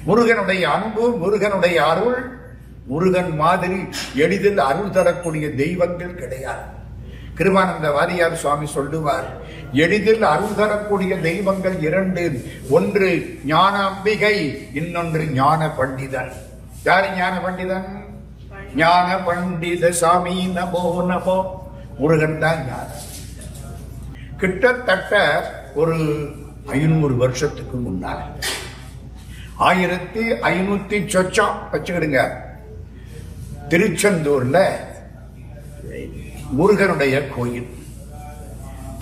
முருகனுடைய அன்பு, முருகனுடைய அருள், முருகன் மாதிரி எளிதில் அருள் தரக்கூடிய தெய்வங்கள் கிடையாது. கிருபானந்த வாரியார் சுவாமி சொல்லுவார், எளிதில் அருள் தரக்கூடிய தெய்வங்கள் இரண்டு. ஒன்று ஞான அம்பிகை, இன்னொன்று ஞான பண்டிதன். யாரு ஞான பண்டிதன்? ஞான பண்டித சாமி நமோ நமோ. முருகன் தான் ஞானம். கிட்டத்தட்ட ஒரு 500 வருஷத்துக்கு முன்னால், 1500 சொச்சம் வச்சுக்கிடுங்க, திருச்செந்தூர்ல முருகனுடைய கோயில்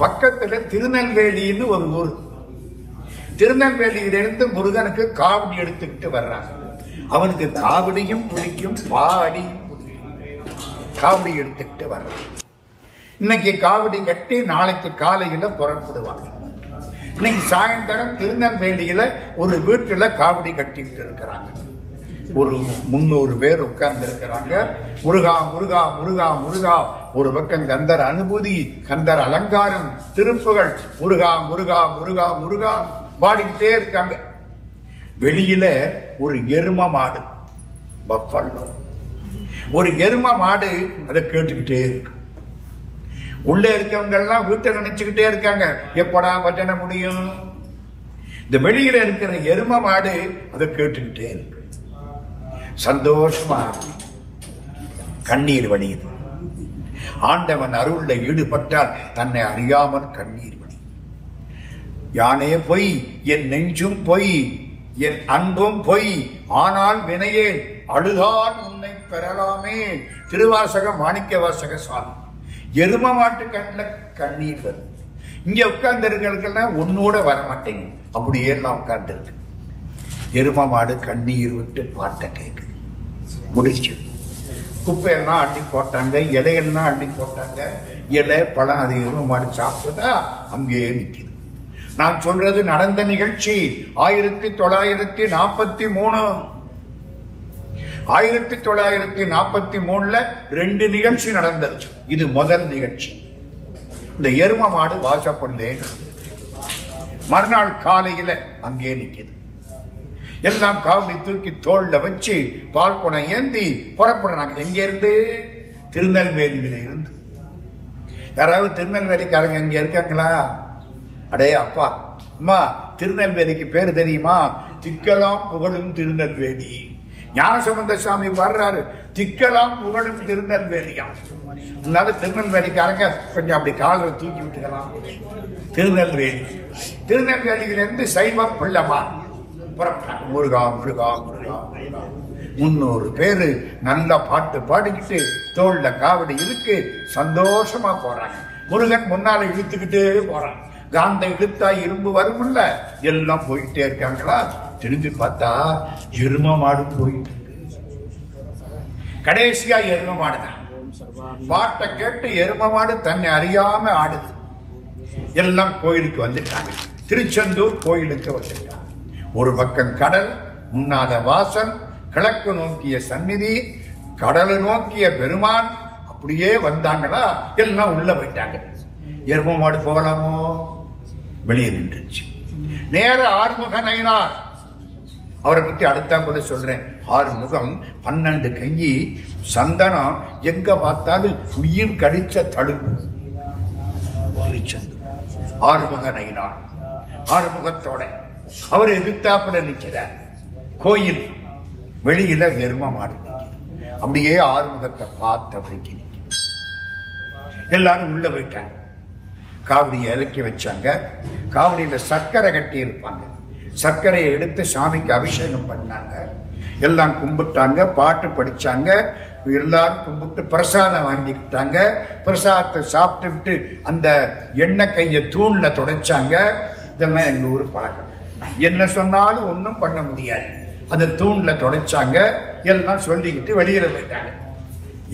பக்கத்துல திருநெல்வேலின்னு ஒரு ஊர். திருநெல்வேலியிலிருந்து முருகனுக்கு காவடி எடுத்துக்கிட்டு வர்றாங்க. அவனுக்கு காவடியும் பிடிக்கும், பாடியும் பிடிக்கும். காவடி எடுத்துக்கிட்டு வர்றான். இன்னைக்கு காவடி கட்டி நாளைக்கு காலையில புறப்படுவாங்க. இன்னைக்கு சாயந்தரம் திருநெல்வேலியில ஒரு வீட்டுல காவடி கட்டிட்டு இருக்கிறாங்க. ஒரு 300 பேர் உட்கார்ந்து இருக்கிறாங்க. முருகா முருகா முருகா முருகா. ஒரு பக்கம் கந்தர் அனுபூதி, கந்தர் அலங்காரம், திருப்புகள், முருகா முருகா முருகா முருகா பாடிக்கிட்டே இருக்காங்க. வெளியில ஒரு எரும மாடு, பஃபல்லோ, ஒரு எரும மாடு அதை கேட்டுக்கிட்டே இருக்கு. உள்ள இருக்கவங்க எல்லாம் வீட்டை நினைச்சுக்கிட்டே இருக்காங்க, எப்படா பட்டன முடியும். இந்த வெளியில இருக்கிற எரும மாடு அதை கேட்டுக்கிட்டே இருக்கு. சந்தோஷமா கண்ணீர் வடியுது. ஆண்டவன் அருள்ல ஈடுபட்டால் தன்னை அறியாமல் கண்ணீர் வடியும். யானே பொய், என் நெஞ்சும் பொய், என் அன்பும் பொய், ஆனால் வினையே அழுதான் உன்னை பெறலாமே. திருவாசகம் மாணிக்க வாசக சுவாமி. எரும மாட்டு கண்ணில் கண்ணீர் வரும். இங்க உட்கார்ந்து இருக்கிறதுக்கெல்லாம் ஒன்னோட வரமாட்டேங்க, அப்படியே எல்லாம் உட்கார்ந்து இருக்கு. எரும மாடு கண்ணீர் விட்டு பாட்டை கேட்குது. முடிச்சு குப்பையெல்லாம் அள்ளி போட்டாங்க, இலையெல்லாம் அள்ளி போட்டாங்க. இலை பழம் அது எரும மாடு சாப்பிட்டதா அங்கேயே நிற்கிது. நான் சொல்றது நடந்த நிகழ்ச்சி. 1943 1943 2 நிகழ்ச்சி நடந்தது. இது முதல் நிகழ்ச்சி. இந்த எரும மாடு வாசப்பள்ளே மறுநாள் காலையில அங்கே நிற்கிது. எல்லாம் காவடி தூக்கி தோல்ல வச்சு பால் குடம் ஏந்தி புறப்படுறாங்க. எங்க இருந்து? திருநெல்வேலியில இருந்து. யாராவது திருநெல்வேலிக்காரங்க இங்க இருக்காங்களா? அடே அப்பா அம்மா, திருநெல்வேலிக்கு பேரு தெரியுமா? திக்கலாம் புகழும் திருநெல்வேலி. ஞானசம்பந்த சாமி வர்றாரு, திக்கலாம் புகழும் திருநெல்வேலியா. அதனால திருநெல்வேலிக்காரங்க கொஞ்சம் அப்படி காலை தூக்கி விட்டுக்கலாம். திருநெல்வேலி, திருநெல்வேலியிலிருந்து சைவம் பிள்ளமா முருகா முருகா முருகா முருகா. 300 பேரு நல்ல பாட்டு பாடிக்கிட்டு தோல்ல காவடி இருக்கு, சந்தோஷமா போறாங்க. முருகன் முன்னால இழுத்துக்கிட்டே போறான். காந்த இழுத்தா இரும்பு வரும்ல, எல்லாம் போயிட்டே இருக்காங்களா. திரும்பி பார்த்தா எரும மாடு போயிட்டு இருக்கு. கடைசியா எரும மாடுதான். பாட்டை கேட்டு எரும மாடு தன்னை அறியாம ஆடுது. எல்லாம் கோயிலுக்கு வந்துட்டாங்க. திருச்செந்தூர் கோயிலுக்கு வந்துட்டாங்க. ஒரு பக்கம் கடல், முன்னாத வாசல், கிழக்கு நோக்கிய சந்நிதி, கடலை நோக்கிய பெருமான். அப்படியே வந்தாங்களா, எல்லாம் உள்ள போயிட்டாங்க. எரும மாடு போகலாமோ? வெளியே நின்றுச்சு. நேர ஆறுமுக நயினார், அவரை பத்தி அடுத்த கூட சொல்றேன். ஆறுமுகம் 12 கையி, சந்தனம், எங்க பார்த்தாலும் உயிர் கடிச்ச தழும்பு. ஆறுமுக நயினார் ஆறுமுகத்தோட அவர் எதிர்த்தாப்புல நிற்கிறார். கோயில் வெளியில எரும மாடு. அப்படியே ஆறுமுகத்தை பார்த்து அப்படிக்கு எல்லாரும் உள்ள போயிட்டாங்க. காவடியை இறக்கி வச்சாங்க. காவடியில சர்க்கரை கட்டி இருப்பாங்க. சர்க்கரையை எடுத்து சாமிக்கு அபிஷேகம் பண்ணாங்க. எல்லாம் கும்பிட்டாங்க, பாட்டு படிச்சாங்க. எல்லாரும் கும்பிட்டு பிரசாதம் வாங்கிக்கிட்டாங்க. பிரசாதத்தை சாப்பிட்டு விட்டு அந்த எண்ணெய் கையை தூண்ல துடைச்சாங்க. இதெல்லாம் எங்க ஊர் பழக்கம். என்ன சொன்னாலும் ஒன்றும் பண்ண முடியாது. அந்த தூண்ல துடைச்சாங்க. எல்லாம் சொல்லிக்கிட்டு வெளியில போயிட்டாங்க.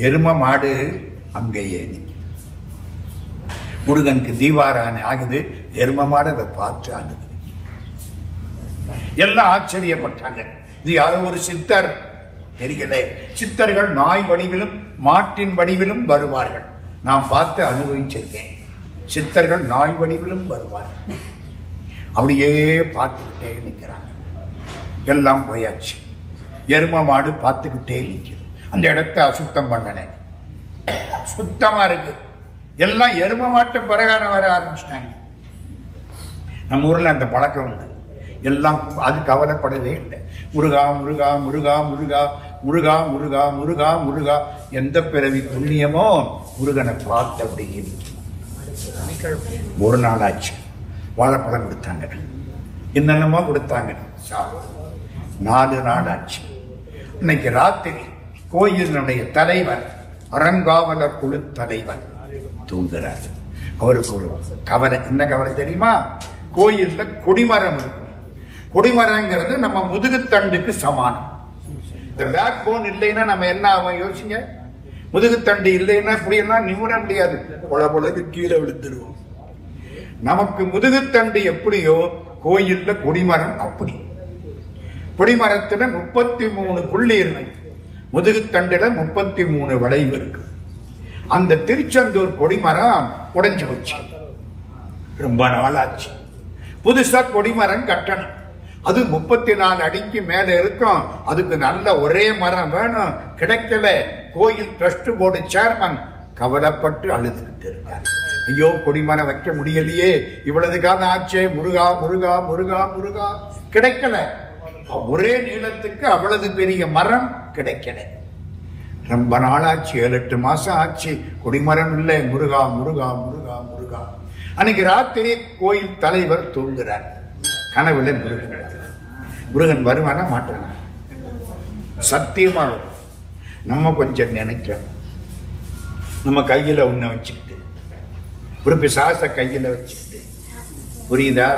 எரும மாடு அங்கேயே முருகனுக்கு தீபாராணி ஆகுது. எரும மாடு அதை பார்த்து ஆகுது. எல்லாம் ஆச்சரியப்பட்டாங்க. இது யாரோ ஒரு சித்தர் தெரியல. சித்தர்கள் நாய் வடிவிலும் மாட்டின் வடிவிலும் வருவார்கள். நான் பார்த்து அனுபவிச்சிருக்கேன். சித்தர்கள் நாய் வடிவிலும் வருவார்கள். அப்படியே பார்த்துக்கிட்டே நிற்கிறாங்க. எல்லாம் போயாச்சு. எரும மாடு பார்த்துக்கிட்டே நிற்குது. அந்த இடத்த அசுத்தம் பண்ணனேன், சுத்தமா இருக்கு. எல்லாம் எரும மாட்டு பிரகாரம் வர ஆரம்பிச்சிட்டாங்க. நம்ம ஊர்ல அந்த பழக்கம் உண்டு. எல்லாம் அது கவலைப்படவே இல்லை. முருகா முருகா முருகா முருகா முருகா முருகா முருகா முருகா. எந்த பிறவி புண்ணியமோ முருகனை பார்த்து அப்படி. ஒரு நாள் ஆச்சு, வாழைப்பழம் கொடுத்தாங்க, என்னென்னமோ கொடுத்தாங்க. 4 நாள் ஆச்சு. இன்னைக்கு ராத்திரி கோயிலுடைய தலைவர், அறங்காவலர் குழு தலைவர் தூங்குறார். அவருக்கு ஒரு கவலை. என்ன கவலை தெரியுமா? கோயில்ல கொடிமரம் இருக்கும். கொடிமரங்கிறது நம்ம முதுகுத்தண்டுக்கு சமானம். இந்த பேக் போன் இல்லைன்னா நம்ம என்ன ஆகும் யோசிங்க. முதுகுத்தண்டு இல்லைன்னா இப்படியெல்லாம் நிமிர முடியாது, பொழது கீழே விழுந்துருவோம். நமக்கு முதுகுத்தண்டு எப்படியோ கோயில்ல கொடிமரம் அப்படி. கொடிமரத்துல 33 புள்ளி இருக்கு, முதுகுத்தண்டுல 33 வளைவு இருக்கு. அந்த திருச்செந்தூர் கொடிமரம் உடைஞ்சு போச்சு. ரொம்ப நாளாச்சு. புதுசா கொடிமரம் கட்டணும். அது 34 அடிக்கு மேல இருக்கும். அதுக்கு நல்ல ஒரே மரம் வேணும், கிடைக்கல. கோயில் ட்ரஸ்ட் போர்டு சேர்மன் கவலைப்பட்டு அழுதுகிட்டு இருக்கார். ஐயோ, கொடிமரம் வைக்க முடியலையே, இவ்வளவு காலம் ஆச்சே, முருகா முருகா முருகா முருகா. கிடைக்கல. ஒரே நீளத்துக்கு அவ்வளவு பெரிய மரம் கிடைக்கல. ரொம்ப நாளாச்சு, 7-8 மாசம் ஆச்சு, கொடிமரம் இல்லை. முருகா முருகா முருகா முருகா. அன்னைக்கு ராத்திரி கோயில் தலைவர் தூங்குறார். கனவுல முருகன் வருவானா மாட்டானா? சத்தியமா வரும். நம்ம கொஞ்சம் நினைக்கிறோம். நம்ம கையில ஒண்ணு வச்சுக்கிட்டு, ஒரு பிசாச கையில வச்சுக்கிட்டு, புரியுதா?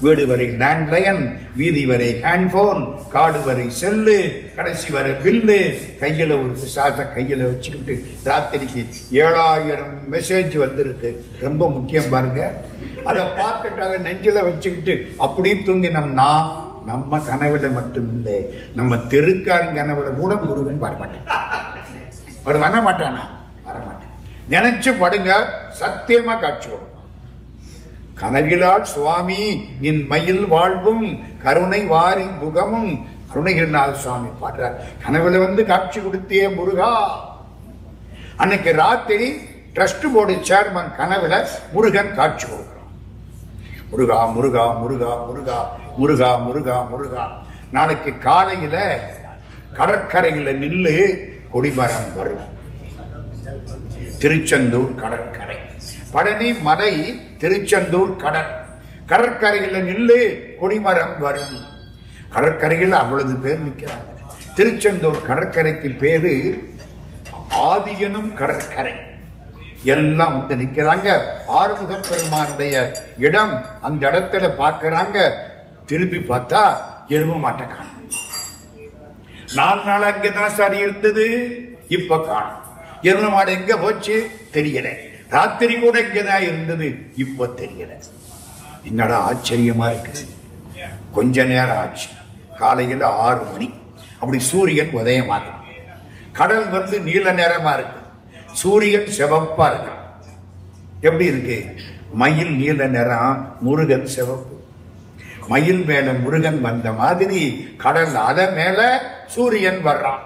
வீடு வரை லேண்ட்லைன், வீதி வரை ஹேண்ட்போன், காடு வரை செல்லு, கடைசி வரை பில்லு, கையில ஒரு பிசாச கையில வச்சுக்கிட்டு ராத்திரிக்கு 7000 மெசேஜ் வந்திருக்கு. ரொம்ப முக்கியம் பாருங்க. அதை பார்த்துட்டு அதை நெஞ்சில வச்சுக்கிட்டு அப்படியே தூங்கினோம்னா நம்ம கனவுல மட்டும் இல்லை, நம்ம தெருக்காரன் கனவுல கூட முருகன் வரமாட்டேன். அவர் வரமாட்டானா? வரமாட்டேன். நினைச்சு படுங்க, சத்தியமா காட்சி வரும். கனவிலால் சுவாமி நின் மயில் வாழ்வும் கருணை வாரி முகமும். அருணகிரிநாத சுவாமி பாடுறார். கனவுல வந்து காட்சி கொடுத்தே முருகா. அன்னைக்கு ராத்திரி ட்ரஸ்ட் போர்டு சேர்மன் கனவுல முருகன் காட்சி கொடுக்கிறான். முருகா முருகா முருகா முருகா முருகா முருகா முருகா. நாளைக்கு காலையில கடற்கரையில நில்லு, கொடிமரம் வரும். திருச்செந்தூர் கடற்கரை, பழனி மலை, திருச்செந்தூர் கடற்கரையில நில்லு, கொடிமரம் வரும். கடற்கரையில் அவ்வளவு பேர் நிற்கிறாங்க. திருச்செந்தூர் கடற்கரைக்கு பேரு ஆதியனும் கடற்கரை. எல்லாம் வந்து நிக்கிறாங்க. ஆறுமுக பெருமானுடைய இடம். அந்த இடத்துல பார்க்கிறாங்க. திரும்பி பார்த்தா எரும மாட்டை காணும். 4 நாள் அங்கதான் சார் இருந்தது, இப்ப காணும். எரும மாடு எங்க போச்சு தெரியல. ராத்திரி கூட இங்கதான் இருந்தது, இப்ப தெரியல. என்னடா ஆச்சரியமா இருக்குது. கொஞ்ச நேரம் ஆச்சு. காலையில 6 மணி. அப்படி சூரியன் உதயமாகும். கடல் வந்து நீல நிறமா இருக்கு, சூரியன் சிவப்பா இருக்கு. எப்படி இருக்கு? மயில் நீல நிறம், முருகன் சிவப்பு. மயில் மேல முருகன் வந்த மாதிரி கடல் அலை மேல சூரியன் வர்றான்.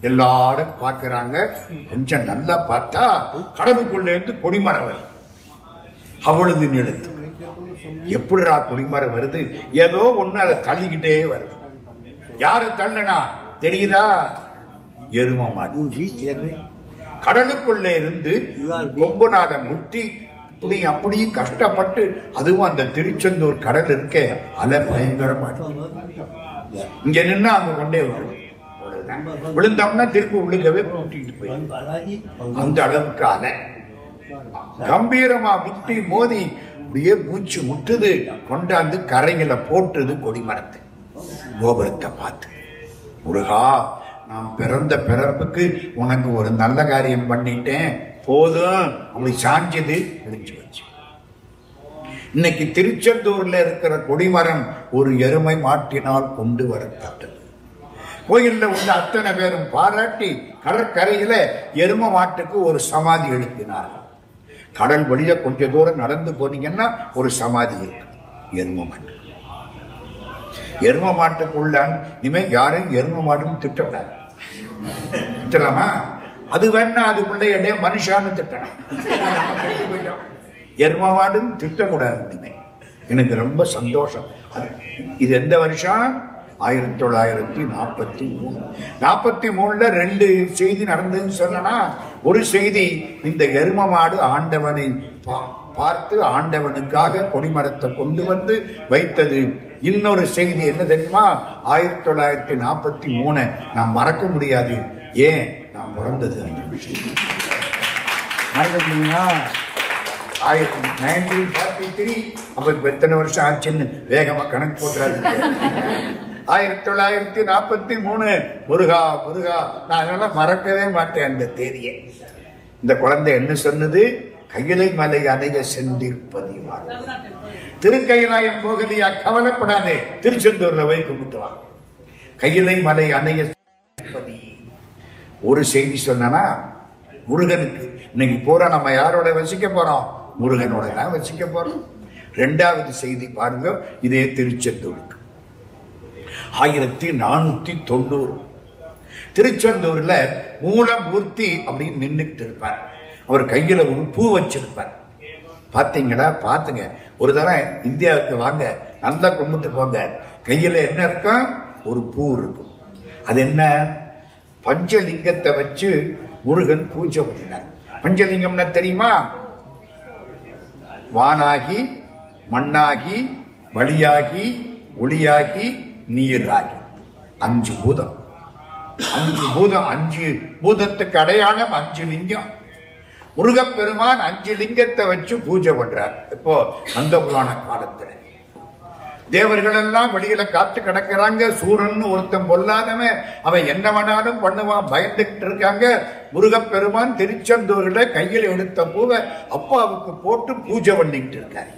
எல்லாரும் பார்க்கிறாங்க. கொஞ்சம் நல்லா பார்த்தா கடலுக்குள்ள இருந்து கொடிமரம் வருது. அவ்வளவு நிலத்து. எப்படிடா கொடிமரம் வருது? ஏதோ ஒண்ணு அதை தள்ளிக்கிட்டே வருது. யாரு தள்ளனா தெரியுதா? எரும மாடு. கடலுக்குள்ள இருந்து கொம்புநாதம் முட்டி அப்படி கஷ்டப்பட்டு, அதுவும் அந்த திருச்செந்தூர் கடல் இருக்க அலை பயங்கரமா இங்க நின்னா அங்க கொண்டே வரும். விழுந்தோம்னா திருப்பி உள்ளுக்கவே கூட்டிட்டு போய் அந்த அளவுக்கு அலை கம்பீரமா முட்டி மோதி அப்படியே மூச்சு முட்டுது. கொண்டாந்து கரையில போட்டுது கொடிமரத்தை. கோபுரத்தை பார்த்து, முருகா, நான் பிறந்த பிறப்புக்கு உனக்கு ஒரு நல்ல காரியம் பண்ணிட்டேன், போதும். அப்படி சாஞ்சது முடிஞ்சு வச்சு. இன்னைக்கு திருச்செந்தூர்ல இருக்கிற கொடிமரம் ஒரு எருமை மாட்டினால் கொண்டு வரப்பட்டது. கோயில்ல உள்ள அத்தனை பேரும் பாராட்டி கடற்கரையில எரும மாட்டுக்கு ஒரு சமாதி எழுப்பினார். கடல் வழிய கொஞ்ச தூரம் நடந்து போனீங்கன்னா ஒரு சமாதி இருக்கு எரும மாட்டு. எரும மாட்டுக்குள்ள இனிமே யாரையும் எரும மாடும் திட்டக்கூடாது. திட்டலாமா? அது வேணா அதுக்குள்ள இடையே மனுஷான்னு திட்டணும். எரும மாடும் திட்டக்கூடாது. இனிமே எனக்கு ரொம்ப சந்தோஷம். இது எந்த வருஷம்? 1943. 43ல 2 செய்தி நடந்ததுன்னு சொன்னா, ஒரு செய்தி இந்த எரும மாடு ஆண்டவனை பார்த்து ஆண்டவனுக்காக கொடிமரத்தை கொண்டு வந்து வைத்தது. இன்னொரு செய்தி என்ன தெரியுமா? 1943 நான் மறக்க முடியாது. ஏன்? நான் பிறந்தது அந்த விஷயம். 1943 அவருக்கு எத்தனை வருஷம் ஆச்சுன்னு வேகமா கணக்கு போட்டுறாரு. 1943 முருகா முருகா, நான் அதனால மறக்கவே மாட்டேன் அந்த தேதியை. இந்த குழந்தை என்ன சொன்னது? கையிலை மலை அணைய சென்றிருப்பதிவார், திருக்கையிலாயம் போகலையா, கவலைப்படாதே, திருச்செந்தூர்ல போய் கும்பிட்டுவா. கையிலை மலை அணைய ஒரு செய்தி சொன்னா, முருகனுக்கு இன்னைக்கு பூரா நம்ம யாரோட வசிக்க போறோம்? முருகனோட தான் வசிக்க போறோம். 2வது செய்தி பாருங்க, இதே திருச்செந்தூருக்கு 1490 திருச்செந்தூர்ல மூலமூர்த்தி அப்படின்னு நின்றுட்டு இருப்பார். அவர் கையில ஒரு பூ வச்சிருப்பார். பாத்தீங்களா? பாத்துங்க, ஒரு தடவை இந்தியாவுக்கு வாங்க, நல்லா கும்பிட்டு போங்க. கையில என்ன இருக்கும்? ஒரு பூ இருக்கும். அது என்ன? பஞ்சலிங்கத்தை வச்சு முருகன் பூஜை பண்ணினார். பஞ்சலிங்கம்னா தெரியுமா? வானாகி, மண்ணாகி, வழியாகி, ஒளியாகி, நீராகி, 5 பூதம். 5 பூதம், 5 பூதத்துக்கு அடையாளம் 5 லிங்கம். முருகப்பெருமான் 5 லிங்கத்தை வச்சு பூஜை பண்றார். இப்போ அந்த புராண காலத்துல தேவர்கள் எல்லாம் வெளியில காத்து கிடக்கிறாங்க. சூரன் ஒருத்தன் பொல்லாதவன், அவன் என்ன வேணாலும் பண்ணுவான், பயந்துகிட்டு இருக்காங்க. முருகப்பெருமான் திருச்செந்தூர்ல கையில் எடுத்த பூவை அப்பாவுக்கு போட்டு பூஜை பண்ணிக்கிட்டு இருக்காரு.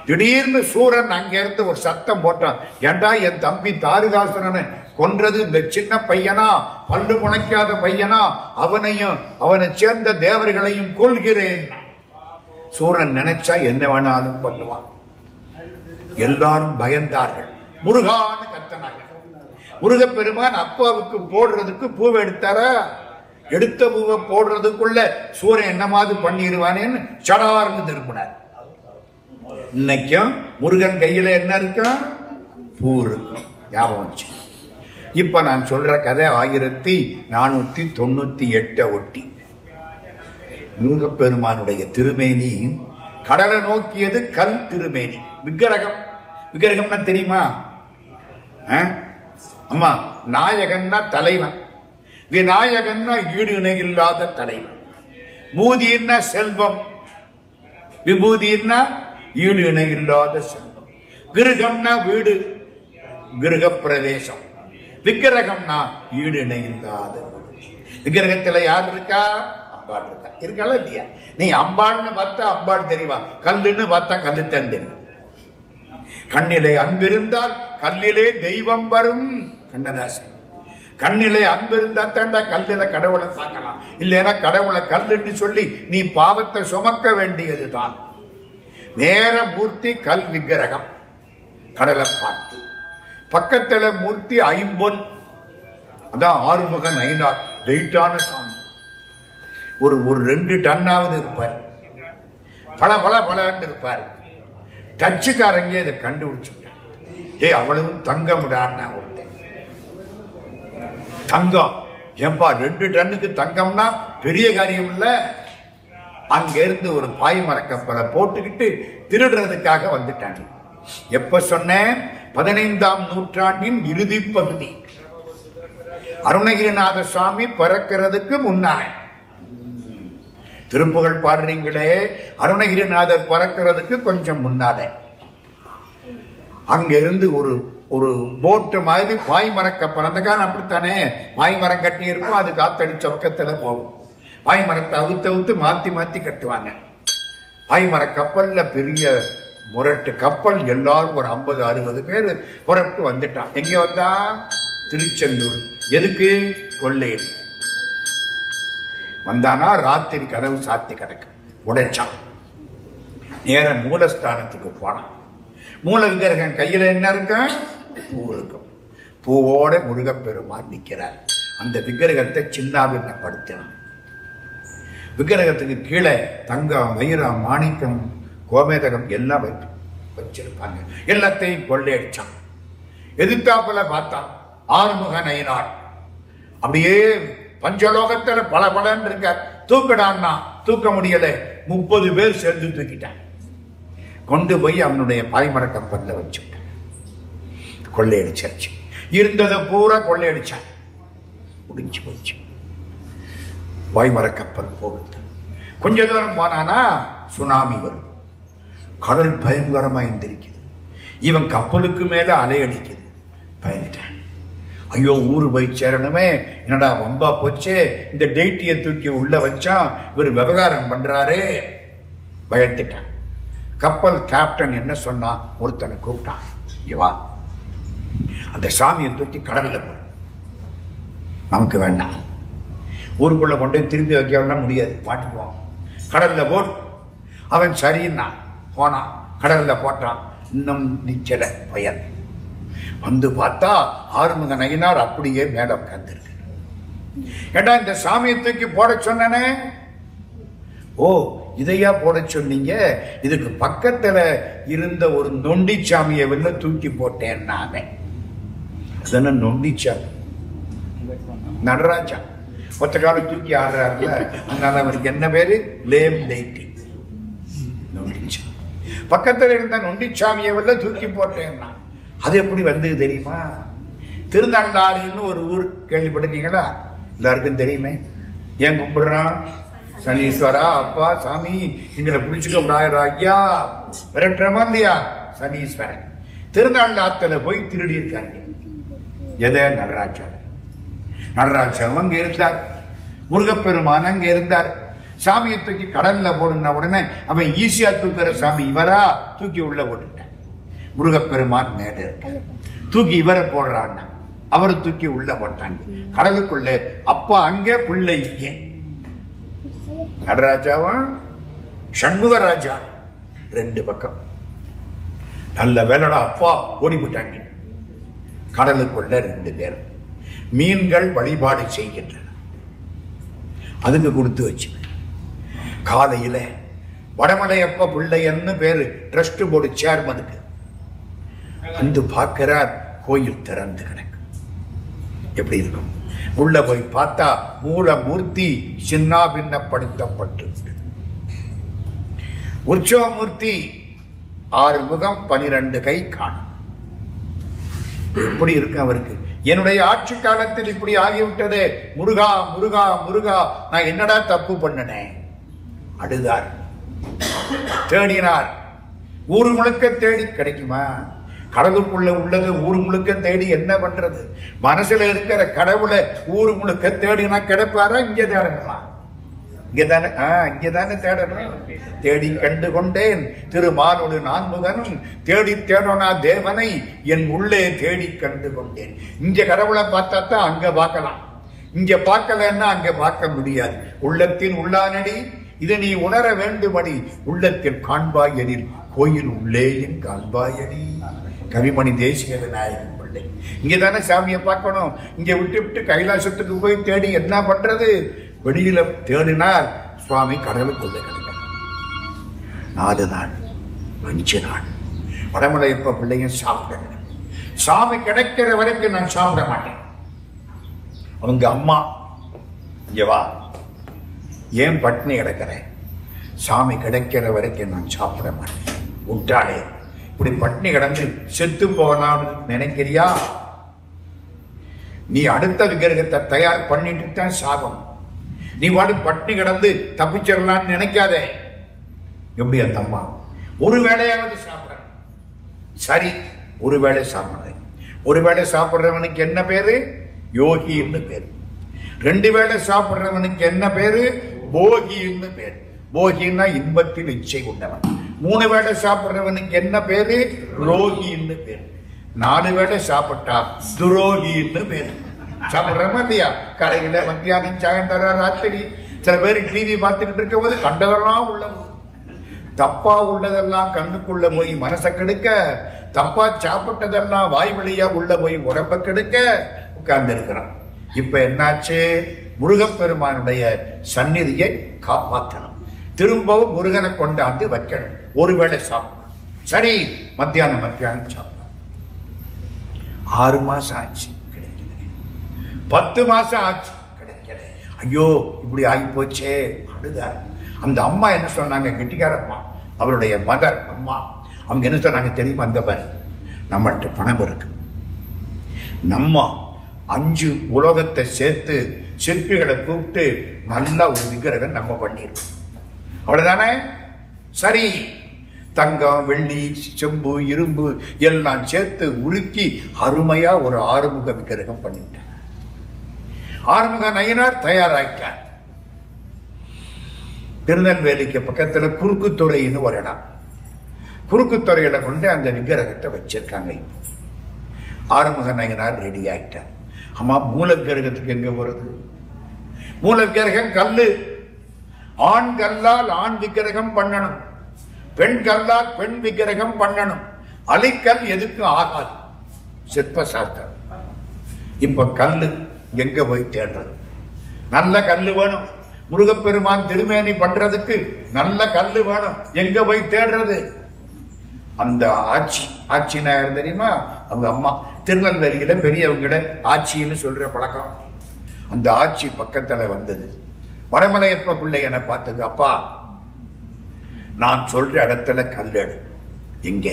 திடீர்னு சூரன் அங்க இருந்து ஒரு சத்தம் போட்டான். ஏண்டா, என் தம்பி தாரிகாசுரனை கொன்றது இந்த சின்ன பையனா, பல்லு முளைக்காத பையனா, அவனையும் அவனை சேர்ந்த தேவர்களையும் கொள்கிறேன். சூரன் நினைச்சா என்ன வேணாலும் பண்ணுவான். எல்லாரும் பயந்தார்கள். முருகான்னு கத்தனாங்க. முருகப்பெருமான் அப்பாவுக்கு போடுறதுக்கு பூவை எடுத்தாரா? எடுத்த பூவை போடுறதுக்குள்ள சூரன் என்னமாவது பண்ணிடுவானேன்னு சடார்னு திரும்பினார். இன்னைக்கும் முருகன் கையில என்ன இருக்கும்? பூ இருக்கும். ஞாபகம் வச்சு. இப்ப நான் சொல்ற கதை 1498 ஒட்டி. முருகப்பெருமானுடைய திருமேனி கடலை நோக்கியது கல் திருமேனி. விக்கிரகம், விக்கிரகம்னா தெரியுமா? அம்மா, நாயகன்னா தலைவன், விநாயகன்னா ஈடு இணை இல்லாத தலைவன், பூதின்னா செல்வம், விபூதின்னா ஈடு இணை இல்லாத செல்வம், கிருகம்னா வீடு, கிருக பிரவேசம், விக்கிரகம்னா ஈடு இணை இல்லாத. விக்கிரகத்துல யார் இருக்கா? அம்பாள் இருக்கா. இருக்கால இல்லையா? நீ அம்பாள்னு பார்த்தா அம்பாள் தெரியுமா? கல்லுன்னு பார்த்தா கல்லுத்தான் தெரியும். கண்ணிலே அன்பிருந்தால் கல்லிலே தெய்வம் வரும். கண்ணதாசன். கண்ணிலே அன்பிருந்தா தாண்டா கல்லில கடவுளை பார்க்கலாம். இல்லைன்னா கடவுளை கல்லுன்னு சொல்லி நீ பாவத்தை சுமக்க வேண்டியதுதான். நேர மூர்த்தி கல் விக்கிரகம், கடலை பார்த்து. பக்கத்துல மூர்த்தி ஐம்பொன், அதான் ஆறுமுகன் ஐநாள். வெயிட்டான சாமி. ஒரு 2 டன்னாவது இருப்பார். பல பல பலன்னு இருப்பார். டச்சுக்காரங்க இதை கண்டுபிடிச்சுட்டாங்க. அவ்வளவு தங்கம்டான்னா ஒருத்தன். தங்கம் ஏன்பா 2 டன்னுக்கு தங்கம்னா பெரிய காரியம் இல்ல. அங்க இருந்து ஒரு பாய்மர கப்பலை போட்டுக்கிட்டு திருடுறதுக்காக வந்துட்டாங்க. எப்ப சொன்னேன்? 15ஆம் நூற்றாண்டின் இறுதி பகுதி. அருணகிரிநாத சுவாமி பிறக்கிறதுக்கு முன்னால. திருப்புகழ் பாடுறீங்களே, அருணகிரிநாதர் பிறக்கிறதுக்கு கொஞ்சம் முன்னாலே. அங்க இருந்து ஒரு போட்டு மாதிரி பாய்மர கப்பல். அந்த காலம் அப்படித்தானே, பாய்மரம் கட்டி இருக்கும், அது காத்தடிச்ச பக்கத்துல போகும். பாய்மரத்தை அவுத்து மாத்தி மாத்தி கட்டுவாங்க. பாய்மர கப்பல்ல பெரிய முரட்டு கப்பல். எல்லாரும் ஒரு 50-60 பேர் புறப்பட்டு வந்துட்டான். எங்க வந்தா? திருச்செந்தூர். எதுக்கு? கொள்ளையில் வந்தானா. ராத்திரி கதவு சாத்தி கிடக்கு. உடைச்சான். நேர மூலஸ்தானத்துக்கு போனான். மூல விக்கிரகம் கையில என்ன இருக்க? பூ இருக்கும். பூவோட முருகப்பெருமான் நிற்கிறார். அந்த விக்கிரகத்தை சின்னாபின்னப்படுத்தினான். விக்கிரகத்துக்கு கீழே தங்கம், வைரம், மாணிக்கம், கோமேதகம் எல்லாம் வச்சிருப்பாங்க. எல்லாத்தையும் கொள்ளையடிச்சான். எதிர்த்தாப்புல பார்த்தான் ஆறுமுக நயினார். அப்படியே பஞ்சலோகத்துல பல பலன்னு இருக்கார். தூக்கடான்னா தூக்க முடியல. 30 பேர் சேர்ந்து தூக்கிட்டான். கொண்டு போய் அவனுடைய பாய்மர கப்பல்ல வச்சுட்டான். கொள்ளையடிச்சாச்சு. இருந்ததை பூரா கொள்ளையடிச்சான். முடிஞ்சு போச்சு. பாய்மர கப்பல் போகுது. கொஞ்ச தூரம் போனானா சுனாமி வரும். கடல் பயங்கரமா எந்திரிக்குது. இவன் கப்பலுக்கு மேல அலையடிக்குது. பயந்துட்டான். ஐயோ, ஊரு போய் சேரணுமே, என்னடா வம்பா போச்சே, இந்த டேட்டியை தூக்கி உள்ள வச்சா இவர் விவகாரம் பண்றாரே, பயந்துட்டான். கப்பல் கேப்டன் என்ன சொன்னா, ஒருத்தனை கூப்பிட்டான். இவா அந்த சாமியை தூக்கி கடல்ல போ, நமக்கு வேண்டாம், ஊருக்குள்ள கொண்டு திரும்பி வைக்க முடியாது, மாட்டுக்குவோம், கடல்ல போடு. அவன் சரின்னா போனான். கடல்ல போட்டான். இன்னும் நிச்சல பயன். வந்து பார்த்தா ஆறுமுக நயினார் அப்படியே மேல உட்கார்ந்திருக்கு. ஏண்டா இந்த சாமியை தூக்கி போட சொன்னனே? ஓ, இதையா போட சொன்னீங்க? இதுக்கு பக்கத்துல இருந்த ஒரு நொண்டி சாமியை வெளில தூக்கி போட்டேன் நானே. அதன நொண்டி சாமி நடராஜா ஒத்த காலம் தூக்கி ஆடுறாருல, அதனால அவருக்கு என்ன பேரு? லேம் லைட்டி. நொண்டிச்சாமி. பக்கத்துல இருந்த நொண்டிச்சாமியை வெளில தூக்கி போட்டேன்னா அது எப்படி வந்து தெரியுமா? திருநள்ளாறுன்னு ஒரு ஊர் கேள்விப்பட்டிருக்கீங்களா? எல்லாருக்கும் தெரியுமே. ஏன் கும்பிடுறான்? சனீஸ்வரா, அப்பா சாமி எங்களை பிடிச்சுக்க கூடாது ஐயா, விரட்டுறமா இல்லையா? சனீஸ்வரன். திருநள்ளாத்துல போய் திருடி இருக்காங்க. எதை? நடராஜா. நடராஜன் அங்க இருந்தார். முருகப்பெருமான் அங்க இருந்தார். சாமியை தூக்கி கடல்ல போடுன உடனே அவன் ஈஸியா தூக்குற சாமி இவரா தூக்கி உள்ள போட்டுட்டான். முருகப்பெருமான் மேல இருக்க தூக்கி இவரை போடுறான். அவரை தூக்கி உள்ள போட்டாங்க கடலுக்குள்ள. அப்பா அங்கே, பிள்ளை இங்கே. நடராஜாவா சண்முகராஜா ரெண்டு பக்கம். நல்ல வேலைடா, அப்பா ஓடி போட்டாங்க. கடலுக்குள்ள 2 பேர். மீன்கள் வழிபாடு செய்கின்றன. அதுக்கு கொடுத்து வச்சு காலையில வடமலையப்ப பிள்ளையன்னு பேரு ட்ரஸ்ட் போர்டு சேர்மனுக்கு வந்து பார்க்கிறார். கோயில் திறந்து கிடக்கு. எப்படி இருக்கும்? உள்ள போய் பார்த்தா மூலமூர்த்தி சின்னாபின்னப்படுத்தப்பட்டு, உற்சவமூர்த்தி 6 முகம் 12 கை காணும். எப்படி இருக்கு அவருக்கு? என்னுடைய ஆட்சி காலத்தில் இப்படி ஆகிவிட்டதே, முருகா முருகா முருகா, நான் என்னடா தப்பு பண்ணனேன்? அழுதார், தேடினார். ஊரு முழுக்க தேடி கிடைக்குமா? கடலுக்குள்ள உள்ளது ஊரு முழுக்க தேடி என்ன பண்றது? மனசுல இருக்கிற கடவுளை ஊரு முழுக்க தேடினா கிடைப்பாரா? இங்கே தேடணுமா? இங்கதானே இங்கதானே தேடணும். தேடி கண்டு கொண்டேன் திருமாலோடு நான்முகனும், தேடி தேடனா தேவனை என் உள்ளே தேடி கண்டு கொண்டேன். இங்க கடவுளை பார்த்தா தான் அங்க பார்க்கலாம். இங்க பார்க்கலன்னா அங்க பார்க்க முடியாது. உள்ளத்தின் உள்ளானடி இதை நீ உணர வேண்டுமடி, உள்ளத்தில் காண்பாய் எனில் கோயில் உள்ளேயும் காண்பாயடி. கவிமணி தேசிய விநாயகன் பிள்ளை. இங்கதானே சாமியை பார்க்கணும். இங்க விட்டு விட்டு கைலாசத்துக்கு போய் தேடி என்ன பண்றது? வெளியில தேடினார். சுவாமி கடலுக்குள்ள கிடைக்கிறார். 4 நாள் 5 நாள் வடமலையப்ப பிள்ளைங்க சாப்பிட. சாமி கிடைக்கிற வரைக்கும் நான் சாப்பிட மாட்டேன். அவங்க அம்மா, இங்க வா, ஏன் பட்னி கிடக்கிறேன்? சாமி கிடைக்கிற வரைக்கும் நான் சாப்பிட மாட்டேன். விட்டாளே, இப்படி பட்னி கிடந்து செத்து போனான்னு நினைக்கிறியா? நீ அடுத்த விக்கிரகத்தை தயார் பண்ணிட்டு தான் சாகணும். நீ வாடு பட்னி கிடந்து தப்பிச்சிடலான்னு நினைக்காதே. எப்படி அந்த அம்மா ஒரு வேளையாவது சாப்பிட? சரி, ஒரு வேளை சாப்பிடுறேன். ஒரு வேளை சாப்பிடுறவனுக்கு என்ன பேரு? யோகின்னு பேரு. 2 வேளை சாப்பிடுறவனுக்கு என்ன பேரு? போகின்னு பேரு. போகின்னா இன்பத்தில் இச்சை கொண்டவன். 3 வேளை சாப்பிடுறவனுக்கு என்ன பேரு? ரோகின்னு பேரு. 4 வேளை சாப்பிட்டா துரோகின்னு பேரு. சாப்பிடுறமா இல்லையா? கடையில மத்தியானம், சாயந்தரம், ராத்திரி. சில பேர் டிவி பார்த்துக்கிட்டு இருக்கும் போது கண்டவரெல்லாம் உள்ள தப்பா உள்ளதெல்லாம் கண்ணுக்குள்ள போய் மனசை கெடுக்க, தப்பா சாப்பிட்டதெல்லாம் வாய் வழியா உள்ள போய் உடம்ப கெடுக்க உட்கார்ந்து இருக்கிறான். இப்ப என்னாச்சு? முருகப்பெருமானுடைய சந்நிதியை காப்பாற்றணும். திரும்பவும் முருகனை கொண்டாந்து வைக்கணும். ஒருவேளை சாப்பிடணும். சரி, மத்தியானம் சாப்பிடணும். 6 மாசம் ஆச்சு, கிடைக்கல. 10 மாசம் ஆச்சு, கிடைக்கல. ஐயோ, இப்படி ஆகி போச்சே, அழுதார். அந்த அம்மா என்ன சொன்னாங்க? கெட்டிக்காரம்மா, அவருடைய மதர் அம்மா, அவங்க என்ன சொன்னாங்க தெரியுமா? அந்த பாரு, நம்மகிட்ட பணம் இருக்கு, நம்ம 5 உலோகத்தை சேர்த்து சிற்பிகளை கூப்பிட்டு நல்லா ஒரு விக்கிரகம் நம்ம பண்ணிருக்கோம். அவ்வளவுதானே? சரி, தங்கம், வெள்ளி, செம்பு, இரும்பு எல்லாம் சேர்த்து உருக்கி அருமையா ஒரு ஆறுமுக விக்கிரகம் பண்ணிட்டார். ஆறுமுக நயினார் தயாராயிட்டார். திருநெல்வேலிக்கு பக்கத்துல குறுக்குத்துறைன்னு ஒரு இடம். குறுக்குத்துறையில கொண்டு அந்த விக்கிரகத்தை வச்சிருக்காங்க. ஆறுமுக நயினார் ரெடி ஆயிட்டார். ஆமா, மூல விக்கிரகத்துக்கு எங்க வருது? மூல விக்கிரகம் கல்லு. ஆண் கல்லால் ஆண் விக்கிரகம் பண்ணணும், பெண் கல்லால் பெண் விக்கிரகம் பண்ணணும். அலிக்கல் எதுக்கும் ஆகாது, சிற்ப சாஸ்திரம். இப்ப கல்லு எங்க போய் தேடுறது? நல்ல கல்லு வேணும். முருகப்பெருமான் திருமேனி பண்றதுக்கு நல்ல கல்லு வேணும். எங்க போய் தேடுறது? அந்த ஆட்சி நாயர் தெரியுமா? அவங்க அம்மா திருநெல்வேலியில பெரியவங்கள ஆட்சின்னு சொல்ற பழக்கம். அந்த ஆட்சி பக்கத்துல வந்தது. வடமலையப்ப பிள்ளை என பார்த்தது, அப்பா நான் சொல்ற இடத்துல கல்லெடு. எங்க?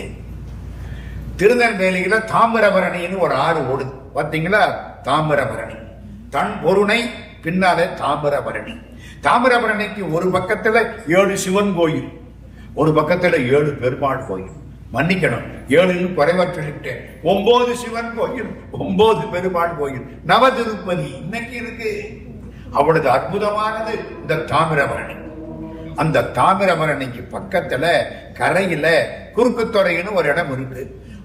திருநெல்வேலியில தாமிரபரணின்னு ஒரு ஆறு ஓடுது, பாத்தீங்களா? தாமிரபரணி, தன் பொருணை பின்னாலே தாமிரபரணி. தாமிரபரணிக்கு ஒரு பக்கத்துல 7 சிவன் கோயில், ஒரு பக்கத்துல 7 பெருமாள் கோயில். மன்னிக்கணும், 7 குறைவா சொல்லிட்டேன். 9 சிவன் கோயில், 9 பெருமாள் கோயில், நவ திருப்பதி இன்னைக்கு இருக்கு. அவ்வளவு அற்புதமானது இந்த தாமிரபரணி. அந்த தாமிரபரணிக்கு பக்கத்துல கரையில குறுக்குத்துறைன்னு ஒரு இடம் இருக்கு.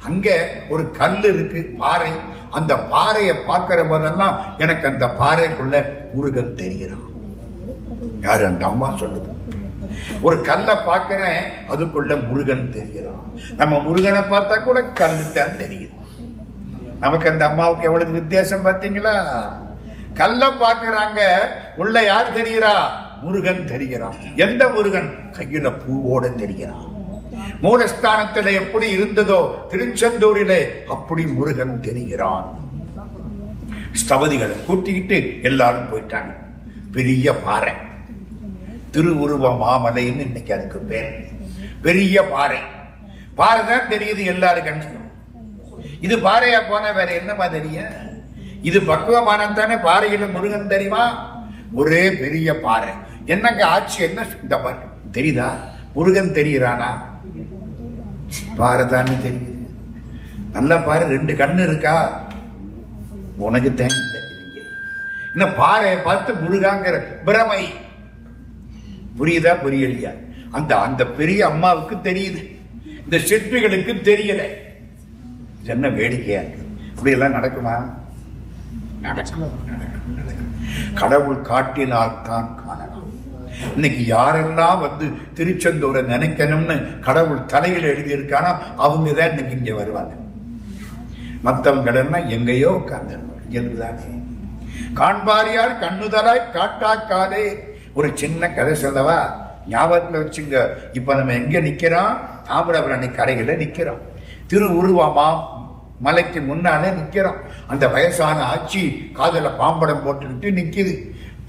அங்க ஒரு கல் இருக்கு, பாறை. அந்த பாறையை பார்க்கிற போதெல்லாம் எனக்கு அந்த பாறைக்குள்ள முருகன் தெரிகிறான். யாரு? அந்த அம்மா சொல்லுது. ஒரு கல்லை பார்க்கிறேன், அதுக்குள்ள முருகன் தெரிகிறான். நம்ம முருகனை பார்த்தா கூட கல்லு தான் தெரியுது. நமக்கு அந்த அம்மாவுக்கு எவ்வளவு வித்தியாசம் பார்த்தீங்களா? கல்ல பார்க்கிறாங்க, உள்ள யார் தெரிகிறா? முருகன் தெரிகிறான். எந்த முருகன்? கையில பூவோட தெரிகிறான். மூலஸ்தானத்தில் எப்படி இருந்ததோ திருச்செந்தூரிலே அப்படி முருகன் தெரிகிறான். ஸ்தபதிகளை கூட்டிக்கிட்டு எல்லாரும் போயிட்டாங்க. பெரிய பாறை, திருவுருவ மாமலைன்னு இன்னைக்கு அதுக்கு பேர். பெரிய பாறை, பாறை தான் தெரியுது எல்லாரும் கண்ணுக்கும். இது பாறையா போனா வேற என்னமா தெரியும்? இது பக்குவமானம் தானே. பாறையில முருகன் தெரியுமா? ஒரே பெரிய பாறை. என்னங்க ஆட்சி? என்ன இந்த பாரு தெரியுதா? முருகன் தெரிகிறானா? பாறை தானே தெரியுது. நல்லா பாரு, 2 கண்ணு இருக்கா? உனக்கு தேங்க இன்னும் பாறையை பார்த்து முருகாங்கிற பிரமை புரியுதா? புரியலையா? அந்த பெரிய அம்மாவுக்கு தெரியுது, இந்த சிற்பிகளுக்கு தெரியல. என்ன வேடிக்கையா இருக்கு? இப்படி எல்லாம் நடக்குமா? கடவுள் காட்டினால் தான் காணலாம். இன்னைக்கு யாரெல்லாம் வந்து திருச்செந்தூரை நினைக்கணும்னு கடவுள் தலையில் எழுதியிருக்கானோ அவங்க தான் இன்னைக்கு இங்க வருவாங்க. மற்றவங்க எங்கேயோ உட்கார்ந்து காண்பாரியார் கண்ணுதலாய் காட்டாக்காலே. ஒரு சின்ன கதை சொல்லவா? ஞாபகத்துல வச்சுங்க. இப்ப நம்ம எங்க நிக்கிறோம்? தாமிரபரணி கரையில நிக்கிறோம். திருவுருவமா மலைக்கு முன்னாலே நிக்கிறோம். அந்த வயசான ஆட்சி காதல பாம்படம் போட்டுக்கிட்டு நிக்குது.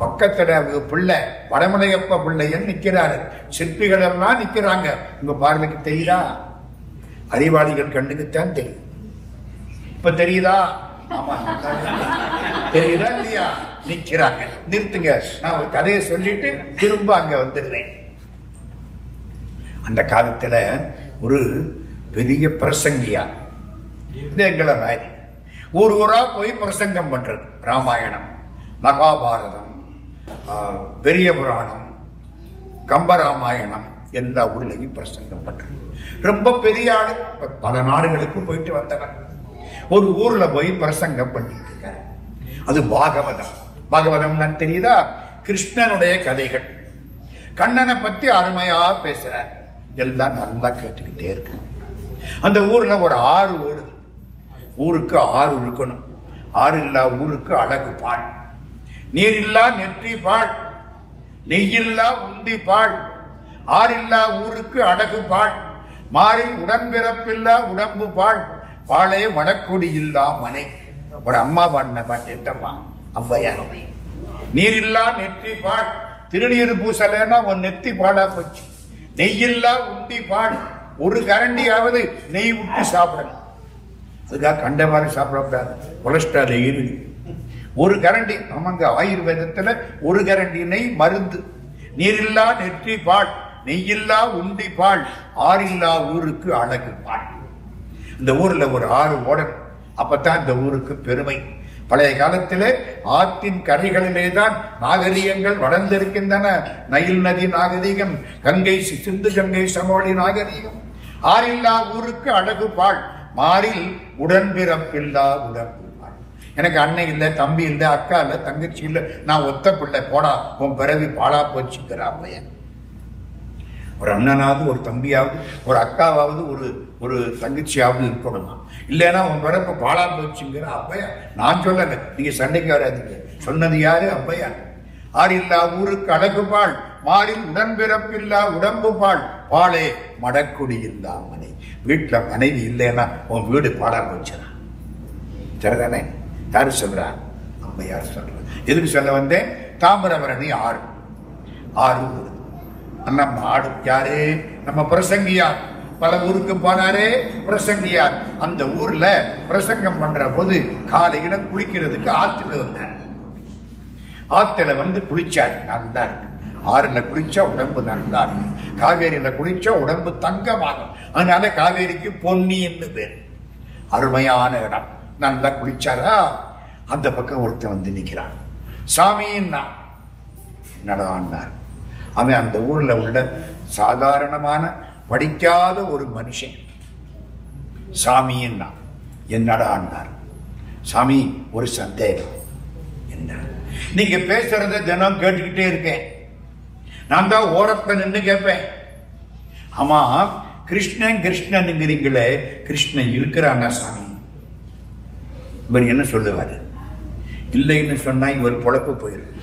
பக்கத்துல பிள்ளை வடமலையப்ப பிள்ளையன் நிக்கிறாரு. சிற்பிகள் எல்லாம் நிக்கிறாங்க. உங்க பார்வைக்கு தெரியுதா? அறிவாளிகள் கண்ணுக்குத்தான் தெரியும். இப்ப தெரியுதா? ஆமா, தெரியுதா இல்லையா? நிக்கிறாங்க. நிறுத்துங்க, நான் ஒரு கதையை சொல்லிட்டு திரும்ப அங்க வந்துடுறேன். அந்த காலத்துல ஒரு பெரிய பிரசங்கியா, எங்களை மாதிரி ஊர் ஊரா போய் பிரசங்கம் பண்றது. ராமாயணம், மகாபாரதம், பெரிய புராணம், கம்பராமாயணம் எல்லா ஊர்லயும் பிரசங்கம் பண்றது. ரொம்ப பெரிய ஆளு, பல நாடுகளுக்கு போயிட்டு வந்தவர். ஒரு ஊர்ல போய் பிரசங்கம் பண்ணிட்டு இருக்காரு. அது பாகவதம். பாகவதம் தெரியுதா? கிருஷ்ணனுடைய கதைகள். கண்ணனை பத்தி அருமையா பேசுறார். எல்லாம் நல்லா கேட்டுக்கிட்டே இருக்கு. அந்த ஊர்ல ஒரு ஆறு ஓடு. ஊருக்கு ஆறு இருக்கணும். ஆறு இல்லா ஊருக்கு அழகு பால். நீர் இல்லா நெற்றி பால், நெய்யில்லா உண்டி பால். ஆறில்லா ஊருக்கு அழகு பால், மாறில் உடன்பிறப்பில்லா உடம்பு பால். பாலே வடக்குடி இல்லா மனை. ஒரு அம்மா பாடின பாட்டு எட்டம்மா ஔவையார். நீரில்லா நெற்றி பால், திருநீர் பூசலைன்னா உன் நெத்தி பாலா போச்சு. நெய்யில்லா உண்டி பால், ஒரு கரண்டியாவது நெய் விட்டு சாப்பிடணும். அதுக்காக கண்ட மாதிரி சாப்பிடக்கூடாது, கொலஸ்ட்ரால் ஏறி. ஒரு கரண்டி, ஆமாங்க, ஆயுர்வேதத்துல ஒரு கரண்டி நெய் மருந்து. நீரில்லா நெற்றி பால், நெய்யில்லா உண்டி பால். ஆறில்லா ஊருக்கு அழகு பால். இந்த ஊர்ல ஒரு ஆறு ஓடணும். அப்பதான் இந்த ஊருக்கு பெருமை. பழைய காலத்திலே ஆற்றின் கரைகளிலே தான் நாகரிகங்கள் வளர்ந்திருக்கின்றன. நைல் நதி நாகரிகம், கங்கை சிந்து கங்கை சமவெளி நாகரிகம். ஆறில்லா ஊருக்கு அழகு பால், மாறில் உடன்பிறப்பில்லா உடம்பு பால். எனக்கு அண்ணன் இல்லை, தம்பி இல்லை, அக்கா இல்லை, தங்கச்சி இல்லை, நான் ஒத்த பிள்ளை, போடா உன் பிறவி பாலா போச்சுக்கிற அம்மையன். ஒரு அண்ணனாவது, ஒரு தம்பியாவது, ஒரு அக்காவாவது, ஒரு தங்கச்சியாவது இருக்கணுமா? இல்லைன்னா உன் பிறப்பு பாலா போச்சுங்கிற அப்பையா. நான் சொல்லலை, நீங்க சண்டைக்கு வராதீங்க. சொன்னது யாரு? அப்பையா. ஆறில்லா ஊருக்கு அழகு பால், மாறில் உடன்பிறப்பில்லா உடம்பு பால். பாலே மடக்குடி இல்லா மனை. வீட்டுல மனைவி இல்லைன்னா உன் வீடு பாலா போச்சுனா சரிதானே? யாரு சொல்றா? அம்மையார் சொல்ற. எதுக்கு சொல்ல வந்தேன்? தாமிரபரணி ஆறு. ஆறு ஊர். நம்ம ஆடு யாரு? நம்ம பிரசங்கியார். பல ஊருக்கு போனாரே பிரசங்கியார். அந்த ஊர்ல பிரசங்கம் பண்ற போது காலையில குளிக்கிறதுக்கு ஆத்துல வந்தார். ஆத்துல வந்து குளிச்சாரு, நல்லா இருக்கு. ஆறுல குளிச்சா உடம்பு நல்லா இருக்கு. காவேரியில குளிச்சா உடம்பு தங்கமாகும். அதனால காவேரிக்கு பொன்னி என்று பேர். அருமையான இடம். நல்லா குளிச்சாரா, அந்த பக்கம் ஒருத்தன் வந்து நிக்கிறான். சாமின்னா என்னடான்னார். அவன் அந்த ஊர்ல உள்ள சாதாரணமான படிக்காத ஒரு மனுஷன். சாமின்னா என்னடான்னார். சாமி, ஒரு சந்தேகம். என்ன? நீங்க பேசுறத தினம் கேட்டுக்கிட்டே இருக்கேன். நான் தான் ஓரத்தை நின்று கேட்பேன். ஆமா, கிருஷ்ணன் கிருஷ்ணனுங்கிறீங்களே, கிருஷ்ணன் இருக்கிறானா சாமி? இவர் என்ன சொல்லுவாரு? இல்லைன்னு சொன்னா இவர் பொழப்பு போயிரும்.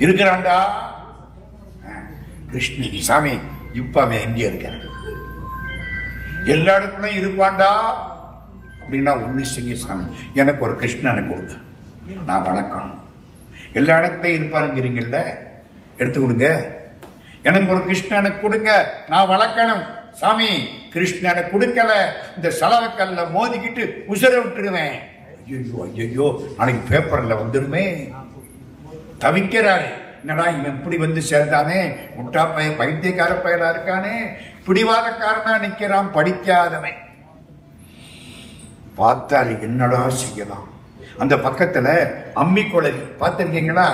இருக்கிறான்டா கிருஷ்ணன். சாமி, இப்ப அவன் எங்கே இருக்க? எல்லா இடத்துலையும் இருப்பான்டா அப்படின்னா ஒண்ணு செய்ய சாமி, எனக்கு ஒரு கிருஷ்ணனை கொடுங்க, நான் வளர்க்கணும். எல்லா இடத்துலையும் இருப்பாருங்கிறீங்கல்ல, எடுத்து கொடுங்க. எனக்கு ஒரு கிருஷ்ணனை கொடுங்க, நான் வளர்க்கணும். சாமி, கிருஷ்ணனை கொடுக்கல, இந்த சலவக்கல்ல மோதிக்கிட்டு உசர விட்டுருவேன். ஐயோ ஐயோ, நாளைக்கு பேப்பர்ல வந்துடுமே. தவிக்கிறாரு. என்னடா இவன் இப்படி வந்து சேர்ந்தானே, முட்டா பையன், பைத்தியக்கார பயலா இருக்கானே, பிடிவாதக்காரனா நிக்கிறான், படிக்காதவன். பார்த்தாரு, என்னடா செய்யலாம்? அந்த பக்கத்துல அம்மி குழவி பார்த்திருக்கீங்களா?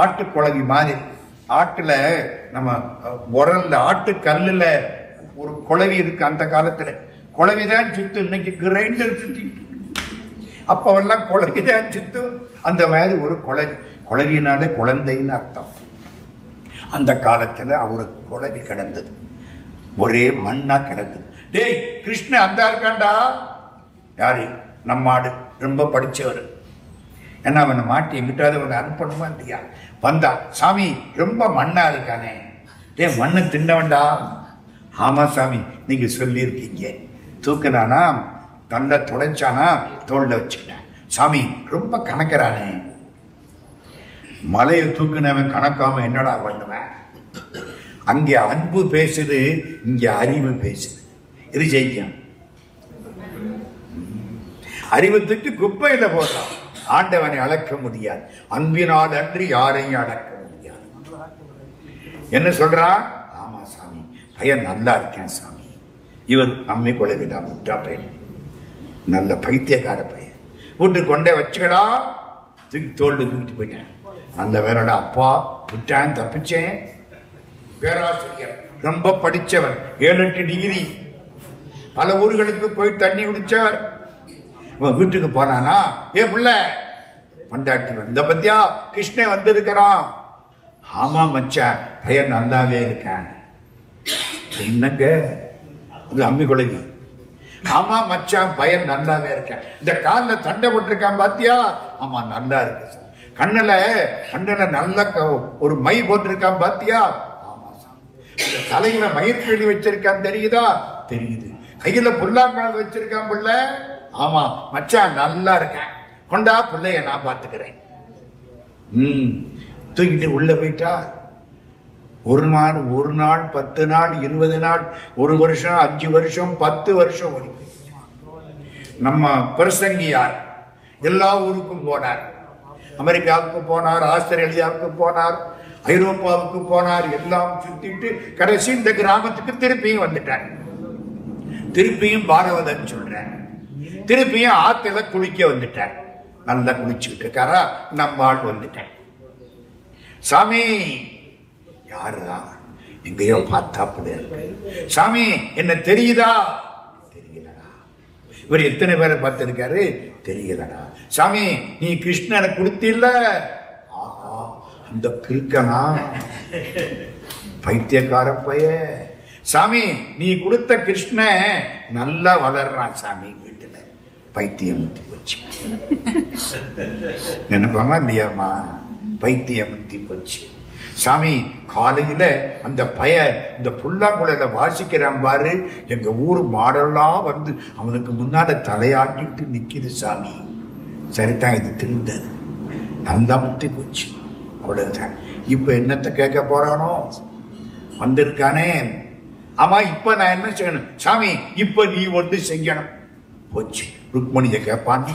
ஆட்டு குழவி மாதிரி. ஆட்டுல நம்ம உரல்ல, ஆட்டு கல்லுல ஒரு குழவி இருக்கு. அந்த காலத்துல குழவிதான் சுத்து, இன்னைக்கு கிரைண்டர் சுத்தி. அப்பவெல்லாம் குழவிதான் சுத்து. அந்த மாதிரி ஒரு குழவி. குழவினாலே குழந்தைன்னு அர்த்தம். அந்த காலத்துல அவருக்கு குழவி கிடந்தது, ஒரே மண்ணா கிடந்தது. டேய், கிருஷ்ணன் அந்த இருக்காண்டா. யாரு? நம்ம ஆடு, ரொம்ப படிச்சவர். ஏன்னா அவனை மாட்டி எங்கிட்டாவது அவனை அனுப்பணுமா இல்லையா? வந்தா, சாமி ரொம்ப மண்ணா இருக்கானே. டே, மண்ணு தின்னவன்டா. ஆமா சாமி, நீங்க சொல்லியிருக்கீங்க. தூக்குனானா, தண்டை துடைச்சானா, தோல்ல வச்சுக்கிட்டேன். சாமி, ரொம்ப கணக்கிறானே. மலையை தூக்குனவன் கணக்காம என்னடா பண்ணுவேன்? அங்கே அன்பு பேசுது, இங்க அறிவு பேசுது. இது ஜெயிக்கும். அறிவுத்துக்கு குப்பையில போடுறான். ஆண்டவனை அளக்க முடியாது. அன்பினால் அன்றி யாரையும் அடக்க முடியாது. என்ன சொல்றான்? ஆமா சாமி, பையன் நல்லா இருக்கேன் சாமி. இவர் நம்மை கொலைவிடா, முட்டா பையன், நல்ல பைத்தியக்கார பையன். வீட்டு கொண்டே வச்சுக்கடா. தூக்கி தோல்டு தூக்கிட்டு போயிட்டேன். அந்த வேறோட அப்பா விட்டான், தப்பிச்சேன். பேராசிரியர், ரொம்ப படிச்சவர், 7-8 டிகிரி, பல ஊர்களுக்கு போய் தண்ணி குடிச்சவர். வீட்டுக்கு போனானா, ஏ புள்ள, பண்டாட்டி வந்த பத்தியா, கிருஷ்ணன் வந்திருக்கிறான். ஆமா மச்சான், பையன் நல்லாவே இருக்கான். என்னங்க அது அம்மி குழவி. ஆமா மச்சான், பையன் நல்லாவே இருக்கேன். இந்த காலில் தண்டை போட்டிருக்கான் பாத்தியா? ஆமா நல்லா இருக்கு. கண்ணுல நல்ல ஒரு மை போட்டிருக்கான் பாத்தியா? ஆமா. தலையில மயிர்கழி வச்சிருக்கான் தெரியுதா? தெரியுது. கையில புல்லாங்குழல் வச்சிருக்கான் புள்ள. ஆமா மச்சான் நல்லா இருக்கேன், கொண்டா பிள்ளைய நான் பாத்துக்கிறேன். தூக்கிட்டு உள்ள போயிட்டா ஒரு நாள் 10 நாள் 20 நாள் 1 வருஷம் 5 வருஷம் 10 வருஷம் வரைக்கும் நம்ம பிரசங்கியார் எல்லா ஊருக்கும் போனார். அமெரிக்காவுக்கு போனார், ஆஸ்திரேலியாவுக்கு போனார், ஐரோப்பாவுக்கு போனார். எல்லாம் சுத்திட்டு கடைசி இந்த கிராமத்துக்கு திருப்பியும் வந்துட்டார். திருப்பியும் பாகவதன் சொல்றார். திருப்பியும் ஆத்துல குளிக்க வந்துட்டார். நல்லா குளிச்சுக்கிட்டு இருக்காரா, நம்ம ஆள் வந்துட்டார். சாமி யாருதா? எங்கேயோ பார்த்தா சாமி என்ன தெரியுதா? தெரியலடா. இவர் எத்தனை பேரை பார்த்திருக்காரு? தெரியலடா. சாமி நீ கிருஷ்ணனை கொடுத்தில்ல? ஆஹா அந்த கிருக்கனா பைத்தியக்கார பைய. சாமி நீ கொடுத்த கிருஷ்ண நல்லா வளர்றான் சாமி, வீட்டுல பைத்தியம் முத்தி போச்சு. நினைப்பாமா இல்லையாமா? பைத்தியம் முத்தி போச்சு. சாமி காலையில அந்த பைய இந்த புல்லாங்குழல வாசிக்கிறான் பாரு, எங்க ஊர் மாடெல்லாம் வந்து அவனுக்கு முன்னால தலையாட்டிட்டு நிக்குது சாமி. சரிதான், இது திருந்தது, நல்லா முத்தி போச்சு. அவ்வளவுதான். இப்ப என்னத்தை கேட்க போறானோ? வந்திருக்கானே. ஆமா இப்ப நான் என்ன செய்யணும்? சாமி இப்ப நீ வந்து செய்யணும். போச்சு. ருக்மணியை கேட்பான்,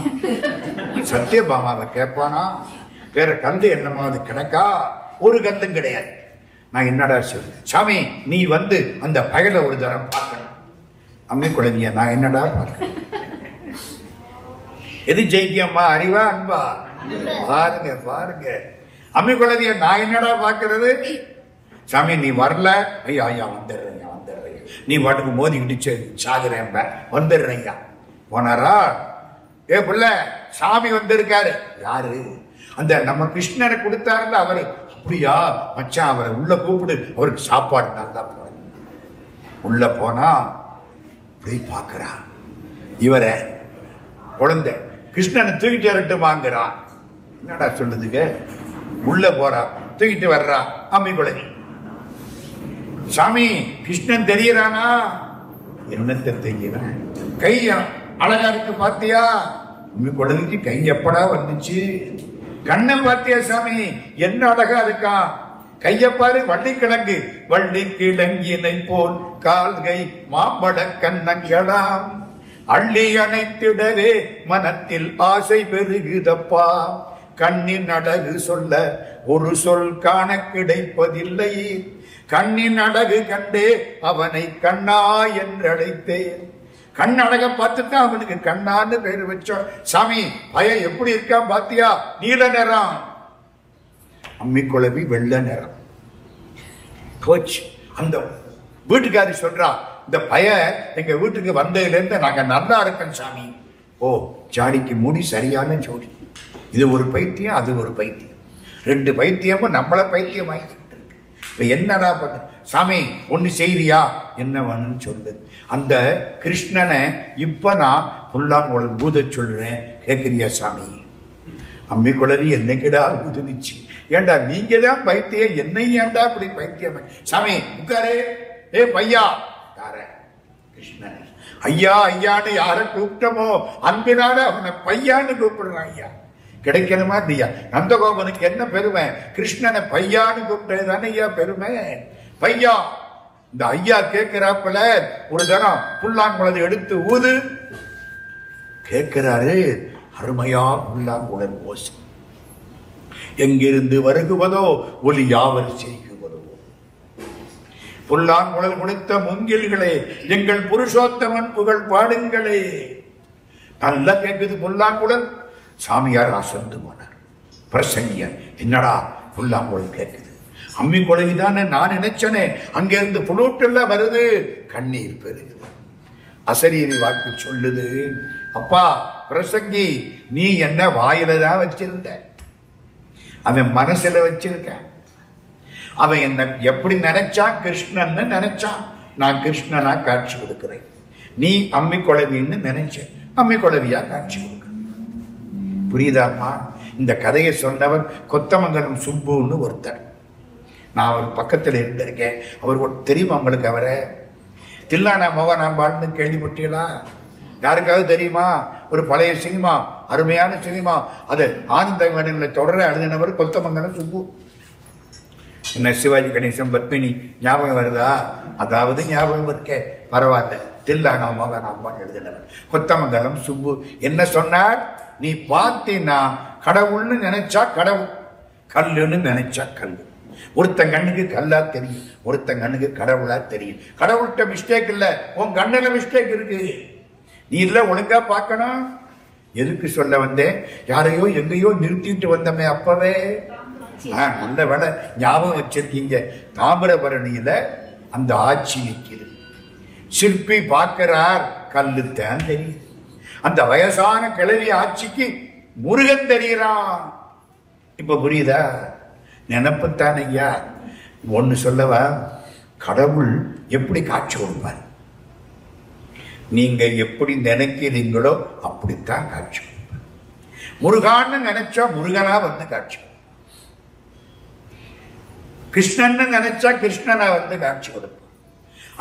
சத்யபாமாவை கேட்பானா? வேற கந்து என்னமா அது கிடக்கா? ஒரு கந்தும் கிடையாது. நான் என்னடா சொல்றேன்? சாமி நீ வந்து அந்த பயலை ஒரு தரம் பார்க்கணும். அம்மி குழந்தைய நான் என்னடா பார்க்கணும்? எது ஜெயிக்கம்மா, அறிவா அன்பா? பாருங்க பாருங்க. அம்மி குழந்தைய நான் என்னடா பார்க்கறது? சாமி நீ வரல, ஐயா ஐயா வந்துடுறேன் வந்துடுறேன், நீ பாட்டுக்கு மோதிக்கிட்டு சாகுறேன் வந்துடுறேங்க. போனாரா? ஏ புள்ள சாமி வந்திருக்காரு. யாரு? அந்த நம்ம கிருஷ்ணனை கொடுத்தாருல அவரு. அப்படியா மச்சான், அவரை உள்ள கூப்பிடு, அவருக்கு சாப்பாடு நல்லா போற. உள்ள போனா போய் பார்க்கறா இவரை குழந்தை. கிருஷ்ணனை தூக்கிட்டு வரட்டு வாங்குறான். என்னடா சொல்லுதுங்க? உள்ள போறா, தூக்கிட்டு வர்றா அம்மி குழந்தை. சாமி கிருஷ்ணன் தெரியறானா? என்னத்தை தெரியறான்? கை அழகா இருக்கு பாத்தியா? அம்மி குழந்தைக்கு கை எப்படா வந்துச்சு? கண்ணை பாத்தியா சாமி என்ன அழகா இருக்கா? கையப்பாரு வள்ளிக்கிழங்கு, வள்ளி கிழங்கினை போல் கால்கை மாம்பழ கண்ணங்களாம் அள்ளி அணைத்திடவே மனத்தில் ஆசை பெருகுதப்பா. கண்ணின் அழகு சொல்ல ஒரு சொல் காண கிடைப்பதில்லை. கண்ணின் அழகு கண்டே அவனை கண்ணா என்றழைத்தேன். கண் அழக பார்த்துதான் அவனுக்கு கண்ணான்னு பேரு வச்சோம். சாமி பையன் எப்படி இருக்கான் பாத்தியா? நீல நிறம், அம்மி குழவி வெள்ளை நிறம். போச்சு. அந்த வீட்டுக்காரி சொல்றா, இந்த பையன் எங்க வீட்டுக்கு வந்ததுல இருந்து நாங்க நல்லா இருக்கோம் சாமி. ஓ ஜாடிக்கு மூடி சரியான ஜோடி. இது ஒரு பைத்தியம், அது ஒரு பைத்தியம். 2 பைத்தியமும் நம்மள பைத்தியம் ஆகிட்டு இருக்கு. இப்ப என்னடா பண்ண? சாமி ஒண்ணு செய்தியா? என்ன வேணும்னு சொல்லு. அந்த கிருஷ்ணனை இப்ப நான் புல்லாங்குழல் பூத சொல்றேன், கேட்கிறியா சாமி? அம்மி குழவி என்னைக்கிடா ஊதுனிச்சு? ஏண்டா நீங்க தான் பைத்தியம், என்னை ஏண்டா அப்படி பைத்தியம்? சாமி உட்காரு. ஏ பையா. யார? கிருஷ்ணன். ஐயா ஐயான்னு யார கூப்பிட்டமோ அன்பினால அவனை பையான்னு கூப்பிடுறான். ஐயா கிடைக்கணுமா இல்லையா? நந்தகோபனுக்கு என்ன பெருமை? கிருஷ்ணனை பையான்னு கூப்பிட்டது தானே ஐயா பெருமை. பையா. இந்த ஐயா கேட்கிறாப்புல ஒரு தரம் புல்லாங்குழல் எடுத்து ஊது. கேட்கிறாரு. அருமையா புல்லாங்குழல் ஓசை. எங்கிருந்து வருகுவதோ ஒலி யாவர் செய்குவதோ. புல்லாங்குழல் கொடுத்த முங்கில்களே, எங்கள் புருஷோத்தமன் புகழ் பாடுங்களே. நல்லா கேட்குது புல்லாங்குழல். சாமியார் அசந்து போனார். பிரசங்கியார், என்னடா புல்லாங்குழல் கேட்குது? அம்மி குழவிதானே நான் நினைச்சனே, அங்கிருந்து புலூட்டெல்லாம் வருது. கண்ணீர் பெருகுது. அசரீரி வாக்கு சொல்லுது, அப்பா பிரசங்கி நீ என்ன வாயில தான் வச்சிருந்த, அவன் மனசுல வச்சிருக்க. அவன் என்ன எப்படி நினைச்சான்? கிருஷ்ணன் நினைச்சான். நான் கிருஷ்ணனா காட்சி கொடுக்கிறேன், நீ அம்மி குழவின்னு நினைச்ச அம்மி குழவியா காட்சி கொடுக்க. புரியுதாம்மா? இந்த கதையை சொன்னவர் கொத்தமங்கலம் சுப்புன்னு ஒருத்தர். நான் அவர் பக்கத்தில் இருந்திருக்கேன். அவர் தெரியுமா உங்களுக்கு? அவரை தில்லானா மோகனாம்பாள்னு கேள்விப்பட்டீங்களா? யாருக்காவது தெரியுமா? ஒரு பழைய சினிமா, அருமையான சினிமா, அது ஆனந்த விகடனில் தொடர எழுதினவர் கொத்தமங்கலம் சுப்பு. என்ன சிவாஜி கணேசன் பத்மினி ஞாபகம் வருதா? அதாவது ஞாபகம் இருக்கே, பரவாயில்ல. தில்லானா மோகனாம்பாள் எழுதினவர் கொத்தமங்கலம் சுப்பு. என்ன சொன்னார்? நீ பார்த்தீன்னா கடவுள்னு நினைச்சா கடவுள், கல்லுன்னு நினைச்சா கல்லு. ஒருத்தன் கண்ணுக்கு கல்லா தெரியும், ஒருத்தன் கண்ணுக்கு கடவுளா தெரியும். கடவுள்கிட்ட மிஸ்டேக் இல்ல, உன் கண்ணுல மிஸ்டேக் இருக்கு. நீ இல்ல ஒழுங்கா பார்க்கணும். எதுக்கு சொல்ல வந்தேன்? யாரையோ எங்கேயோ நிறுத்திட்டு வந்தமே அப்பவே. நல்ல வேலை ஞாபகம் வச்சிருக்கீங்க. தாமிரபரணியில அந்த ஆட்சி நிற்கிறது. சிற்பி பார்க்கிறார், கல்லு தான் தெரியுது. அந்த வயசான கிழவி ஆட்சிக்கு முருகன் தெரிகிறான். இப்ப புரியுதா? நினப்புத்தான் ஐயா. ஒன்னு சொல்லவா? கடவுள் எப்படி காட்சி கொடுப்பார்? நீங்க எப்படி நினைக்கிறீங்களோ அப்படித்தான் காட்சி கொடுப்பார். முருகான்னு நினைச்சா முருகனா வந்து காட்சி, கிருஷ்ணன்னு நினைச்சா கிருஷ்ணனா வந்து காட்சி கொடுப்பான்.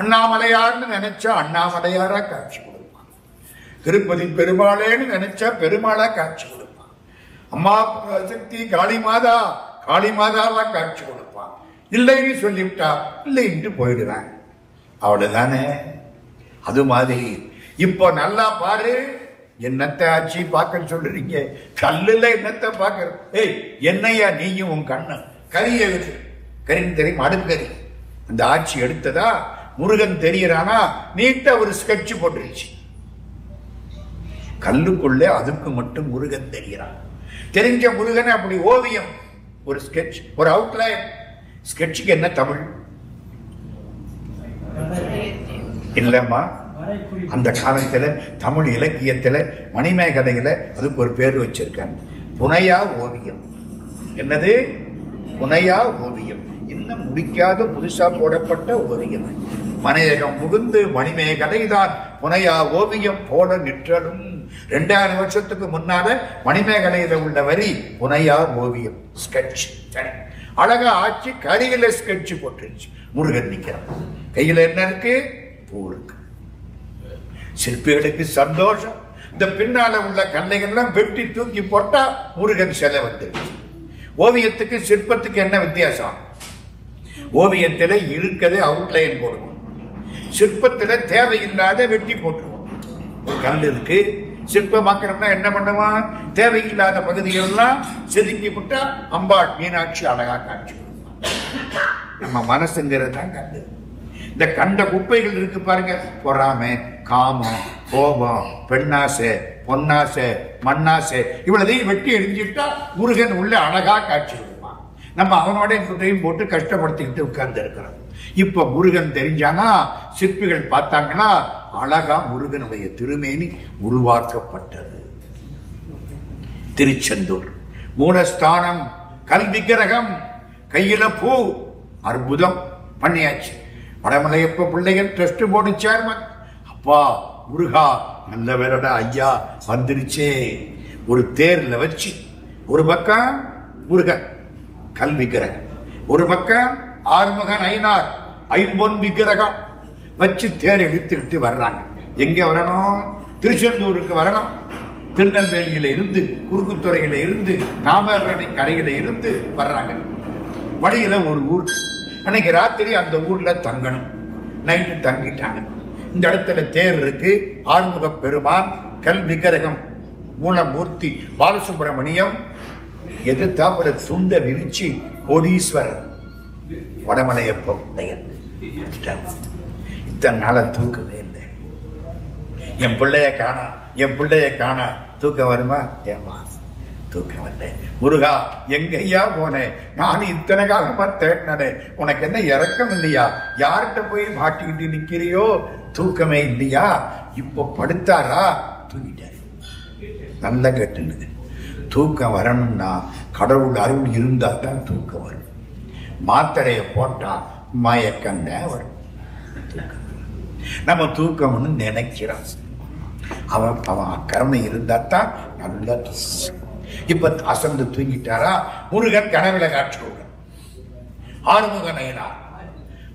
அண்ணாமலையார்னு நினைச்சா அண்ணாமலையாரா காட்சி கொடுப்பான். திருப்பதி பெருமாளேன்னு நினைச்சா பெருமாளா காட்சி கொடுப்பான். அம்மா சக்தி காளிமாதா காளிமாதாவா காட்சி கொடுப்பான். இல்லைன்னு சொல்லிவிட்டா இல்லைன்ட்டு போயிடுறாங்க. அவ்வளவுதானே? அது மாதிரி இப்போ நல்லா பாரு. என்னத்தை ஆட்சி பார்க்க சொல்றீங்க? கல்லுல என்னத்தை பார்க்க? ஏய் என்னையா நீயும் உன் கண்ணு கரிய கரின்னு தெரியும், அடுக்கறி. அந்த ஆட்சி எடுத்ததா முருகன் தெரியறானா? நீட்ட ஒரு ஸ்கெட்ச் போட்டுருச்சு. கல்லுக்குள்ள அதுக்கு மட்டும் முருகன் தெரியறான். தெரிஞ்ச முருகன் அப்படி ஓவியம், ஒரு ஸ்கெட்ச், ஒரு அவுட்லைன். ஸ்கெட்சுக்கு என்ன தமிழ்? இல்லம்மா, அந்த காலத்துல தமிழ் இலக்கியத்துல மணிமேகலையில அதுக்கு ஒரு பேர் வச்சிருக்காங்க, புனையா ஓவியம். என்னது? புனையா ஓவியம். இன்னும் முடிக்காத புதுசா போடப்பட்ட ஓவியம். மனையகம் முகுந்து மணிமேகலை தான் புனையா ஓவியம் போல நிற்றலும். 2000 வருஷத்துக்கு முன்னால மணிமேகலையில உள்ள வரி புனையா ஓவியம், ஸ்கெட்ச். அழகா ஆட்சி கரியில ஸ்கெட்ச் போட்டுருச்சு. முருகன் நிக்கிறான், கையில என்ன இருக்கு? பூ இருக்கு. சிற்பிகளுக்கு சந்தோஷம். இந்த பின்னால உள்ள கல்லைகள்லாம் வெட்டி தூக்கி போட்டா முருகன் சிலை வந்துருச்சு. ஓவியத்துக்கு சிற்பத்துக்கு என்ன வித்தியாசம்? ஓவியத்துல இருக்கதே அவுட்லைன் போடுவோம், சிற்பத்துல தேவையில்லாத வெட்டி போட்டுருவோம். ஒரு கல் இருக்கு, சிற்பமாக்கணும்னா என்ன பண்ணுவான்? தேவையில்லாத பகுதிகளெல்லாம் செதுக்கி விட்டா அம்பாள் மீனாட்சி அழகா காட்சி. நம்ம மனசுங்கிறது தான் கண்டு. இந்த கண்ட குப்பைகள் இருக்கு பாருங்க, பொறாமை, காமம், கோபம், பெண்ணாசை, பொன்னாசை, மண்ணாசை, இவ்வளதையும் வெட்டி எரிஞ்சுட்டா முருகன் உள்ள அழகா காட்சி கொடுப்பான். நம்ம அவனோட குட்டையும் போட்டு கஷ்டப்படுத்திக்கிட்டு உட்கார்ந்து இருக்கிறோம். இப்ப முருகன் தெரிஞ்சானா, சிற்பிகள் பார்த்தாங்கன்னா அழகா முருகனுடைய திருமேனி உருவாக்கப்பட்டது. திருச்செந்தூர் மூலஸ்தானம், கல் விக்கிரகம், கையில பூ, அற்புதம் பண்ணியாச்சு. வடமலையப்ப பிள்ளைகள் ட்ரஸ்ட் போர்டு சேர்மன். அப்பா முருகா நல்ல வேறடா ஐயா வந்துருச்சே. ஒரு தேர்ல வச்சு ஒரு பக்கம் முருகன் கல் விக்கிரகம், ஒரு பக்கம் ஆறுமுகன் ஐனார் ஐம்பொன் விக்கிரகம் வச்சு தேர் இழுத்துக்கிட்டு வர்றாங்க. எங்க வரணும்? திருச்செந்தூருக்கு வரணும். திருநெல்வேலியில இருந்து, குறுக்குத்துறையில இருந்து, தாமிரபரணி கரையில இருந்து வர்றாங்க. வழியில ஒரு ஊர். அன்னைக்கு ராத்திரி அந்த ஊர்ல தங்கணும். நைட்டு தங்கிட்டாங்க. இந்த இடத்துல தேர் இருக்கு. ஆறுமுக பெருமான், கல் விக்கிரகம், மூலமூர்த்தி பாலசுப்பிரமணியம், எதிர்த்தாப்புல துண்ட விரிச்சி கோடீஸ்வரர் வடமலையப்ப பிள்ளையன். இத்தனை நாள தூக்கவே இல்லை. என் பிள்ளைய காணா, என் பிள்ளைய காணா. தூக்கம் வருமா? ஏமா தூக்கம் வரல. முருகா எங்கய்யா போனேன்? நான் இத்தனை காலமா தேடினே, உனக்கு என்ன இறக்கம் இல்லையா? யார்கிட்ட போய் மாட்டிக்கிட்டு நிக்கிறியோ? தூக்கமே இல்லையா? இப்போ படுத்தாரா? தூங்கிட்டாரு. நல்லா கேட்டுனது. தூக்கம் வரணும்னா கடவுள் அருள் இருந்தா தான் தூக்கம் வரும். மாத்திரையை போட்டா மயக்கம் தான் வரும். தூக்கம் நம்ம தூக்கம்னு நினைக்கிறான். அவன் கருணை இருந்தாத்தான் நல்லா தூக்கம். இப்ப அசந்து தூங்கிட்டாரா, முருகன் கனவுல காட்சி கொடுக்க. ஆறுமுக நயனார்,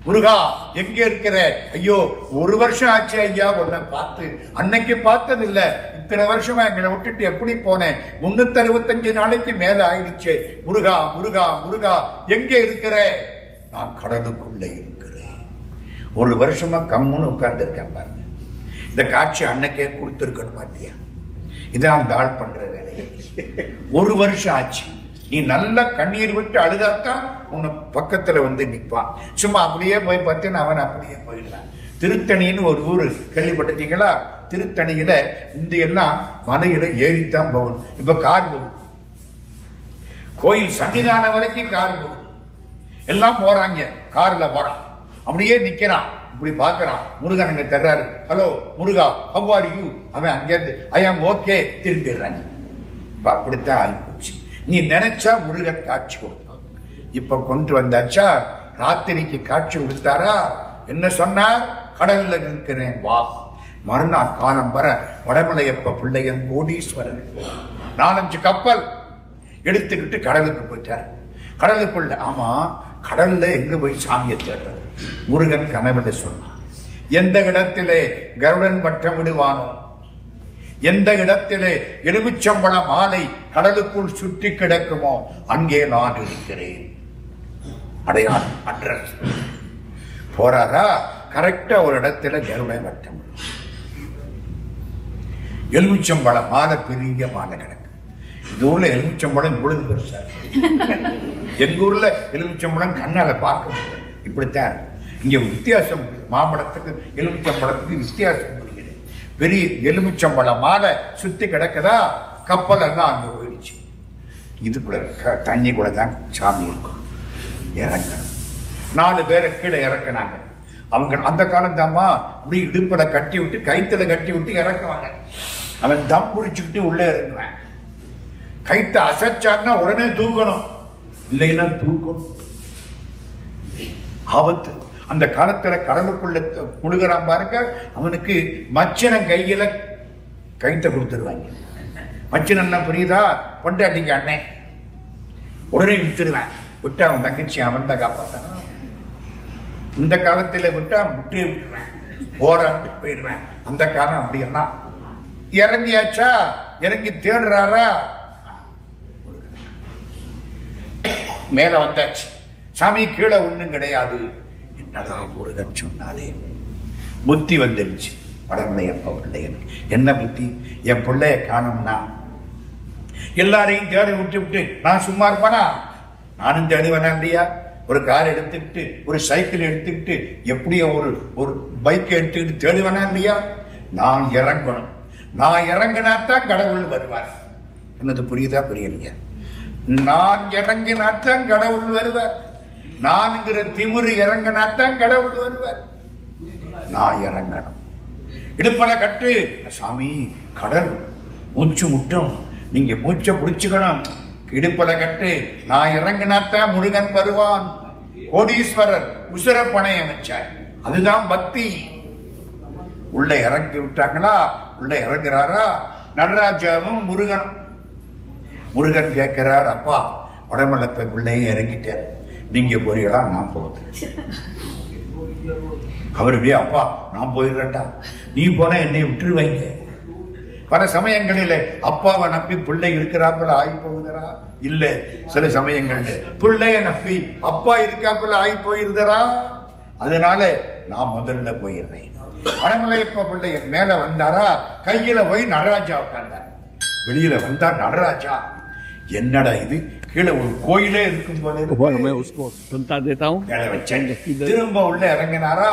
முருகா எங்க இருக்கிற? ஐயோ 1 வருஷம் ஆச்சு ஐயா உன்னை பார்த்து. அன்னைக்கு பார்த்தது இல்ல, இத்தனை வருஷமா எங்களை விட்டுட்டு எப்படி போனேன்? 365 நாளைக்கு மேல ஆயிடுச்சு. முருகா முருகா முருகா எங்க இருக்கிற? நான் கடலுக்குள்ள இருக்கிறேன். 1 வருஷமா கம்முன்னு உட்கார்ந்து இருக்கேன் பாருங்க. இந்த காட்சி அன்னைக்கே கொடுத்துருக்கணும் மாட்டியா? இதான் அந்த ஆள் பண்ற வேலை. 1 வருஷம் ஆச்சு. நீ நல்லா கண்ணீர் விட்டு அழுதாத்தான் உன்னை பக்கத்துல வந்து நிற்பான். சும்மா அப்படியே போய் பார்த்தேன்னு அவன் அப்படியே போயிடலாம். திருத்தணின்னு ஒரு ஊரு கேள்விப்பட்டீங்களா? திருத்தணியில இந்த எல்லாம் மலையில ஏறித்தான் போகணும். இப்ப கார் போகுது, கோயில் சன்னிதானம் வரைக்கும் கார் போகுது. எல்லாம் போறாங்க, கார்ல போறான், அப்படியே நிக்கிறான், இப்படி பாக்குறான். முருகன் அங்க தர்றாரு. ஹலோ முருகா, ஹவ் ஆர் யூ? அவன் அங்கேருந்து ஐ ஆம் ஓகே திரும்பிடுறாங்க. அப்படித்தான் ஆயிப்போச்சு. நீ நினைச்சா முருகன் காட்சி கொடுத்தான். இப்ப கொண்டு வந்தாச்சா, ராத்திரிக்கு காட்சி கொடுத்தாரா? என்ன சொன்னார்? கடல்ல இருக்கிறேன் வா. மறுநாள் காலம் வர வடமலையப்ப பிள்ளையன் கோடீஸ்வரன் 4-5 கப்பல் எடுத்துக்கிட்டு கடலுக்கு போயிட்டார். கடலுக்குள்ள, ஆமா கடல்ல எங்க போய் சாமியை தேடுறது? முருகன் கனவுல சொன்னான், எந்த இடத்திலே கருடன் வட்டம் விடுவானோ, எந்த இடத்திலே எலுமிச்சம்பழ மாலை கடலுக்குள் சுற்றி கிடக்குமோ அங்கே நான் இருக்கிறேன். அடையாளம், அட்ரஸ். போறாரா, கரெக்டா ஒரு இடத்துல கருடன் வட்டம், எலுமிச்சம்பழ மாலை, பெரிய மாலை கிடக்கு. இந்த ஊர்ல எலுமிச்சம்பழம் இவ்வளவு பெருசா, எங்க ஊர்ல எலுமிச்சம்பழம் கண்ணால பார்க்க முடியாது. இப்படித்தான் இங்க வித்தியாசம். மாம்பழத்துக்கு எலுமிச்சம்பழத்துக்கு வித்தியாசம். பெரிய எலுமிச்சம்பழ மாலை சுத்தி கிடக்குதா, கப்பல் எல்லாம் அங்க போயிடுச்சு. இதுக்குள்ள தண்ணி கூட தான் சாமி இருக்கும். இறங்கணும். 4 பேரை கீழே இறக்குனாங்க. அவங்க அந்த காலம் தாமா இப்படி இடுப்புல கட்டி விட்டு கைத்துல கட்டி விட்டு இறக்குவாங்க. அவன் தம் பிடிச்சுக்கிட்டு உள்ளே இறங்குவான். கைத்தை அசைச்சான்னா உடனே தூக்கணும், இல்லைன்னா தூக்கணும் ஆபத்து. அந்த காலத்துல கடலுக்குள்ள முழுகிறான் பாருங்க, அவனுக்கு மச்சனம் கையில கைத்த கொடுத்துருவாங்க. மச்சனம் புரியுதா? பொண்டாட்டிங்க அண்ணன் உடனே விட்டுருவேன். விட்டு அவன் தங்கச்சி அவன் தான் காப்பாத்தான். இந்த காலத்துல விட்டா முட்டியை விட்டுருவேன், போராட்டு போயிடுவேன். அந்த காலம் அப்படின்னா இறங்கியாச்சா, இறங்கி தேடுறாரா, மேல வந்தாச்சு. சாமி கீழே ஒண்ணும் கிடையாது. என்னதான் முருகன் சொன்னாலே புத்தி வந்துருச்சு. வடமலையப்ப பிள்ளையன் என்ன புத்தி? என் பிள்ளைய காணும்னா எல்லாரையும் தேடி விட்டு விட்டு நான் சும்மா இருப்பானா? நானும் தேடி வேணாம் இல்லையா? ஒரு கார் எடுத்துக்கிட்டு, ஒரு சைக்கிள் எடுத்துக்கிட்டு, எப்படியோ ஒரு பைக் எடுத்துக்கிட்டு தேடி வேணாம் இல்லையா? நான் இறங்கணும். நான் இறங்கினாத்தான் கடவுள் வருவார். என்னது புரியுதா? புரியலையா? நான் இறங்கினாத்தான் கடவுள் வருவார். நான்கிற திமுரு இறங்கினாத்தான் கடவுள் வருவார். நான் இறங்கணும். இடுப்பல கட்டு. சாமி கடல் மூச்சு முட்டும், நீங்க மூச்சை பிடிச்சுக்கணும். இடுப்பல கட்டு. நான் இறங்கினாத்தான் முருகன் வருவான். கோடீஸ்வரர் உசுர பணைய வச்சார். அதுதான் பக்தி. உள்ள இறங்கி விட்டாங்களா? உள்ள இறங்குறாரா? நடராஜாவும் முருகன். முருகன் கேட்கிறார், அப்பா வடமலைப்ப பிள்ளையும் இறங்கிட்டார், நீங்க போறீங்களா? நான் போகிறேன். அவரு அப்பா நான் போயிடுறேன்டா, நீ போனா என்னை விட்டுருவாங்க. பல சமயங்களில் அப்பாவை நம்பி பிள்ளை இருக்கிறாப்புல ஆகி போகுதரா? இல்ல, சில சமயங்கள்ல பிள்ளைய நம்பி அப்பா இருக்காப்புல ஆகி போயிருந்தரா? அதனால நான் முதல்ல போயிடுறேன். வடமலையப்ப பிள்ளை மேல வந்தாரா, கையில போய் நடராஜா உட்கார்ந்தார். வெளியில வந்தா நடராஜா. என்னடா இது, கீழே ஒரு கோயிலே இருக்கும் போல. திரும்ப உள்ள இறங்கினாரா,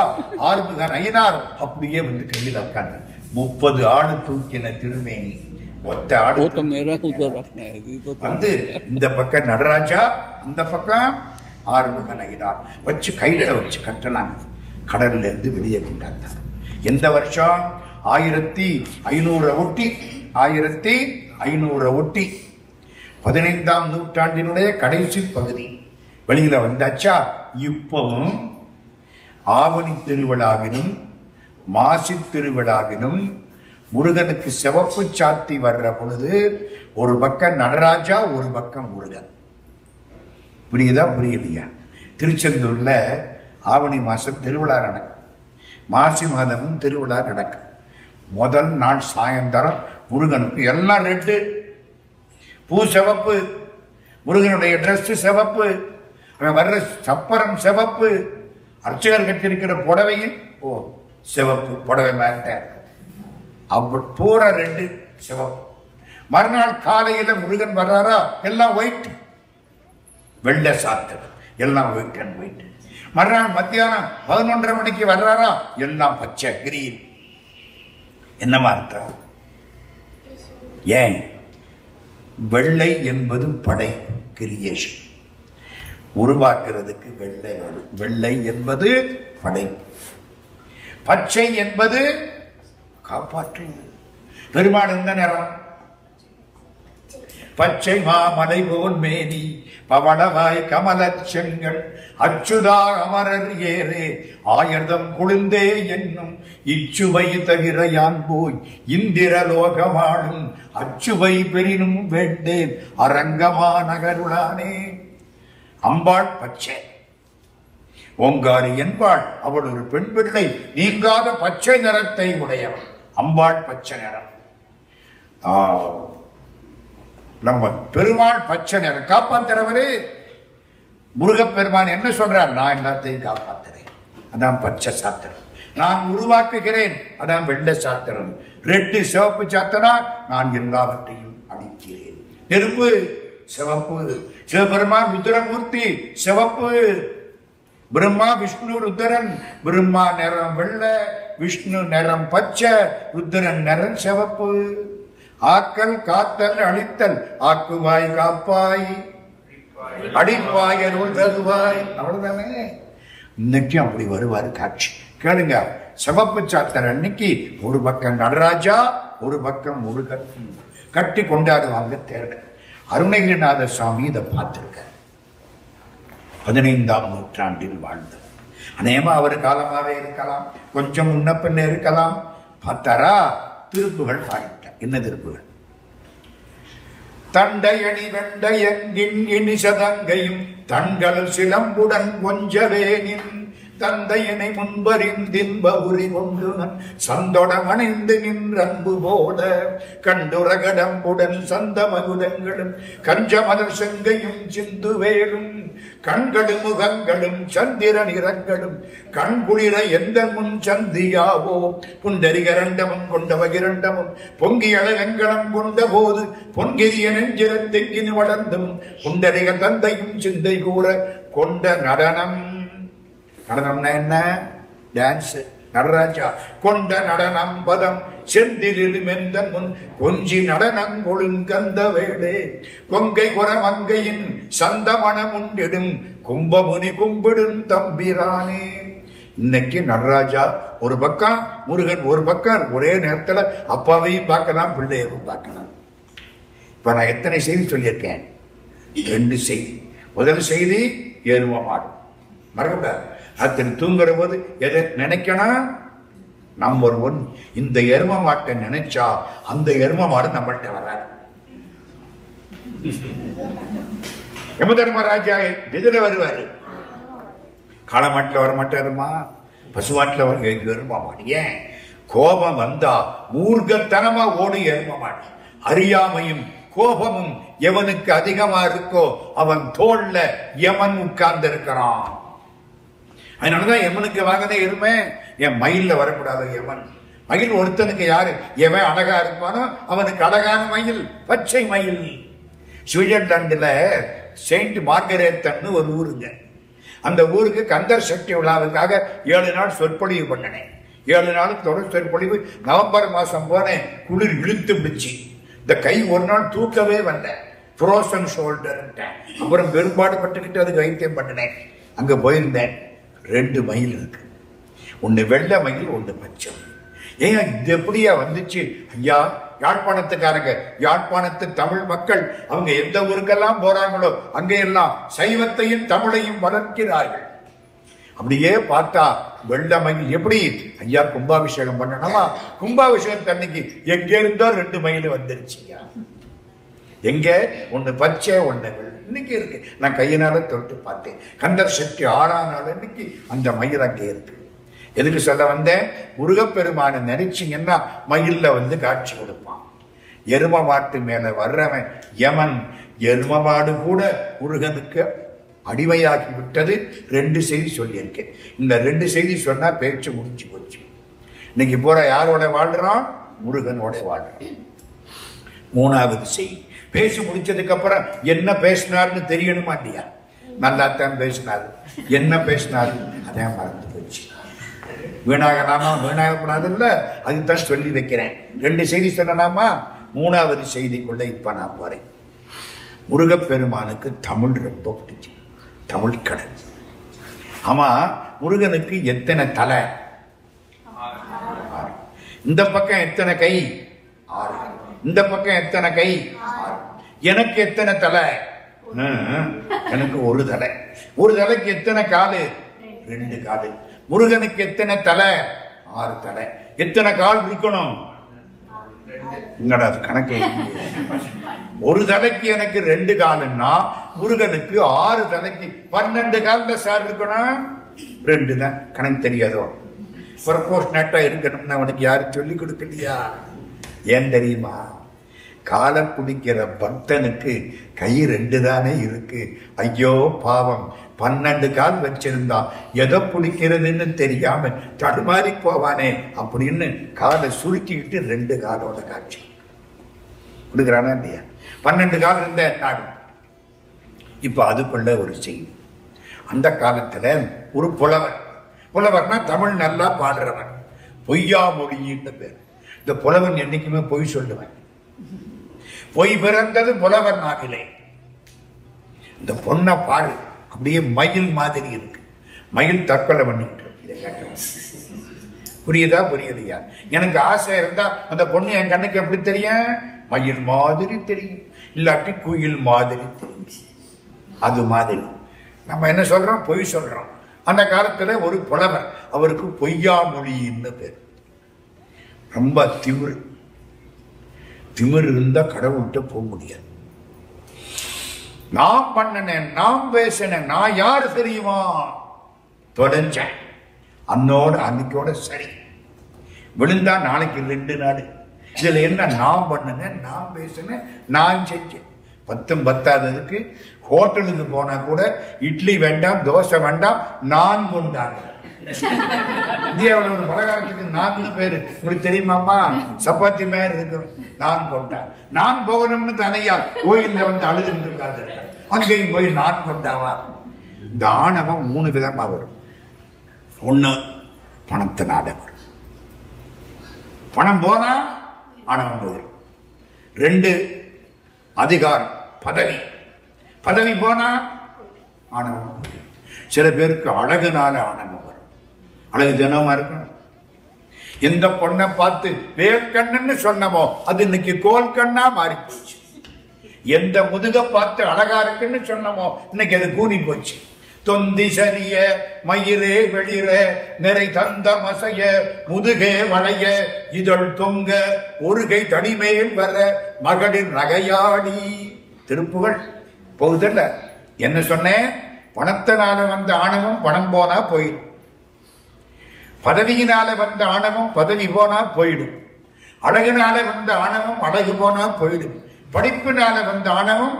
ஆறுமுக நயினார் அப்படியே வந்து கையில உட்கார்ந்து 30 ஆடு தூக்கின திருமேனி. ஒத்த ஆடு வந்து இந்த பக்கம் நடராஜா, இந்த பக்கம் ஆறுமுக நயினார் வச்சு கையில வச்சு கட்டினாங்க. கடல்ல இருந்து வெளியே கொண்டாந்தார். எந்த வருஷம்? 1500 ஒட்டி, 1500 ஒட்டி, 15ஆம் நூற்றாண்டினுடைய கடைசி பகுதி. வெளியில வந்தாச்சா? இப்பவும் ஆவணி திருவிழாவிலும் மாசி திருவிழாவிலும் முருகனுக்கு சிவப்பு சாத்தி வர்ற பொழுது ஒரு பக்கம் நடராஜா, ஒரு பக்கம் முருகன். புரியுதா புரியலையா? திருச்செந்தூர்ல ஆவணி மாசம் திருவிழா நடக்கும், மாசி மாதமும் திருவிழா நடக்கும். முதல் நாள் சாயந்தரம் முருகனுக்கு எல்லாம் ரெட்டு, பூ சிவப்பு, முருகனுடைய டிரெஸ் சிவப்பு, அவன் வர்ற சப்பரம் சிவப்பு, அர்ச்சகர் கட்டிருக்கிற புடவையும் சிவப்பு புடவை மேட்ட அப்படி பூரா ரெண்டு சிவப்பு. மறுநாள் காலையில முருகன் வர்றாரா, எல்லாம் ஒயிட், வெள்ளை சாத்தல், எல்லாம் ஒயிட் அண்ட் ஒயிட். மறுநாள் மத்தியானம் 11:30 மணிக்கு வர்றாரா, எல்லாம் பச்சை கிரீன். என்னமா அர்த்தம்? ஏன்? வெள்ளை என்பது படை, கிரியேஷன், உருவாக்குறதுக்கு வெள்ளை. வெள்ளை என்பது படை, பச்சை என்பது காப்பாற்று. பெருமாள் எந்த நிறம்? பச்சை மாமலை போல் மேனி, பவளவாய் கமல செங்கல், அச்சுதா அமரர் ஏரே ஆயர்தம் குளிர்ந்தே என்னும் இச்சுவை தவிர யான் போய் இந்திரலோகமாளும் அச்சுவை பெரினும் வேண்டேன் அரங்கமா நகருளானே. அம்பாள் பச்சை, ஓங்காரி என்பாள், அவள் ஒரு பெண் பிள்ளை, நீங்காத பச்சை நிறத்தை உடையவள். அம்பாள் பச்சை நிறம். நம்ம பெருமாள் பச்சை நிறம். காப்பாத்துறவரே முருகப்பெருமான் என்ன சொல்றார்? நான் எல்லாத்தையும் காப்பாத்துறேன், அதான் பச்சை சாத்திரம். நான் உருவாக்குகிறேன், அதான் வெள்ளை சாத்திரம். ரெட்டு சிவப்பு சாத்திரா, நான் எல்லாவற்றையும் அழிக்கிறேன். நெருப்பு சிவப்பு, சிவபெருமான் ருத்ரமூர்த்தி சிவப்பு. பிரம்மா விஷ்ணு ருத்ரன், பிரம்மா நிறம் வெள்ளை, விஷ்ணு நிறம் பச்சை, ருத்ரன் நிறம் சிவப்பு. ஆக்கல் காத்தல் அழித்தல், ஆக்குவாய் காப்பாய் அடிப்பாய் அருள் தருவாய். அவ்வளவுதானே. இன்னைக்கு அப்படி வருவாரு காட்சி. கேளுங்க, சிவப்பு சாத்தர் அன்னைக்கு ஒரு பக்கம் நடராஜா, ஒரு பக்கம் முருகன் கட்டி கொண்டாடுவாங்க தேர்தல். அருணகிரிநாத சுவாமி இதை பார்த்திருக்க 15ஆம் நூற்றாண்டில் வாழ்ந்தார். அநேகமா அவர் காலமாவே இருக்கலாம், கொஞ்சம் முன்ன பின்ன இருக்கலாம். பார்த்தாரா, திருப்புகள் பாடிட்டார். என்ன திருப்புகள்? தண்டையணி வெண்டையங்கின் இனிசதங்கையும் தங்கள் சிலம்புடன் கொஞ்சவேனின் தந்தையனை முன்பறிந்தின்ப உரி கொண்டு சந்தொட மணிந்து நின்றன்பு போல கண்டுரகடம்புடன் சந்த மகுதங்களும் கஞ்சமலர் செங்கையும் சிந்து வேலும் கண்களும் முகங்களும் சந்திர நிறங்களும் கண்குளிர எந்த முன் சந்தியாவோ புண்டரிகரண்டமும் கொண்ட வகிரண்டமும் பொங்கி அழகங்களம் கொண்ட போது பொன்கிரிய நெஞ்சிரத்தெங்கினு வளர்ந்தும் புண்டரிக தந்தையும் சிந்தை கூற கொண்ட நடனம். நடனம்னா என்ன? டான்ஸ். நடராஜா கொண்ட நடனம் பதம் செந்திலில் மெந்தன் முன் கொஞ்சி நடனம் கொழுங்கந்த வேளே கொங்கை குரமங்கையின் சந்தமணம் உண்டிடும் கும்பமுனி கும்பிடும் தம்பிரானே. இன்னைக்கு நடராஜா ஒரு பக்கம், முருகன் ஒரு பக்கம். ஒரே நேரத்தில் அப்பாவையும் பார்க்கலாம், பிள்ளையவும் பார்க்கலாம். இப்ப நான் எத்தனை செய்தி சொல்லியிருக்கேன்? 2 செய்தி. முதல் செய்தி எரும மாடு. மறக்கக்கூடாது. அத்தனை தூங்குற போது எதை நினைக்கணும்? நம்பர் 1, இந்த எரும மாட்டை நினைச்சா அந்த எரும மாடு நம்மள்கிட்ட வராது. யமதர்மராஜா எதுல வருவாரு? காளமாட்டில் வர மாட்டாருமா, பசுமாட்டில் வர எரும மாடு. ஏன்? கோபம் வந்தா மூர்க்கத்தனமா ஓடு எரும மாடு. அறியாமையும் கோபமும் எவனுக்கு அதிகமா இருக்கோ அவன் தோல்ல யமன் உட்கார்ந்து இருக்கிறான். அதனாலதான் யமனுக்கு வாங்கின எருமை. என் மயில்ல வரக்கூடாது யமன். மயில் ஒருத்தனுக்கு யாரு எவன் அழகா இருப்பானோ அவனுக்கு அழகான மயில், பச்சை மயில். சுவிட்சர்லாந்துல செயின்ட் மார்கரேத்தன்னு ஒரு ஊருங்க. அந்த ஊருக்கு கந்தர் சக்தி விழாவுக்காக 7 நாள் சொற்பொழிவு பண்ணினேன். 7 நாளுக்கு தொடர் சொற்பொழிவு. நவம்பர் மாசம் போனேன், குளிர் இழுத்து பிடிச்சி இந்த கை ஒரு நாள் தூக்கவே வந்தேன். Frozen shoulder. அப்புறம் பெரும்பாடு பட்டுக்கிட்டு அதுக்கு வைத்தியம் பண்ணினேன். அங்க போயிருந்தேன். 2 மயில் இருக்கு. ஒன்னு வெள்ளை மயில், ஒன்னு பச்சை. ஏன் இது எப்படியா வந்துச்சு? ஐயா, யாழ்ப்பாணத்துக்காரங்க, யாழ்ப்பாணத்து தமிழ் மக்கள், அவங்க எந்த ஊருக்கெல்லாம் போறாங்களோ அங்கெல்லாம் சைவத்தையும் தமிழையும் வளர்க்கிறார்கள். அப்படியே பார்த்தா வெள்ள மயில். எப்படி ஐயா கும்பாபிஷேகம் பண்ணணுமா? கும்பாபிஷேகம் அன்னைக்கு எங்க இருந்தோ 2 மயில் வந்துருச்சு. எங்க ஒண்ணு பச்சை ஒண்ணு இன்னைக்கு இருக்கு. நான் கையினால தொட்டு பார்த்தேன். கந்தர் சக்தி ஆளானால இன்னைக்கு அந்த மயில் அங்கே இருக்கு. எதுக்கு சொல்ல வந்தேன்? முருகப்பெருமான நினைச்சிங்கன்னா மயில்ல வந்து காட்சி கொடுப்பான். எரும மாட்டு மேல வர்றவன் யமன். எரும மாடு கூட முருகனுக்கு அடிமையாகி விட்டது. 2 செய்தி சொல்லியிருக்கேன். இந்த 2 செய்தி சொன்னா பேச்சு முடிஞ்சு போச்சு. இன்னைக்கு போற யாரோட வாழ்றான்? முருகனோட வாழ்றான். 3வது செய்தி பேசி முடிச்சதுக்கு அப்புறம் என்ன பேசினார்னு தெரியணுமா இல்லையா? நல்லாத்தான் பேசினாரு. என்ன பேசினாரு அதான் மறந்து போச்சு. வீணாகலாமா? வீணாகக்கூடாது இல்ல, அதுதான் சொல்லி வைக்கிறேன். 2 செய்தி சொல்லலாமா? 3வது செய்திக்குள்ள இப்ப நான் போறேன். முருகப்பெருமானுக்கு தமிழ் ரொம்ப பிடிச்சு. தமிழ் கடல். ஆமா, முருகனுக்கு எத்தனை தலை? 6. இந்த பக்கம் எத்தனை கை? 6. இந்த பக்கம் எத்தனை கை? 6. எனக்கு எத்தனை தலை? எனக்கு 1 தலை. 1 தலைக்கு எத்தனை காலு? 2 காலு. முருகனுக்கு எத்தனை தலை? 6 தலை. எத்தனை கால் இருக்கணும்? என்னடா கணக்கு? 1 தலைக்கு எனக்கு 2 காலுன்னா முருகனுக்கு 6 தலைக்கு 12 கால்ல சார் இருக்கணும். 2 தான். கணக்கு தெரியாதோ? ப்ரொபோர்ஷனேட்டா இருக்கணும்னு அவனுக்கு யாரும் சொல்லி கொடுக்கலையா? ஏன் தெரியுமா? காலை பிடிக்கிற பக்தனுக்கு கை 2 தானே இருக்கு. ஐயோ பாவம், 12 கால் வச்சிருந்தா எதை பிடிக்கிறதுன்னு தெரியாம தடுமாறி போவானே அப்படின்னு காலை சுருக்கிக்கிட்டு 2 காலோட காட்சி கொடுக்குறானா இல்லையா? 12 கால் இருந்த நாடு. இப்ப அதுக்குள்ள ஒரு செய்தி. அந்த காலத்துல ஒரு புலவர். புலவர்னா தமிழ் நல்லா பாடுறவன். பொய்யாமொழின்னு பேர். இந்த புலவன் என்னைக்குமே பொய் சொல்லுவேன். பொய் பிறந்தது புலவர் நாவிலே. இந்த பொண்ணை பாடு அப்படியே மயில் மாதிரி இருக்கு. மயில் தற்கொலை பண்ணிட்டு புரியுதா? புரியுதுயா? எனக்கு ஆசை இருந்தா அந்த பொண்ணு என் கண்ணுக்கு எப்படி தெரியும்? மயில் மாதிரி தெரியும், இல்லாட்டி குயில் மாதிரி தெரியும். அது மாதிரி நம்ம என்ன சொல்றோம்? பொய் சொல்றோம். அந்த காலத்துல ஒரு புலவர், அவருக்கு பொய்யாமொழின்னு பேர். ரொம்ப திமிரு. திமிரு இருந்தா கடவுள்கிட்ட போக முடியாது. நான் பண்ணினேன், நான் பேசினேன், நான் யாரு தெரியுமா? தொலைஞ்சேன். அன்னோட அன்னைக்கோட சரி. விழுந்தா நாளைக்கு 2 நாள். இதுல என்ன? நான் பண்ணினேன், நான் பேசினேன், நான் செஞ்சேன். 10 பத்தாததுக்கு ஹோட்டலுக்கு போனா கூட இட்லி வேண்டாம், தோசை வேண்டாம், நான் கொண்டாங்க. இந்தியாவில் ஒரு பலகாரத்துக்கு நான் பேரு உங்களுக்கு தெரியுமாமா? சப்பாத்தி மேல இருக்கும். நான் கொண்டான். நான் போகணும்னு தனையா கோயில்ல வந்து அழுதுட்டு இருக்காது. அங்கேயும் போய் நான் கொண்டாவா? இந்த ஆணவம் 3 விதமா வரும். 1 பணத்தினால வரும். பணம் போனா ஆணவம் போயிடும். 2 அதிகாரம், பதவி. பதவி போனா ஆணவம். சில பேருக்கு அழகுனால ஆணவம் வரும். அழகு தினமா இருக்கணும். எந்த பொண்ணை பார்த்து வேர்க்கண்ணுன்னு சொன்னமோ அது இன்னைக்கு கோல் கண்ணா மாறி போச்சு. எந்த முதுக பார்த்து அழகா இருக்குன்னு சொன்னமோ இன்னைக்கு அது கூனி போச்சு. தொந்தி சரிய மயிரே வெளிர நிறை தந்த மசைய முதுகே வளைய இதழ் தொங்க ஒரு கை தடிமேல் வர மகளிர் நகையாடி. திருப்புகழ் போகுதல்ல. என்ன சொன்னேன்? பணத்தினால வந்த ஆணவம் பணம் போனா போயிடும். பதவியினால வந்த ஆணவம் பதவி போனா போயிடும். அழகுனால வந்த ஆணவம் அழகு போனா போயிடும். படிப்பினால வந்த ஆணவம்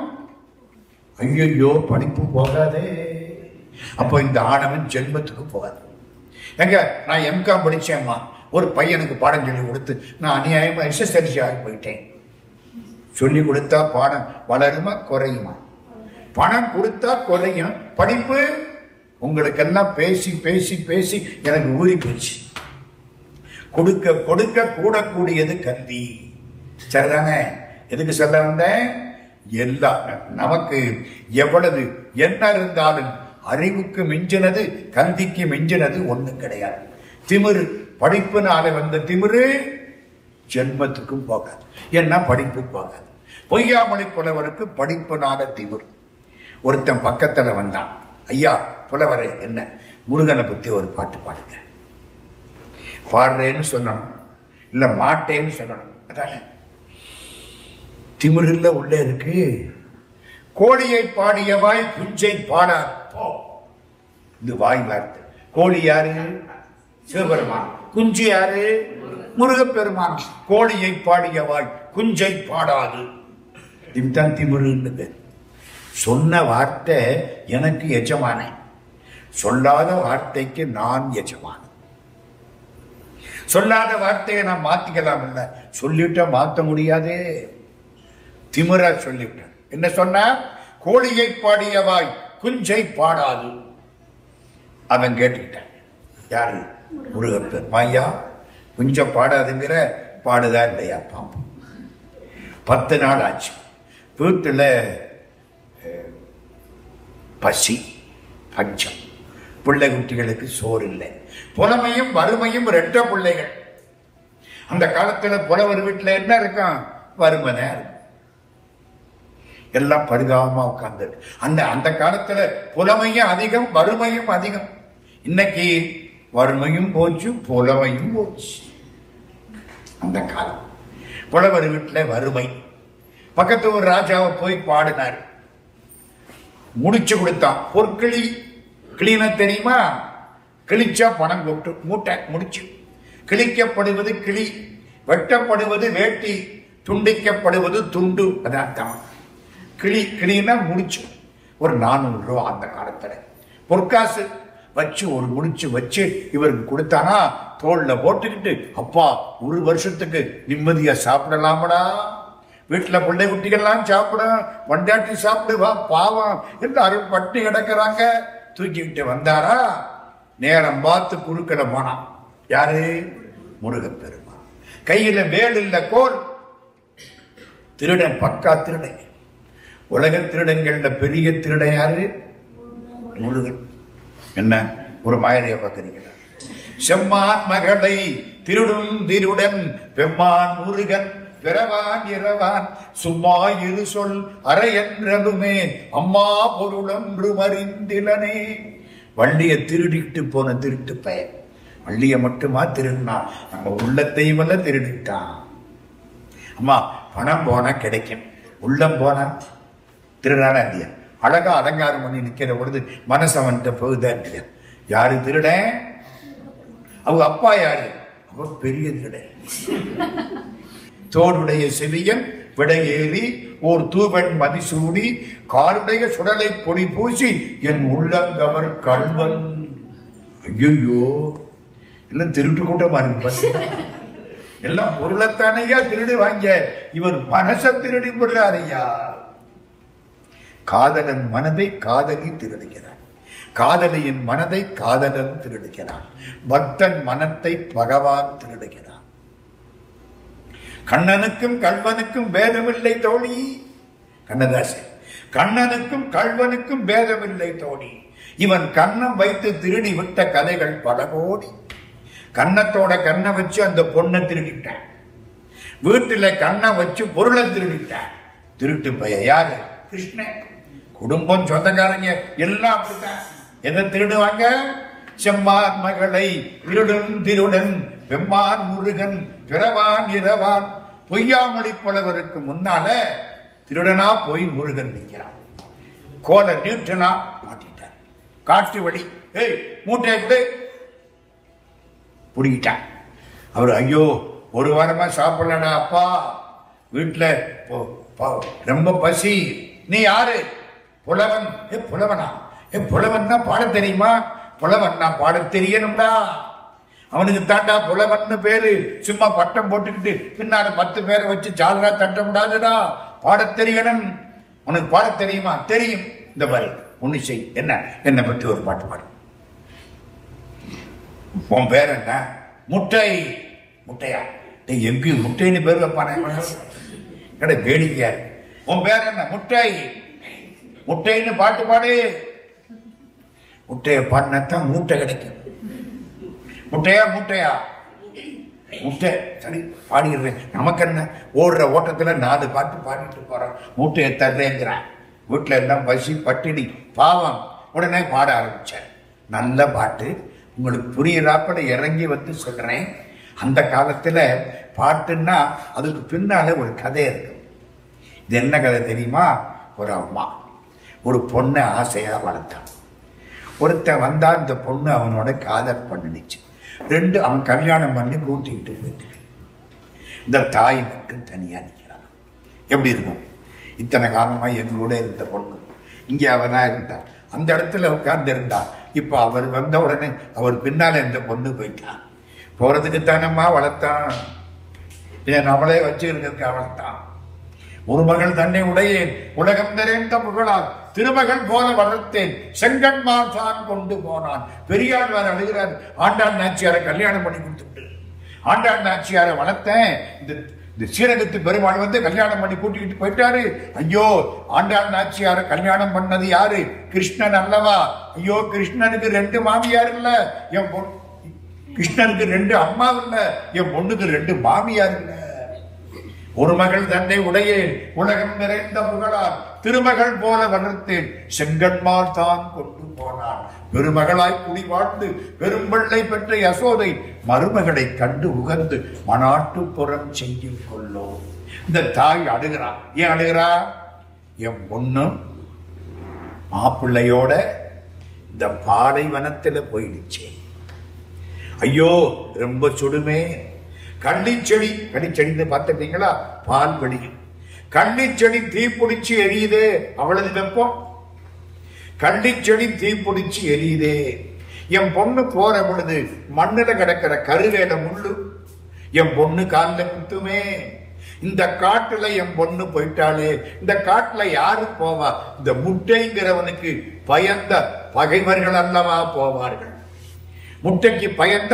ஐயோ படிப்பு போகாதே. அப்போ இந்த ஆணவம் ஜென்மத்துக்கு போகாது. எங்க நான் எம்காம் படிச்சேம்மா, ஒரு பையனுக்கு பாடம் சொல்லி கொடுத்து நான் அநியாயமா எஸ்எஸ்எல்சி ஆகி போயிட்டேன். சொல்லி கொடுத்தா பாடம் வளருமா குறையுமா? பணம் கொடுத்தா குறையும். படிப்பு உங்களுக்கெல்லாம் பேசி பேசி பேசி எனக்கு ஊறி போச்சு. கொடுக்க கொடுக்க கூடக்கூடியது கல்வி. சரிதானே? எதுக்கு சொல்ல வந்தேன்? எல்லாம் நமக்கு எவ்வளவு என்ன இருந்தாலும் அறிவுக்கு மிஞ்சினது கல்விக்கு மிஞ்சினது ஒண்ணும் கிடையாது. திமிரு, படிப்புனால வந்த திமிரு ஜென்மத்துக்கும் போகாது. ஏன்னா படிப்பு போகாது. பொய்யாமொழி புலவருக்கு படிப்புனால திமிரு. ஒருத்தன் பக்கத்துல வந்தான். ஐயா புலவரே, என்ன முருகனை பத்தி ஒரு பாட்டு பாடுங்க. பாடுறேன்னு சொல்லணும், இல்ல மாட்டேன்னு சொல்லணும். அதான திமிரில்ல உள்ளே இருக்கு. கோழியை பாடிய வாய் குஞ்சை பாடாது. இது வாய் வார்த்தை. கோழி யாரு? சிவபெருமான். குஞ்சு யாரு? முருகப்பெருமான். கோழியை பாடிய வாய் குஞ்சை பாடாது. இதுதான் திமிரு. சொன்ன வார்த்தை எனக்கு எஜமான, சொல்லாத வார்த்தைக்கு நான் எஜமான. சொல்லாத வார்த்தையை நான் மாத்திக்கலாம் இல்ல, சொல்லிட்ட மாத்த முடியாதே. திமிரா சொல்லிவிட்டேன். என்ன சொன்ன? கோழியை பாடிய வாய் குஞ்சை பாடாது. அவன் கேட்டுக்கிட்டான். யாரு? முருகப்பெருமான். ஐயா குஞ்ச பாடாதுங்கிற, பாடுதா இல்லையா பாப்போம். 10 நாள் ஆச்சு. வீட்டுல பசி, பஞ்சம், பிள்ளை குட்டிகளுக்கு சோறு இல்லை. புலமையும் வறுமையும் 2 பிள்ளைகள். அந்த காலத்துல புலவர் வீட்டுல என்ன இருக்கும்? வறுமனை இருக்கும். எல்லாம் பரிதாபமா உட்கார்ந்து. அந்த காலத்துல புலமையும் அதிகம், வறுமையும் அதிகம். இன்னைக்கு வறுமையும் போச்சு, புலமையும் போச்சு. அந்த காலம் புலவர் வீட்டுல வறுமை. பக்கத்து ஒரு ராஜாவை போய் பாடினார். முடிச்சு கொடுத்தான். பொற்கிளி. கிளின தெரியுமா? கிழிச்சா பணம் கொட்டு. மூட்டை முடிச்சு. கிழிக்கப்படுவது கிளி, வெட்டப்படுவது வேட்டி, துண்டிக்கப்படுவது துண்டு. அதான் கிளி. கிளினா முடிச்சு. ஒரு 400 ரூபா அந்த காலத்துல. பொற்காசு வச்சு ஒரு முடிச்சு வச்சு இவருக்கு கொடுத்தானா, தோல்ல போட்டுக்கிட்டு, அப்பா 1 வருஷத்துக்கு நிம்மதியா சாப்பிடலாமடா, வீட்டுல பிள்ளை குட்டிகள்லாம் சாப்பிட, வண்டாட்டி சாப்பிடுவா, பாவம் எல்லாரும் பட்டி கிடக்குறாங்க. தூக்கிக்கிட்டு வந்தாரா, நேரம் பார்த்து குறுக்கட போனான். யாரு? முருகப்பெருமான். கையில வேல் இல்ல, கோல். திருடன், பக்கா திருடன். உலக திருடங்கள்ல பெரிய திருடன் யாரு? முருகன். என்ன ஒரு மாயனைய பார்க்கிறீங்களா? செம்மான் மகளை திருடும் திருடன் பெம்மான் முருகன் பிறவான் இரவான் சும்மா இரு சொல் அறை என்றதுமே அம்மா பொருளொன்று மறிந்திலனே. வள்ளிய திருடிட்டு போன திருட்டு பயன். வள்ளிய மட்டுமா திருடினான்? நம்ம உள்ளத்தையும் எல்லாம் திருடிட்டான். அம்மா பணம் போனா கிடைக்கும், உள்ளம் போனா திருடான இல்லையா? அழகா அலங்காரம் பண்ணி நிக்கிற பொழுது மனசு அவன்கிட்ட போகுதா இல்லையா? யாரு திருட? அவங்க அப்பா யாரு? அவர் பெரிய திருட. தோடுடைய செவியன் விடையேறி ஓர் தூவன் மதிசூடி காருடைய சுடலை பொடி பூசி என் உள்ளங்கவர் கல்வன். ஐயோ, எல்லாம் திருட்டு கூட்டமா இருக்கு. எல்லாம் பொருளைத்தானையா திருடி வாங்க, இவர் மனச திருடி விடுறாரையா. காதலன் மனதை காதலி திருடுகிறான், காதலியின் மனதை காதலன் திருடுகிறான், பக்தன் மனத்தை பகவான் திருடுகிறான். கண்ணனுக்கும் கல்வனுக்கும் பேதமில்லை தோழி. கண்ணதாசன். கண்ணனுக்கும் கல்வனுக்கும் பேதமில்லை தோழி. இவன் கண்ணம் வைத்து திருடி விட்ட கதைகள் பல கோடி. கண்ணத்தோட கண்ணை வச்சு அந்த பொண்ணை திருடிட்டான். வீட்டுல கண்ணை வச்சு பொருளை திருடிட்டான். திருட்டு பைய யாரு? கிருஷ்ணன். குடும்பம், சொந்தக்காரங்க எல்லாம் அப்படித்தான். எதை திருடுவாங்க? செம்மான் மகளை திருடன் திருடன் பெம்மான் முருகன் பிறவான் இரவான். பொய்யாமொழி புலவருக்கு முன்னால திருடனா போய் முருகன் நிற்கிறான். கோல நியூட்டனா மாட்டிட்டார். காட்டு வழி. ஏய் மூட்டை கூட புடிக்கிட்டான். அவர் ஐயோ 1 வாரமா சாப்பிடலடா அப்பா, வீட்டுல ரொம்ப பசி. நீ யாரு? புலவன். புலவனா? புலவன்னா பாட தெரியுமா? புலவன்னா பாட தெரியணும்டா. அவனுக்கு தாண்டா புலவன் பேரு. சும்மா பட்டம் போட்டுக்கிட்டு பின்னால 10 பேரை வச்சு ஜாலரா தட்ட முடியாதுடா. பாட தெரியணும். உனக்கு பாட தெரியுமா? தெரியும். இந்த மாதிரி ஒண்ணு செய். என்ன? என்னை பற்றி ஒரு பாட்டு பாடு. உன் பேர் என்ன? முட்டை. முட்டையா? எங்கேயும் முட்டைன்னு பேர் வைப்பானே, வேடிக்கையா. உன் பேர் என்ன? முட்டை. முட்டைன்னு பாட்டு பாடு. முட்டையை பாடினாத்தான் மூட்டை கிடைக்கும். முட்டையா? முட்டையா? முட்டை. சரி பாடிடுறேன். நமக்கு என்ன, ஓடுற ஓட்டத்துல 4 பாட்டு பாடிட்டு போறோம். மூட்டையை தர்றேங்கிறான். வீட்டுல எல்லாம் பசி பட்டினி பாவம். உடனே பாட ஆரம்பிச்சார். நல்ல பாட்டு. உங்களுக்கு புரியுறாப்பட இறங்கி வந்து சொல்றேன். அந்த காலத்துல பாட்டுன்னா அதுக்கு பின்னால ஒரு கதை இருக்கு. இது என்ன கதை தெரியுமா? ஒரு அம்மா ஒரு பொண்ணை ஆசையா வளர்த்தான். ஒருத்தன் வந்தா இந்த பொண்ணு அவனோட காதல் பண்ணிடுச்சு. அவன் கல்யாணம் பண்ணி கூட்டிக்கிட்டு போயிட்டு இந்த தாய் மட்டும் தனியா நிற்கிறான். எப்படி இருக்கும்? இத்தனை காலமா எங்களோட இருந்த பொண்ணு இங்கே அவனா இருந்தான், அந்த இடத்துல உட்கார்ந்து இருந்தான். இப்ப அவர் வந்த உடனே அவர் பின்னால இந்த பொண்ணு போயிட்டான். போறதுக்கு தானம்மா வளர்த்தான், நம்மளே வச்சிருக்க வளர்த்தான். ஒரு மகள் தன்னை உடையேன் உலகம் நிறைந்த புகழால் திருமகள் போல வளர்த்தேன் செங்கன்மார் தான் கொண்டு போனான். பெரியாழ்வார் அழுகிறார். ஆண்டாள் நாச்சியாரை கல்யாணம் பண்ணி கொடுத்துட்டு ஆண்டாள் நாச்சியாரை வளர்த்தேன். இந்த சீரகத்து பெருமாள் வந்து கல்யாணம் பண்ணி கூட்டிக்கிட்டு போயிட்டாரு. ஐயோ, ஆண்டாள் நாச்சியாரை கல்யாணம் பண்ணது யாரு? கிருஷ்ணன் அல்லவா? ஐயோ, கிருஷ்ணனுக்கு 2 மாமியார் இல்ல, என் கிருஷ்ணனுக்கு 2 அம்மா இல்ல, என் பொண்ணுக்கு 2 மாமியார் இல்ல. ஒரு மகள் தன்னை உடையேன் உலகம் நிறைந்த புகழால் திருமகள் போல வளர்த்தேன் செங்கன்மார் தான் கொண்டு போனான். பெருமகளாய் குடி வாழ்ந்து பெரும்பிள்ளை பெற்ற யசோதை மருமகளை கண்டு உகந்து மனாட்டுப்புறம் செய்து கொள்ளோ. இந்த தாய் அழுகிறான். ஏன் அழுகிறா? என் பொண்ணு மாப்பிள்ளையோட இந்த பாலைவனத்துல போயிடுச்சு. ஐயோ, ரொம்ப சுடுமே. கள்ளிச்செடி, கள்ளிச்செடின்னு பார்த்துட்டீங்களா? பால் வெளியும். கள்ளிச்செடி தீப்பிடிச்சு எரியுதே, அவ்வளவு வெப்பம். கள்ளிச்செடி தீப்பிடிச்சு எரியுதே. என் பொண்ணு போற பொழுது மண்ணில கிடக்கிற கருவேல முள்ளு என் பொண்ணு காலில் குத்துமே. இந்த காட்டுல என் பொண்ணு போயிட்டாலே. இந்த காட்டுல யாரு போவா? இந்த முட்டைங்கிறவனுக்கு பயந்த பகைவர்கள் அல்லவா போவார்கள். முட்டைக்கு பயந்த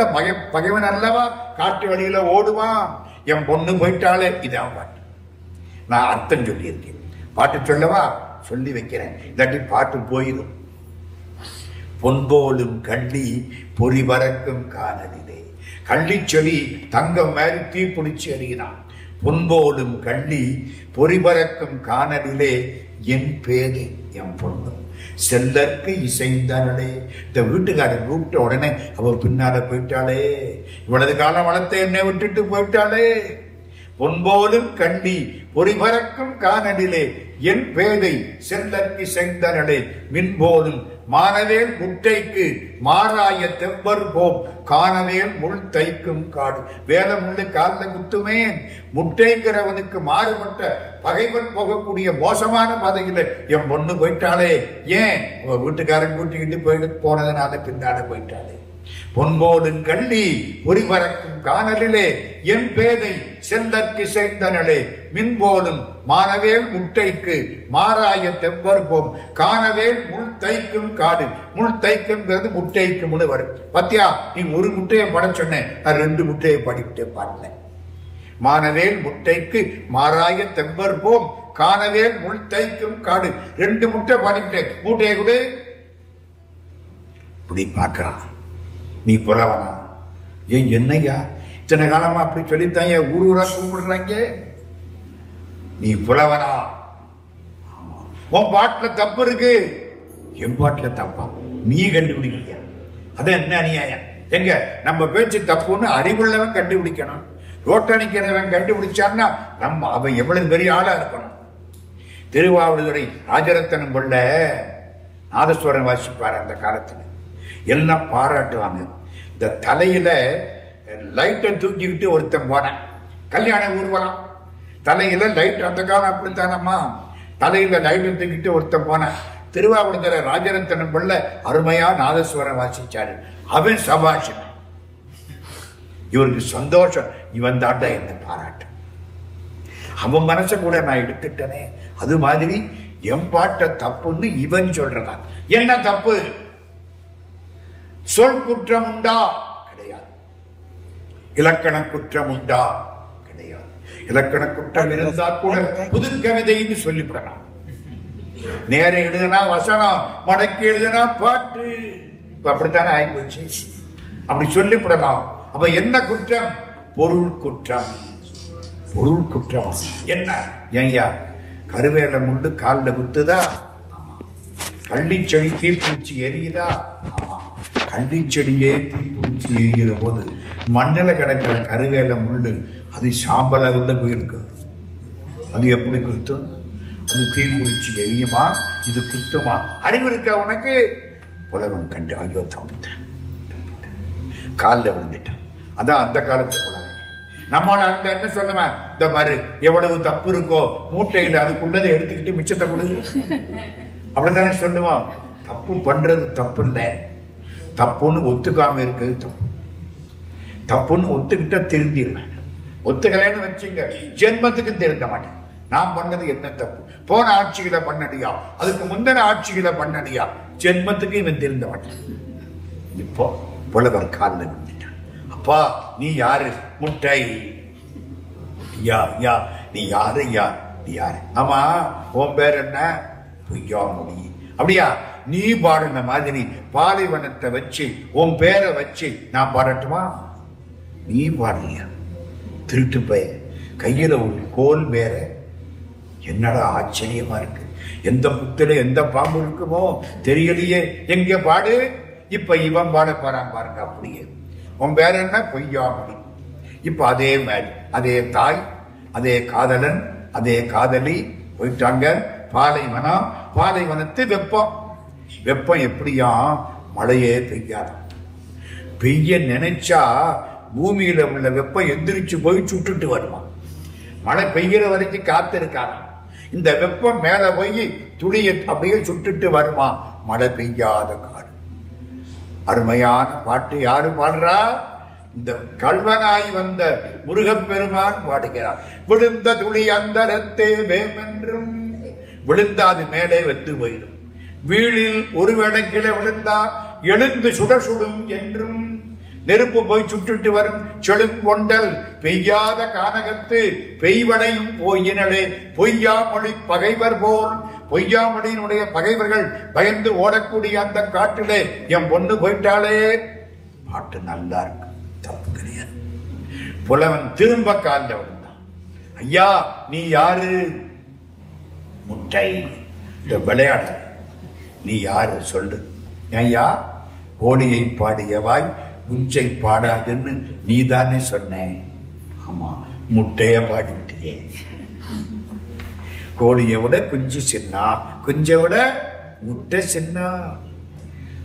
பகைவன் அல்லவா காட்டு வழியில ஓடுவான். என் பொண்ணு போயிட்டாலே. இதான் பாட்டு. நான் அர்த்தம் சொல்லியிருக்கேன். பாட்டு சொல்லவா? சொல்லி வைக்கிறேன், இல்லாட்டி பாட்டு போயிடும். பொன்போலும் கள்ளி பொறி பறக்கும் காணலிலே. கள்ளிச்செடி தங்கம் மாதிரி தீப்பிடிச்சு எறிகிறான். பொன்போலும் கள்ளி பொறி பறக்கும் காணலிலே என் பேதை என் பொண்ணு செல்லற்கு இசைந்தானே. இந்த வீட்டுக்காரன் கூப்பிட்ட உடனே அவ பின்னால போயிட்டாளே. இவ்வளவு காலம் வளர்த்த என்னை விட்டுட்டு போயிட்டாளே. பொன்போலும் கண்டி பொறிபறக்கும் காணலிலே என் பேதை செல்லற்கு இசைந்தனே. மின்போலும் மானவேல் முட்டைக்கு மாறாய தெம்பர் போம் காணவேல் முள் தைக்கும் காடு. வேலை முள்ளு காலில் குத்துமே. முட்டைங்கிறவனுக்கு மாறுபட்ட பகைவன் போகக்கூடிய மோசமான பாதையில என் பொண்ணு போயிட்டாளே. ஏன்? உங்க வீட்டுக்காரன் கூட்டிக்கிட்டு போனதுனால பின்னால போயிட்டாளே. பொன்போலும் கள்ளி பொறிபறக்கும் காணலிலே என் பேதை செல்லற்கு இசைந்தனே. மின்போலும் மானவேல் முட்டைக்கு மாறாய தெம்பர் போம் காணவேல் முள் தைக்கும் காடு. முள் தைக்கும்ங்கிறது முட்டைக்கு முழு வரும். பத்தியா, நீ ஒரு முட்டையை பட சொன்னேன், 2 முட்டையை படிக்கிட்டே பாடல. மானவேல் முட்டைக்கு மாறாய தெம்பர் போம் காணவேல் முள் தைக்கும் காடு. 2 முட்டை பாடிக்கிட்டேன். மூட்டையை கூட இப்படி பார்க்கிறான். நீ புலவனா? ஏன் என்னையா இத்தனை காலமா அப்படி சொல்லித்தான் ஏன் ஊரா கூப்பிடுறாங்க? நீ புலவனா? உன் பாட்டுல தப்பு இருக்கு. என் பாட்டுல தப்பா? நீ கண்டுபிடிக்க. அது என்ன அநியாயம்? எங்க நம்ம பேச்சு தப்புன்னு அறிவுள்ளவன் கண்டுபிடிக்கணும். ரோட்டணிக்கிறவன் கண்டுபிடிச்சான்னா அவன் எவ்வளவு பெரிய ஆளா இருக்கணும். திருவாவடுதுறை ராஜரத்தனம் கொள்ள நாதஸ்வரம் வாசிப்பார். அந்த காலத்துல எல்லாம் பாராட்டுவாங்க. இந்த தலையில லைட்டை தூக்கிக்கிட்டு ஒருத்தன் போனேன். கல்யாண ஊர்வலம், தலையில லைட். அந்த காலம் அப்படித்தானம்மா, தலையில லைட்டை தூக்கிட்டு ஒருத்தன் போனேன். திருவாவடுதுறை ராஜரத்தனம் கொள்ள அருமையா நாதஸ்வரம் வாசிச்சாரு. அவன் சபாஷன். இவருக்கு சந்தோஷம். இவன் தாண்டா என்ன பாராட்டு. அவன் மனசை கூட நான் எடுத்துட்டனே. அது மாதிரி என் பாட்ட தப்புன்னு இவன் சொல்றான். என்ன தப்பு? சொல் குற்றம் உண்டா? கிடையாது. இலக்கண குற்றம் உண்டா? கிடையாது. இலக்கண குற்றம் இருந்தா கூட புது கவிதைன்னு சொல்லிவிடலாம். நேர எழுதுனா வசனம், மடக்கி எழுதுனா பாட்டு. அப்படித்தானே ஆயிப்போச்சு. அப்படி சொல்லிவிடலாம். அப்ப என்ன குற்றம்? பொருள் குற்றம். பொருள் குற்றம் என்ன? ஏய்யா, கருவேல முண்டு காலில் குத்துதா? கள்ளிச்செடி தீப்பிடிச்சு எரியுதா? கள்ளிச்செடியே தீப்பிடிச்சு எரிகிற போது மண்ணில் கிடக்கிற கருவேல முள்ளு அது சாம்பல உள்ள போயிருக்கு. அது எப்படி குத்தும்? அது தீப்பிடிச்சு எரியுமா? இது குத்துமா? அறிவு இருக்கா உனக்கு? புலவன் கண்டு ஐயோ தம்பிட்டேன், காலில் விழுந்துட்டான். அதான் அந்த காலத்து புலவன். நம்மள அந்த என்ன சொல்லுவேன், இந்த மாதிரி எவ்வளவு தப்பு இருக்கோ மூட்டையில் அதுக்குள்ளதை எடுத்துக்கிட்டு மிச்சத்தை கொடுங்க அப்படித்தானே சொல்லுவான். தப்பு பண்றது தப்பு இல்லை, தப்புன்னு ஒத்துக்காம இருக்கிறது தப்பு. தப்புன்னு ஒத்துக்கிட்ட திருந்திடுவேன். ஒத்துக்கலைன்னு வச்சுங்க ஜென்மத்துக்கு திருந்த மாட்டேன். நான் பண்ணது என்ன தப்பு? போன ஆட்சிகளை பண்ணடியா, அதுக்கு முந்தின ஆட்சிகளை பண்ணடியா, ஜென்மத்துக்கு இவன் திருந்த மாட்டேன். இப்போ புலவர் காலில் விழுந்துட்டான். அப்பா நீ யாரு? முட்டை. யா யா நீ யாரு? யா நீ யாரு? ஆமா உன் பேர் என்ன? பொய்யாமொழி. அப்படியா? நீ பாடின மாதிரி பாலைவனத்தை வச்சு உன் பேரை வச்சு நான் பாடட்டுமா? நீ பாடலையா? திருட்டு பய கையில ஒரு கோல் வேற. என்னடா ஆச்சரியமா இருக்கு, எந்த புத்துல எந்த பாம்பு இருக்குமோ தெரியலையே, எங்க பாடு. இப்ப இவன் பாட போறான் பாருங்க. அப்படியே உன் பேர் என்ன? பொய்யாமொழி. இப்ப அதே மாதிரி அதே தாய், அதே காதலன், அதே காதலி போயிட்டாங்க பாலைவனம். பாலைவனத்து வெப்பம். வெப்பம் எப்படியா? மழையே பெய்யாது. பெய்ய நினைச்சா பூமியில உள்ள வெப்பம் எந்திரிச்சு போய் சுட்டுட்டு வருமா. மழை பெய்கிற வரைக்கும் காத்து இருக்காது. இந்த வெப்பம் மேல போய் துளியை அப்படியே சுட்டுட்டு வருமா. மழை பெய்யாத காடு. அருமையான பாட்டு யாரு பாடுறா? இந்த கல்வனாய் வந்த முருகப்பெருமான் பாடுகிறார். விழுந்த துளி அந்தரத்தே வேமென்றும், விழுந்தா அது மேலே வெத்து போயிடும். வீழில் ஒரு வேளைக்கிலே விழுந்தா எழுந்து சுட சுடும் என்றும், நெருப்பு போய் சுட்டுட்டு வரும் செழுங்கொண்டல் பெய்யாத கானகத்து பெய்வனையும் போயினலே பொய்யாமொழி பகைவர் போல். பொய்யாமொழியினுடைய பகைவர்கள் பயந்து ஓடக்கூடிய அந்த காட்டிலே என் பொண்ணு போயிட்டாலே. பாட்டு நல்லா இருக்கு, தப்பு கிடையாது. புலவன் திரும்ப காலில் விழுந்தான். ஐயா நீ யாரு? முட்டை. இந்த விளையாட நீ யாரு சொல்லு. ஐயா கோழியை பாடியவாய் குஞ்சை பாடாதுன்னு நீ தானே சொன்ன. ஆமா முட்டைய பாடிட்டே. கோழியை விட குஞ்சு சின்னா, குஞ்சை விட முட்டை சின்னா.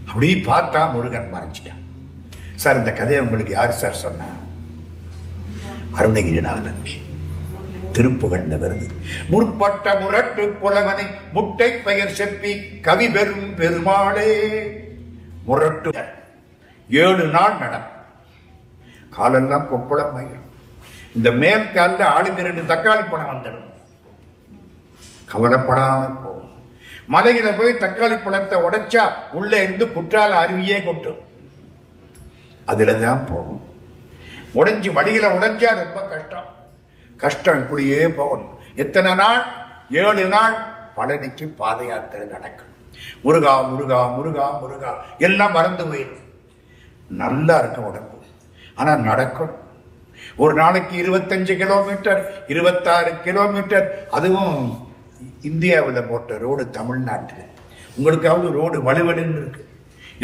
அப்படி பார்த்தா முருகன் மறைச்சிட்டான். சார் இந்த கதையை உங்களுக்கு யாரு சார் சொன்ன? அருணகிரிநாதன் திருப்புகழ்ல வருது. முற்பட்ட முரட்டு புலவனை முட்டை பெயர் செப்பி கவி பெறும் பெருமாளே. முரட்டு 7 நாள் நடக்கும். காலெல்லாம் கொப்பளம் ஆயிரும். இந்த மேல் காலில் ஆளுங்க 2 தக்காளி பழம் வந்துடும். கவலைப்படாம போகும். மலையில போய் தக்காளி பழத்தை உடைச்சா உள்ள இருந்து குற்றால அருவியே கொட்டும். அதுலதான் போகும். உடைஞ்சு வழியில உடைஞ்சா ரொம்ப கஷ்டம். கஷ்டம் இப்படியே போகணும். எத்தனை நாள்? 7 நாள் பழனிக்கு பாத யாத்திரை நடக்கும். முருகா முருகா முருகா முருகா எல்லாம் மறந்து போயிடும். நல்லா இருக்கும் உடம்பு. ஆனா நடக்கணும். ஒரு நாளைக்கு 25 கிலோமீட்டர் 26 கிலோமீட்டர். அதுவும் இந்தியாவில் போட்ட ரோடு தமிழ்நாட்டில். உங்களுக்காவது ரோடு வலுவலுன்னு இருக்கு.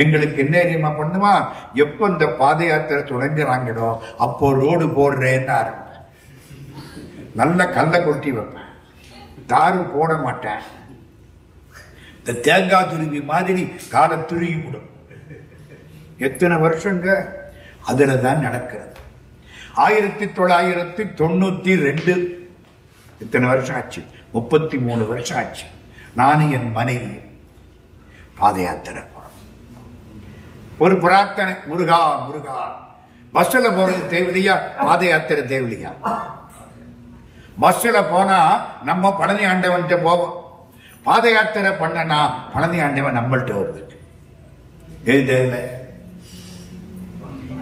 எங்களுக்கு என்ன தெரியுமா பண்ணுமா? எப்போ இந்த பாத யாத்திரை தொடங்குறாங்களோ அப்போ ரோடு போடுறேன்னு ஆரம்பிப்பேன். நல்ல கல்லை கொட்டி வைப்பேன். தாரு போட மாட்டேன். இந்த தேங்காய் துருவி மாதிரி காலை துருவி விடும். எத்தனை வருஷங்க அதுல தான் நடக்கிறது. 1992 எத்தனை வருஷம் ஆச்சு? 33 வருஷம் ஆச்சு. நானும் என் மனைவி பாத யாத்திரை போறோம். ஒரு பிரார்த்தனை, முருகா முருகா. பஸ்ல போறது தேவையா? பாத யாத்திரை தேவையா? பஸ்ல போனா நம்ம பழனி ஆண்டவன்கிட்ட போவோம். பாத யாத்திரை பண்ணனா பழனி ஆண்டவன் நம்மள்கிட்ட வருது. தேவை.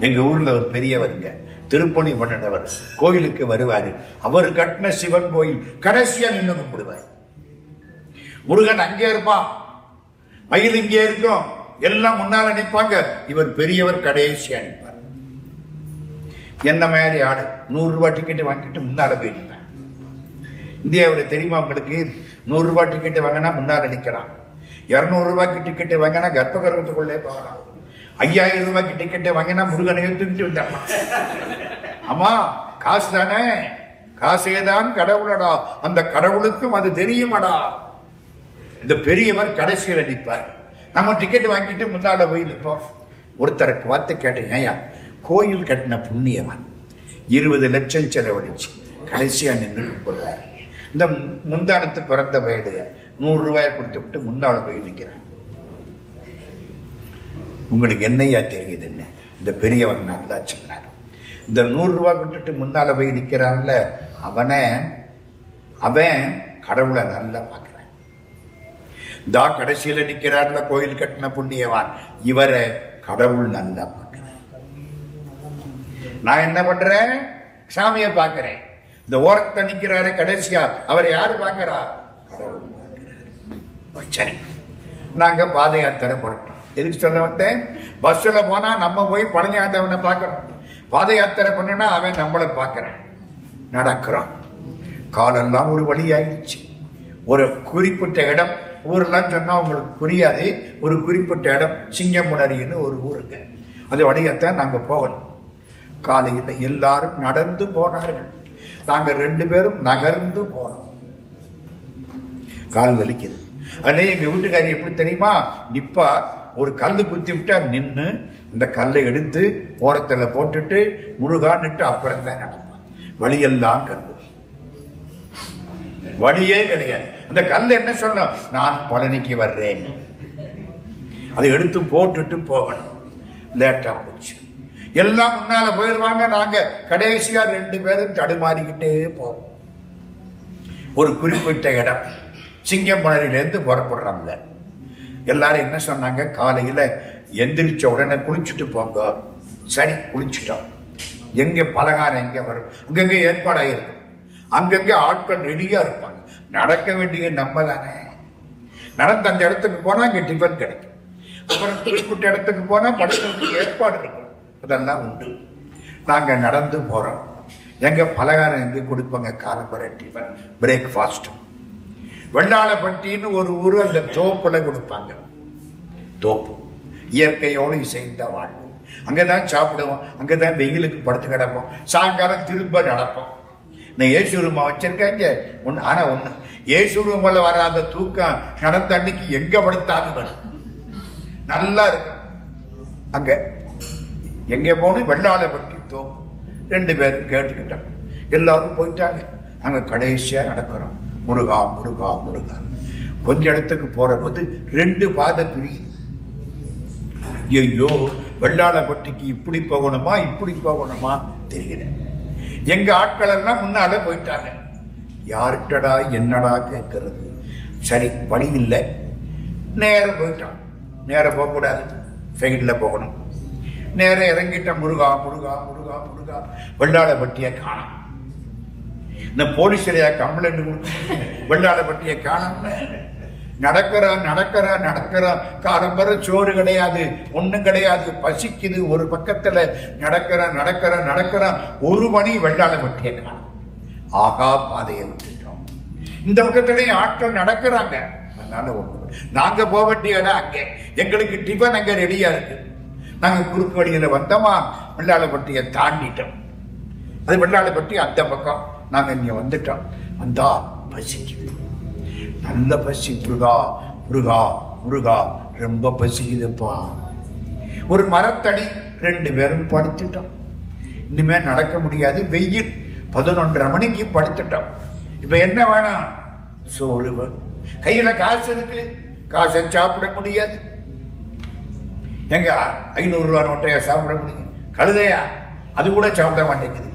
எங்க ஊர்ல ஒரு பெரியவருங்க, திருப்பணி பண்ணினவர், கோயிலுக்கு வருவாரு. அவர் கட்டின சிவன் கோயில் கடைசியா நின்று கும்பிடுவார். முருகன் அங்கே இருப்பான், மயில் இங்கே இருக்கும், எல்லாம் முன்னால நிற்பாங்க. இவர் பெரியவர் கடைசியா நிற்பார். என்ன மாதிரி ஆடு 100 ரூபாய் டிக்கெட் வாங்கிட்டு முன்னால போய் நிற்பேன். இந்தியாவில் தெரியுமா உங்களுக்கு? 100 ரூபாய் டிக்கெட் வாங்கினா முன்னால நிற்கிறான். 200 ரூபாய்க்கு டிக்கெட் வாங்கினா கர்ப்ப கர்ப்பத்துக்குள்ளே போகலாம். 5000 ரூபாய்க்கு டிக்கெட்டை வாங்கினா முருகனை தூக்கிட்டு வந்தாமா. அம்மா காசு தானே, காசேதான் கடவுளடா, அந்த கடவுளுக்கும் அது தெரியுமாடா. இந்த பெரியவர் கடைசியில் நிற்பார். நம்ம டிக்கெட் வாங்கிட்டு முன்னால போய் நிற்போம். ஒருத்தருக்கு வார்த்தை கேட்டேன், ஐயா கோயில் கட்டின புண்ணியவன் 20 லட்சம் செலவழிச்சு கடைசியா நின்று போடுறாரு. இந்த முந்தானத்து பிறந்த வயது 100 ரூபாயை கொடுத்து விட்டு முன்னால போய் நிற்கிறேன். உங்களுக்கு என்னையா தெரியுதுன்னு இந்த பெரியவன் நல்லா சொன்னார். இந்த 100 ரூபாய் கொடுத்துட்டு முன்னால போய் நிற்கிறான்ல, அவன் கடவுளை நல்லா பார்க்கிறான். கடைசியில நிற்கிறார்ல கோயில் கட்டின புண்ணியவான், இவரை கடவுள் நல்லா பார்க்கிறேன். நான் என்ன பண்றேன், சாமியை பார்க்கிறேன். இந்த ஓரத்தை நிற்கிறாரு கடைசியா, அவர் யாரு பார்க்கிறா, கடவுள் பார்க்கிறார். சரி, நாங்க பாத யாத்திரை போறோம். எதுக்கு சொல்ல வந்தேன், பஸ்ல போனா நம்ம போய் பழனி ஆண்டவனை பார்க்கிறோம், பாத யாத்திரை பண்ணா அவன் நம்மளை பார்க்கிறேன். நடக்கிறோம், காலெல்லாம் ஒரு வழி ஆயிடுச்சு. ஒரு குறிப்பிட்ட இடம், ஊரெல்லாம் சொன்னா உங்களுக்கு புரியாது, ஒரு குறிப்பிட்ட இடம் சிங்கமுனரின்னு ஒரு ஊருக்கு, அது வழியத்தான் நாங்க போகணும். காலையில் எல்லாரும் நடந்து போனார்கள், நாங்க 2 பேரும் நகர்ந்து போனோம். கால் வலிக்குது. அதே எங்க வீட்டுக்காரி எப்படி தெரியுமா நிப்பா, ஒரு கல்லு குத்தி விட்டா நின்று இந்த கல்லை எடுத்து ஓரத்தில் போட்டுட்டு முருகான்னுட்டு அப்புறம் தான் நடப்பான். வழியெல்லாம் கல்லு, வழியே கிடையாது. அந்த கல் என்ன சொன்ன, நான் பழனிக்கு வர்றேன், அதை எடுத்து போட்டுட்டு போகணும். லேட்டா போச்சு. எல்லாம் முன்னால போயிடுவாங்க, நாங்க கடைசியா 2 பேரும் தடுமாறிக்கிட்டே போவோம். ஒரு குறிப்பிட்ட இடம் சிங்கம்புணரிலிருந்து புறப்படுறாங்க. எல்லாரும் என்ன சொன்னாங்க, காலையில எந்திரிச்ச உடனே குளிச்சுட்டு போங்க. சரி, குளிச்சுட்டோம். எங்க பலகாரம் எங்க வரும், அங்கங்க ஏற்பாடாயிருக்கும், அங்கங்க ஆட்கள் ரெடியா இருப்பாங்க. நடக்க வேண்டிய நம்ம தானே. நடந்த அந்த இடத்துக்கு போனா இங்க டிஃபன் கிடைக்கும். அப்புறம் குறிப்பிட்ட இடத்துக்கு போனா படுக்கிறதுக்கு ஏற்பாடு இருக்கும், அதெல்லாம் உண்டு. நாங்க நடந்து போறோம். எங்க பலகாரம் எங்க கொடுப்பாங்க, காலம்பரை டிஃபன், பிரேக்ஃபாஸ்ட். வெள்ளாளப்பட்டின்னு ஒரு ஊர், அந்த தோப்புல கொடுப்பாங்க. தோப்பு இயற்கையோடு இசைந்த வாழ்வு. அங்கதான் சாப்பிடுவோம், அங்கதான் வெயிலுக்கு படுத்து கிடப்போம். சாயங்காலம் திரும்ப நடப்போம். நான் ஏசு ரூமா வச்சிருக்கேங்க ஒன்று. ஆனா ஒண்ணு, ஏசு ரூமில் வராத தூக்கம் நடந்த அன்னைக்கு எங்க படுத்தாலும் நல்லா இருக்கும். அங்க எங்க போகணும், வெள்ளாளப்பட்டி தோப்பு. 2 பேரும் கேட்டுக்கிட்டோம். எல்லாரும் போயிட்டாங்க. அங்க கடைசியா நடக்கிறோம். முருகா முருகா முருகா. கொஞ்ச இடத்துக்கு போற போது 2 பாதை பிரியுது. ஐயோ, வெள்ளாளப்பட்டிக்கு இப்படி போகணுமா இப்படி போகணுமா தெரியல. எங்க ஆட்கள் எல்லாம் முன்னால போயிட்டாங்க. யார்கிட்டடா என்னடா கேட்கறது. சரி, வழி இல்லை, நேரம் போயிட்டான். நேரம் போகக்கூடாது, சைட்ல போகணும். நேரம் இறங்கிட்ட. முருகா முருகா முருகா முருகா. வெள்ளாளப்பட்டியை காணும். இந்த போலீஸ்ல கம்ப்ளைண்ட் கொடுத்து வெள்ளாளப்பட்டியை காணும்னு நடக்கிறான். காலம்பர சோறு கிடையாது, ஒண்ணும் கிடையாது, பசிக்குது. ஒரு பக்கத்துல நடக்கிறான். 1 மணி வெள்ளாளப்பட்டியை காணும். ஆகா, பாதையை விட்டுட்டோம். இந்த பக்கத்துலயும் ஆட்கள் நடக்கிறாங்க. அதனால நாங்க போக வேண்டிய இடம் அங்கே. எங்களுக்கு டிஃபன் அங்க ரெடியா இருக்கு. நாங்க குறுக்கு வழியில வந்தோமா, வெள்ளாளப்பட்டியை தாண்டிட்டோம். அது வெள்ளாளப்பட்டி அந்த பக்கம். நாங்க இங்க வந்துட்டோம். வந்தா பசிக்குது, நல்ல பசி. முருகா முருகா முருகா, ரொம்ப பசிக்குதுப்பா. ஒரு மரத்தடி 2 பேரும் படுத்துட்டோம். இனிமே நடக்க முடியாது, வெயில். 11:30 மணிக்கு படுத்துட்டோம். இப்ப என்ன வேணாம், சோறு. கையில காசு இருக்கு, காசை சாப்பிட முடியாது. எங்க 500 ரூபாய் நோட்டையா சாப்பிட முடியும்? கழுதையா, அது கூட சாப்பிட மாட்டேங்குது.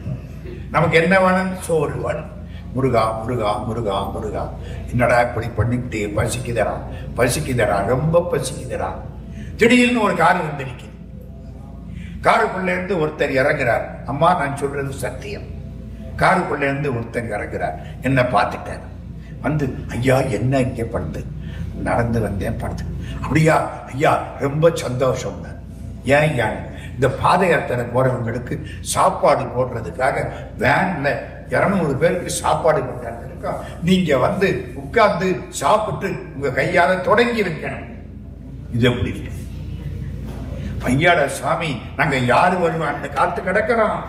நமக்கு என்ன வேணும், சோறு வேணும். முருகா முருகா முருகா முருகா. என்னடா இப்படி பண்ணிக்கிட்டே, பசிக்குதரா, ரொம்ப பசிக்குதரா. திடீர்னு ஒரு கார் வந்து நிற்குது. காருக்குள்ள இருந்து ஒருத்தர் இறங்குறார். அம்மா, நான் சொல்றது சத்தியம். காருக்குள்ள இருந்து ஒருத்தர் இறங்குறார். என்ன பார்த்துட்டார். வந்து, ஐயா என்ன இங்கே படுத்து? நடந்து வந்தேன், படுத்து. அப்படியா ஐயா, ரொம்ப சந்தோஷம். ஏன் ஐயா, இந்த பாத யாத்திரை போறவங்களுக்கு சாப்பாடு போடுறதுக்காக வேன்ல 200 பேருக்கு சாப்பாடு போட்டாங்க. நீங்க வந்து உட்கார்ந்து சாப்பிட்டு உங்க கையால தொடங்கி இருக்கணும். இது எப்படி இருக்கு? பையாட சாமி, நாங்க யாரு வருவான்னு காத்து கிடக்கிறோம்.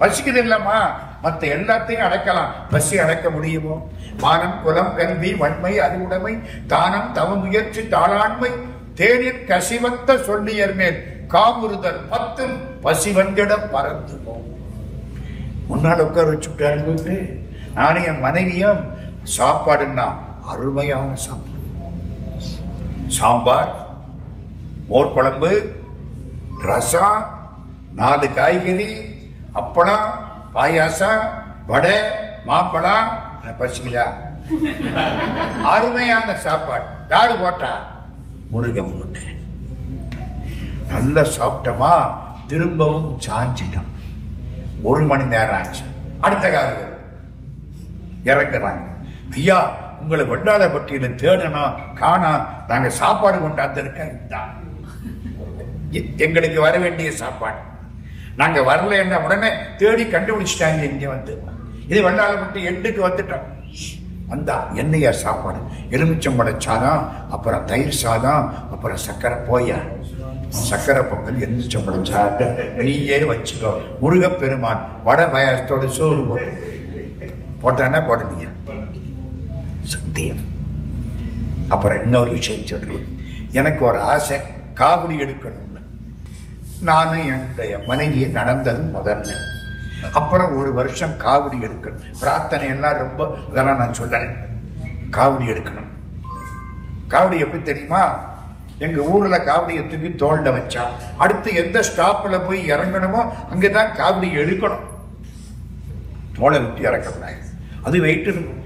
பசிக்குது இல்லம்மா, மத்த எல்லாத்தையும் அடக்கலாம், பசி அடக்க முடியுமோ? மானம், குலம், கல்வி, வன்மை, அறிவுடைமை, தானம், தவ முயற்சி, தாளாண்மை, தேனின் கசிவந்த சொல்லியர் மேல் காமுறுதல் 10 பசி வந்திட பறந்துவோம். முன்னால உட்கார வச்சுட்டாரு. நானும் என் மனைவியும் சாப்பாடுன்னா அருமையான சாப்பாடு. சாம்பார், மோர் குழம்பு, ரசம், 4 காய்கறி, அப்பளம், பாயாசம், வடை, மாம்பழம். பசிங்களா? அருமையான சாப்பாடு. யாரு போட்டா? முருகன் போட்டேன். நல்லா சாப்பிட்டோமா, திரும்பவும் சாஞ்சிட்டோம். 1 மணி நேரம் ஆச்சு. அடுத்த காரியம் இறக்குறாங்க. ஐயா, உங்களை வெள்ளாத பட்டியல தேடணும், காணா, நாங்க சாப்பாடு கொண்டாந்துருக்க. எங்களுக்கு வர வேண்டிய சாப்பாடு நாங்க வரல என்ன உடனே தேடி கண்டுபிடிச்சிட்டாங்க. இங்க வந்து இது வெள்ளாளப்பட்டி எட்டுக்கு வந்துட்டோம். வந்தா என்னையா சாப்பாடு? எலுமிச்சம்பழ சாதம், அப்புறம் தயிர் சாதம், அப்புறம் சக்கரை. போயா சக்கரை பொங்கல், எலுமிச்சம்பழம் சாதம் நீயே வச்சுக்கோ. முருகப்பெருமான் வடை பாயாசத்தோட சோறு போட்டானா போடுறீங்க சத்தியம். அப்புறம் இன்னொரு விஷயம் சொல்றேன். எனக்கு ஒரு ஆசை, காவடி எடுக்கணும். நானும் என்னுடைய மனைவியை நடந்தது முதல்ல. அப்புறம் 1 வருஷம் காவடி எடுக்கணும். பிரார்த்தனை எல்லாம் ரொம்ப இதெல்லாம் நான் சொல்றேன். காவடி எடுக்கணும். காவடி எப்படி தெரியுமா? எங்க ஊர்ல காவடியை தூக்கி தோல்ட வச்சா அடுத்து எந்த ஸ்டாப்ல போய் இறங்கணுமோ அங்கதான் காவடி எடுக்கணும். தோலை விட்டு இறக்கக்கூடாது. அது வெயிட் இருக்கும்.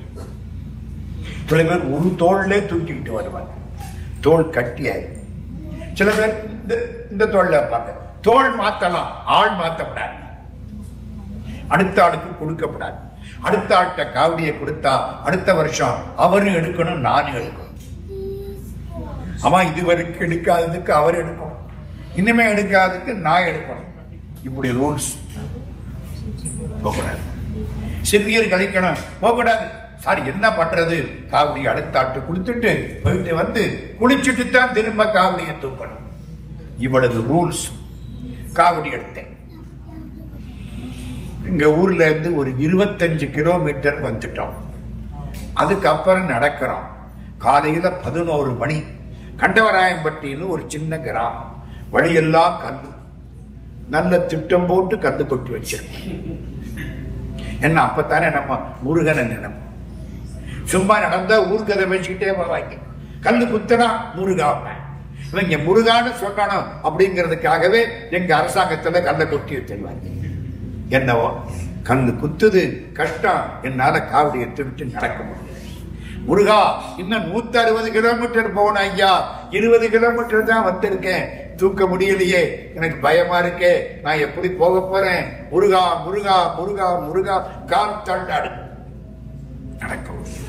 சில பேர் ஒரு தோல்லே தூக்கிட்டு வருவாங்க. தோல் கட்டியாய். சில பேர் இந்த தோல்ல இருப்பாங்க. தோல் மாத்தலாம், ஆள் மாத்தப்படாது. அடுத்த ஆளுக்கு கொடுக்கப்படாது. அடுத்த ஆள்கிட்ட காவடியை கொடுத்தா அடுத்த வருஷம் அவரும் எடுக்கணும், நானும் எடுக்கணும். ஆமா, இதுவரைக்கும் எடுக்காததுக்கு அவர் எடுக்கணும், இனிமே எடுக்காததுக்கு நான் எடுக்கணும். இப்படி ரூல்ஸ். போகக்கூடாது. சிறியர் கழிக்கணும், போகக்கூடாது. சார் என்ன பண்றது? காவடி அடுத்த ஆட்டு கொடுத்துட்டு போயிட்டு வந்து குளிச்சுட்டு தான் திரும்ப காவடியை தூக்கணும். இவ்வளவு ரூல்ஸ். காவடி எடுத்தேன். எங்க ஊர்ல இருந்து ஒரு 25 கிலோமீட்டர் வந்துட்டோம். அதுக்கப்புறம் நடக்கிறோம். காலையில 11 மணி. கண்டவராயம்பட்டின்னு ஒரு சின்ன கிராமம். வழியெல்லாம் கல்லு. நல்ல திட்டம் போட்டு கல்லு கொட்டி வச்சிருக்கோம். என்ன, அப்பத்தானே நம்ம முருகனை நினைப்போம். சும்மா நடந்தா ஊர்கதை வச்சுக்கிட்டே போவாங்க. கல்லு குத்தனா முருகாம இவங்க முருகான்னு சொல்லணும் அப்படிங்கிறதுக்காகவே எங்க அரசாங்கத்துல கல்லை கொட்டி வச்சிருவாங்க. என்னவோ கல்லு குத்துது, கஷ்டம், என்னால காவடி எடுத்து விட்டு நடக்க முடியும். முருகா, இன்னும் 160 கிலோமீட்டர் போகணும் ஐயா, 20 கிலோமீட்டர் தான் வந்திருக்கேன், தூக்க முடியலையே, எனக்கு பயமா இருக்கே, நான் எப்படி போக போறேன்? முருகா முருகா முருகா முருகா. கால் தள்ளாடு, நடக்க முடியும்.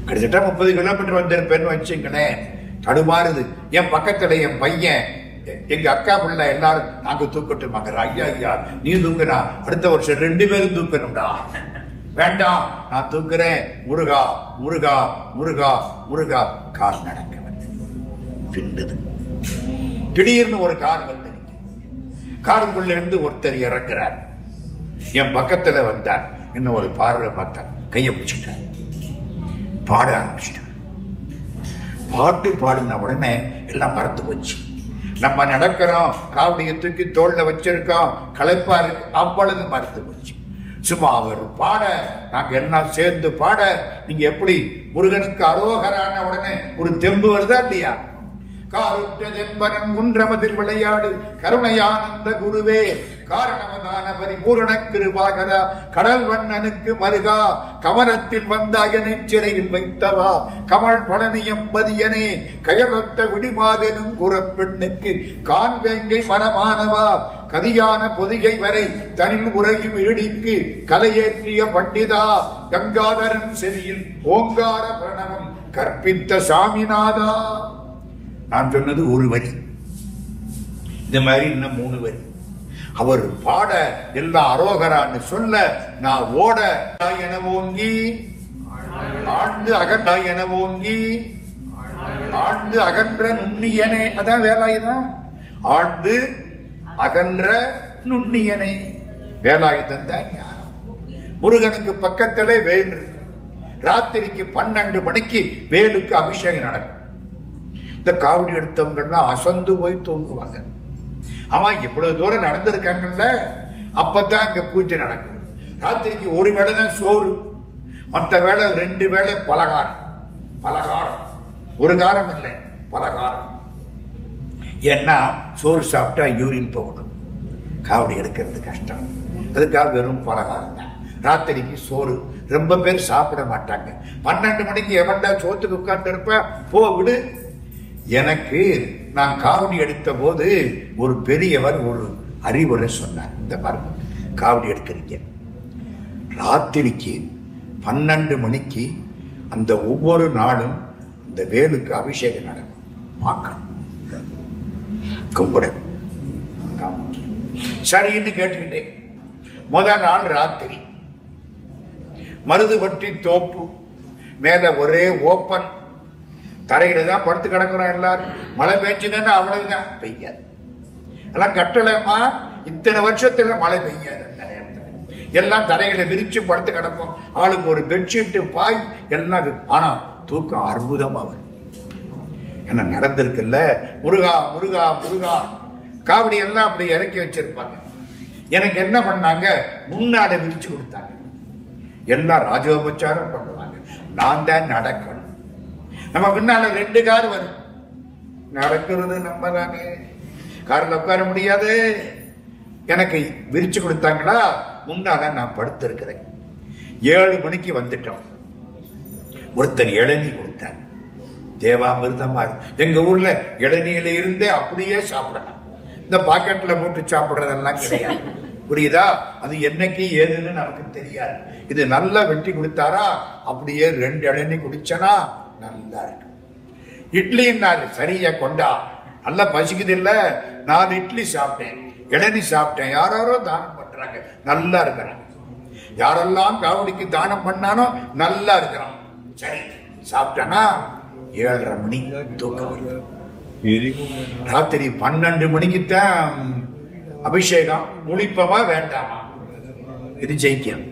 கிட்டத்தட்ட 30 கிலோமீட்டர் வந்திருப்பேன்னு வச்சுங்களேன். தடுமாறுது. என் பக்கத்துல என் பையன், எங்க அக்கா பிள்ளை எல்லாரும் நாங்க தூக்கட்டுமாங்க. ஐயா ஐயா நீ தூக்குறா, அடுத்த வருஷம் 2 பேரும் தூக்கணும்டா. வேண்டாம், நான் தூக்குறேன். முருகா முருகா முருகா முருகா. கார் நடக்க வந்து திடீர்னு ஒரு கார் வந்து, காருக்குள்ள இருந்து ஒருத்தர் இறக்குறார். என் பக்கத்துல வந்தார். இன்னும் ஒரு பார்வை பார்த்தார். கையை பிடிச்சிட்டார். பாட ஆரம்பிச்சிட்டார். பாட்டு பாடின உடனே எல்லாம் மறந்து போச்சு. நம்ம நடக்கிறோம், காவடியை தூக்கி தோல்ல வச்சிருக்கோம், களைப்பா இருக்கு, அவ்வளவு மறந்து போச்சு. சும்மா அவர் பாட, நாங்க எல்லாம் சேர்ந்து பாட. நீங்க எப்படி முருகனுக்கு அரோகரான உடனே ஒரு தெம்பு வருதா இல்லையா? காருற்றதென்பரன் குன்றமதில் விளையாடு கருணையானந்த குருவே, காரணமதான பரிபூரண கிருபாகரா, கடல் வண்ணனுக்கு மருகா, கமலத்தில் வந்தாயனை சிறையில் வைத்தவா, கமல் பழனியம் பதியனே, கயலொத்த விடிமாதெனும் குறப்பெண்ணுக்கு காண்பெங்கை மனமானவா, கதியான பொதிகை வரை தனில் உரையும் இடிக்கு கலையேற்றிய பண்டிதா, கங்காதரன் செவியில் ஓங்கார பிரணவம் கற்பித்த சாமிநாதா. நான் சொன்னது ஒரு வரி. இந்த மாதிரி இன்னும் 3 வரி. அவர் பாட எல்லாம் அரோகரான்னு சொல்ல, நான் ஓட என ஓங்கி ஆண்டு அகன்றா என ஓங்கி ஆண்டு அகன்ற நுண்ணியனே. அதான் வேலாயுதம். ஆழ்ந்து அகன்ற நுண்ணியனை. வேலாயுதம் தான் ஞானம். முருகனுக்கு பக்கத்திலே வேல் இருக்கு. ராத்திரிக்கு 12 மணிக்கு வேலுக்கு அபிஷேகம் நடக்கும். இந்த காவடி எடுத்தவங்கெல்லாம் அசந்து போய் தூங்குவாங்க. அவன் இவ்வளவு தூரம் நடந்திருக்காங்கல்ல, அப்பதான் அங்க பூஜை நடக்கும். ராத்திரிக்கு ஒரு வேளை தான் சோறு, மற்ற வேளை 2 வேளை பலகாரம். பலகாரம் ஒரு காரம் இல்லை, பலகாரம். ஏன்னா சோறு சாப்பிட்டா யூரின் போகணும், காவடி எடுக்கிறது கஷ்டம். அதுக்காக வெறும் பலகாரம் தான். ராத்திரிக்கு சோறு. ரொம்ப பேர் சாப்பிட மாட்டாங்க. 12 மணிக்கு எவன்டா சோத்துக்கு உட்கார்ந்து இருப்ப, போ விடு. எனக்கு நான் காவடி எடுத்த போது ஒரு பெரியவர் ஒரு அறிவுரை சொன்னார். இந்த பாருங்க, காவடி எடுக்கிறீங்க, ராத்திரிக்கு 12 மணிக்கு அந்த ஒவ்வொரு நாளும் இந்த வேலுக்கு அபிஷேகம் நடக்கும். பார்க்கணும், கும்பிட. சரின்னு கேட்டுக்கிட்டேன். முதல் நாள் ராத்திரி மருதுபட்டி தோப்பு மேல ஒரே ஓப்பன் தரையில தான் படுத்து கிடக்குறோம் எல்லாரும். மழை பெய்ஞ்சுன்னா அவ்வளவுதான், பெய்யாது. எல்லாம் கட்டலமா, இத்தனை வருஷத்துல மழை பெய்யாது. எல்லாம் தரையில விரிச்சு படுத்து கிடப்போம். ஆளுக்கு ஒரு பெட்ஷீட், பாய் எல்லாம். ஆனா தூக்கம் அற்புதமா வரும். என்ன நடந்திருக்குல்ல. முருகா முருகா முருகா காவடி எல்லாம் அப்படி இறக்கி வச்சிருப்பாங்க. எனக்கு என்ன பண்ணாங்க, முன்னாட விரிச்சு கொடுத்தாங்க. எல்லாம் ராஜோபச்சாரம் பண்ணுவாங்க. நான் தான் நடக்கணும். நம்ம பின்னால 2 கார் வரும். நடக்கிறது நம்ம தானே, காரில் உட்கார முடியாது. எனக்கு விரிச்சு கொடுத்தாங்களா, முன்னால நான் படுத்திருக்கிறேன். 7 மணிக்கு வந்துட்டோம். ஒருத்தர் இளநீ கொடுத்தார். தேவாமிர்தமா. எங்க ஊர்ல இளநீல இருந்தே அப்படியே சாப்பிடலாம். இந்த பாக்கெட்ல போட்டு சாப்பிடுறதெல்லாம் கிடையாது. புரியுதா? அது என்னைக்கு ஏதுன்னு நமக்கு தெரியாது. இது நல்லா வெட்டி கொடுத்தாரா, அப்படியே 2 இளநீ குடிச்சனா நல்லா இருக்கு. இட்லின்னாரு, சரியா கொண்டா, நல்லா பசிக்குது இல்ல. 4 இட்லி சாப்பிட்டேன், இளநீ சாப்பிட்டேன். யாரோ தானம் பண்றாங்க, நல்லா இருக்கிறாங்க. யாரெல்லாம் காவடிக்கு தானம் பண்ணானோ நல்லா இருக்கிறான். சரி சாப்பிட்டனா 7:30 மணி தூக்கம். ராத்திரி 12 மணிக்கு தான் அபிஷேகம். முழிப்பமா வேண்டாமா? இது ஜெயிக்கும்.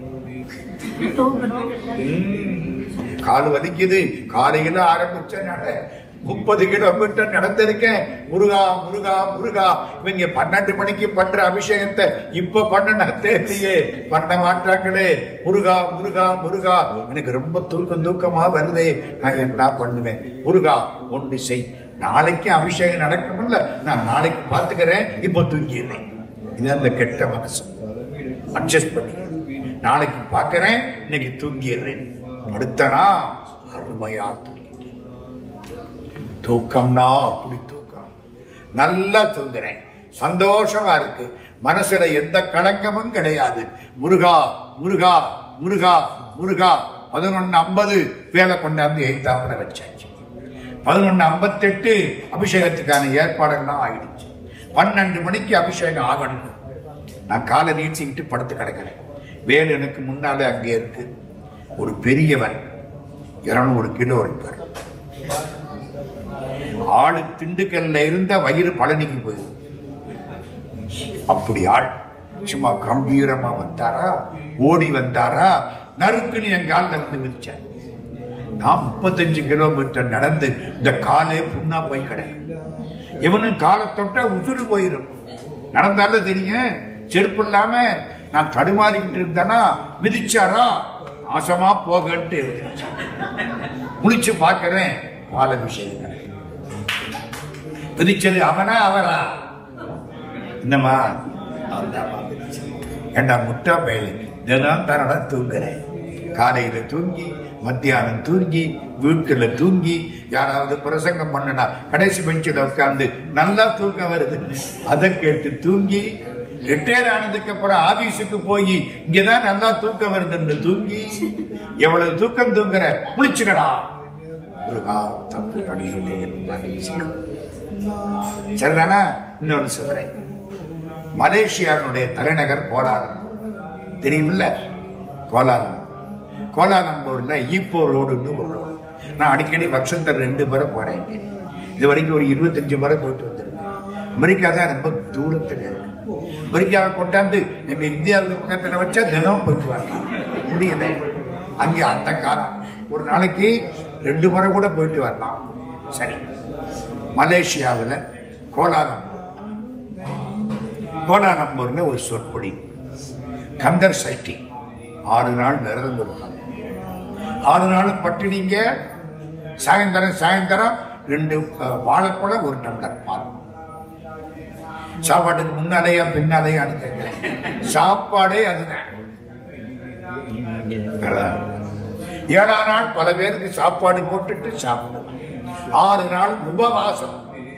கால் வலிக்குது. காலையில ஆரம்பிச்ச 30 கிலோமீட்டர் நடந்திருக்கேன். முருகா முருகா முருகா. இவங்க 12 மணிக்கு பண்ற அபிஷேகத்தை இப்ப பண்ண தேவையே பண்ண மாட்டாங்களே. முருகா முருகா முருகா. எனக்கு ரொம்ப தூக்கமா வருதே, நான் என்ன பண்ணுவேன்? முருகா ஒன்று செய், நாளைக்கு அபிஷேகம் நடக்கும்ல, நான் நாளைக்கு பார்த்துக்கிறேன், இப்ப தூங்கிடுறேன். இது அந்த கெட்ட மனசு. அட்ஜஸ்ட் பண்ணி நாளைக்கு பார்க்கிறேன், இன்னைக்கு தூங்கிடுறேன். அடுத்தனா அருமையா தூக்கம்னா அப்படி தூக்கம். நல்லா தூங்குறேன், சந்தோஷமா இருக்கு. மனசுல எந்த கலக்கமும் கிடையாது. முருகா முருகா முருகா முருகா. 11:50 வேலை கொண்டாந்து எய்தாப்புல வச்சாச்சு. 11:58 அபிஷேகத்துக்கான ஏற்பாடுகள்லாம் ஆயிடுச்சு. 12 மணிக்கு அபிஷேகம் ஆகணும். நான் காலை நீட்டிக்கிட்டு படுத்து கிடக்கிறேன். வேலு எனக்கு முன்னாலே அங்கே இருக்கு. ஒரு பெரியவன் 200 கிலோ இருப்பார். ஆளு திண்டுக்கல்ல இருந்த வயிறு பழனிக்கு போயிடும். அப்படி ஆள் சும்மா கம்பீரமா வந்தாரா, ஓடி வந்தாரா, நறுக்குன்னு என் காலில் வந்து விரிச்சார். நான் 35 கிலோமீட்டர் நடந்து இந்த காலே புண்ணா போய் கிடையாது. இவனும் காலை தொட்டா உசுறு போயிடும். நடந்தாலும் தெரியும். செருப்பு இல்லாம நான் தடுமாறிக்கிட்டு இருந்தேன்னா மிதிச்சாரா, நாசமா போகட்டு முடிச்சு பார்க்கிறேன். பால விஷயம் விதிச்சது அவனா அவரா? என்னமா ஏண்டா முட்டா பயிலு, தினம் தன்னோட தூங்குறேன். காலையில தூங்கி, மத்தியானம் தூங்கி, வீட்டுல தூங்கி, யாராவது பிரசங்கம் பண்ணனா கடைசி பெஞ்சில் உட்கார்ந்து நல்லா தூக்கம் வருது, அதை கேட்டு தூங்கி, ரிட்டையர் ஆனதுக்கு அப்புறம் ஆபீஸுக்கு போய் இங்கதான் நல்லா தூக்கம் வருதுன்னு தூங்கி, எவ்வளவு தூக்கம் தூங்குற, குளிச்சுக்கடா. தப்பு பண்ணிட்டேன். சரிதானா? இன்னொன்னு சொல்றேன். மலேசியாவுடைய தலைநகர் கோலாலம்பூர் தெரியுமில்ல? கோலாலம்பூர்ல ஈப்போ ரோடுன்னு ஒரு ரோடு. நான் அடிக்கடி வருஷத்துல 2 முறை போறேன். இது வரைக்கும் ஒரு 25 முறை போயிட்டு வந்திருக்கேன். அமெரிக்கா தான் ரொம்ப தூரத்தில் இருக்கு. அமெரிக்காவை கொண்டாந்து எங்க இந்தியாவுக்கு பக்கத்தில் வச்சா தினம் போயிட்டு வரலாம் முடியல. அங்கே அந்த காலம் ஒரு நாளைக்கு 2 முறை கூட போயிட்டு வரலாம். சரி, மலேசியாவில் கோலாலம்பூர்ல ஒரு சொற்பொழி கந்தர் சைட்டி 6 நாள் விரதம் கொடுத்தாங்க. 6 நாள் பட்டினிங்க. சாயந்தரம் 2 வாழைப்பழம் 1 டம்ளர் பால். சாப்பாட்டுக்கு முன்னாலேயா பின்னாலேயான்னு கேட்கிறேன். சாப்பாடே அதுதான். 7ஆம் நாள் பல பேருக்கு சாப்பாடு போட்டுட்டு சாப்பிடும். 6 நாள் உபவாசம்.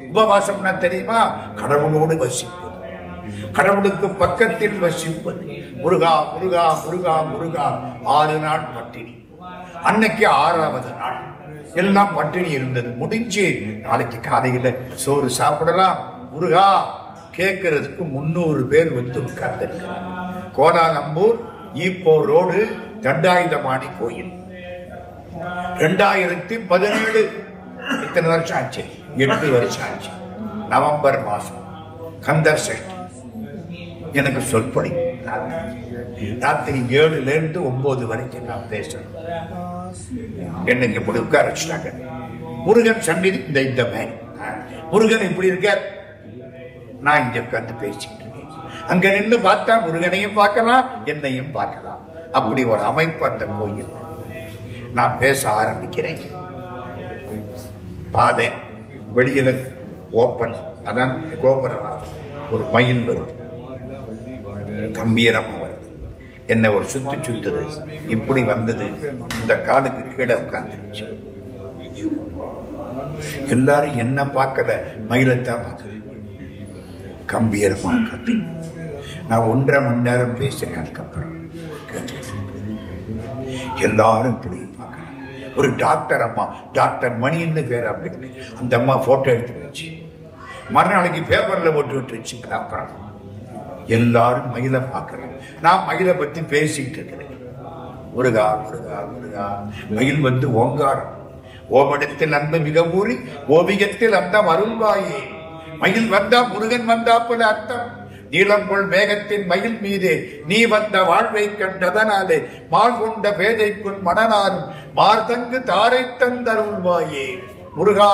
உபவாசம்னா தெரியுமா? கடவுளோடு வசிப்பது, கடவுளுக்கு பக்கத்தில் வசிப்பது. முருகா முருகா முருகா முருகா. 6 நாள் பட்டினி. அன்னைக்கு 6ஆவது நாள் எல்லாம் பட்டினி இருந்தது. முடிஞ்சு நாளைக்கு காலையில சோறு சாப்பிடலாம் முருகா கேட்கறதுக்கு 300 பேர் வந்து உட்கார்ந்திருக்கிறார். கோலாலம்பூர் ஈப்போ ரோடு தண்டாயுதபாணி கோயில். 2017 இத்தனை வருஷம் ஆச்சு, 8 வருஷம் ஆச்சு. நவம்பர் மாசம் கந்தர் சஷ்டி எனக்கு சொற்பொழி. ராத்திரி 7ல இருந்து 9 வரைக்கும் நான் பேசுறேன். என்னைக்கு இப்படி உட்கார வச்சுட்டாங்க. முருகன் சந்நிதி இந்த மாதிரி. முருகன் இப்படி இருக்கார், நான் இங்க உட்கார்ந்து பேசிட்டு இருக்கேன். அங்க நின்று பார்த்தா முருகனையும் பார்க்கலாம், என்னையும் பார்க்கலாம். அப்படி ஒரு அமைப்பு அந்த கோயில். நான் பேச ஆரம்பிக்கிறேன். பாதை வெளியில ஓப்பன், அதான் கோபுரம். ஒரு மயில் வருது, கம்பீரமா வருது. என்ன ஒரு சுத்துது. இப்படி வந்தது, இந்த காலுக்கு கீழே உட்கார்ந்துருச்சு. எல்லாரும் என்ன பார்க்கல, மயிலத்தான் பார்க்கல. கம்பீரமா கத்து. நான் 1.5 மணி நேரம் பேசுறேன். அதுக்கப்புறம் எல்லாரும் இப்படி பார்க்கணும். ஒரு டாக்டர் அம்மா, டாக்டர் மணின்னு பேர். அப்படி அந்த அம்மா போட்டோ எடுத்து வச்சு மறுநாளைக்கு பேப்பர்ல போட்டு விட்டுருச்சு. அப்புறம் எல்லாரும் மயிலை பார்க்கிறேன். நான் மயிலை பத்தி பேசிட்டு இருக்கிறேன். முருகா முருகா முருகா. மயில் வந்து ஓங்காரம். ஓமடத்தில் அந்த மிக ஊறி ஓவியத்தில் அந்த அருள்வாயே. மயில் வந்தா முருகன் வந்தா போல அர்த்தம். நீலங்கொள் மேகத்தின் மயில் மீதே நீ வந்த வாழ்வை கண்டதனாலே மால் கொண்ட பேதைக்குள் மனநாரும் மார்தங்கு தாரை தந்தருள்வாயே. முருகா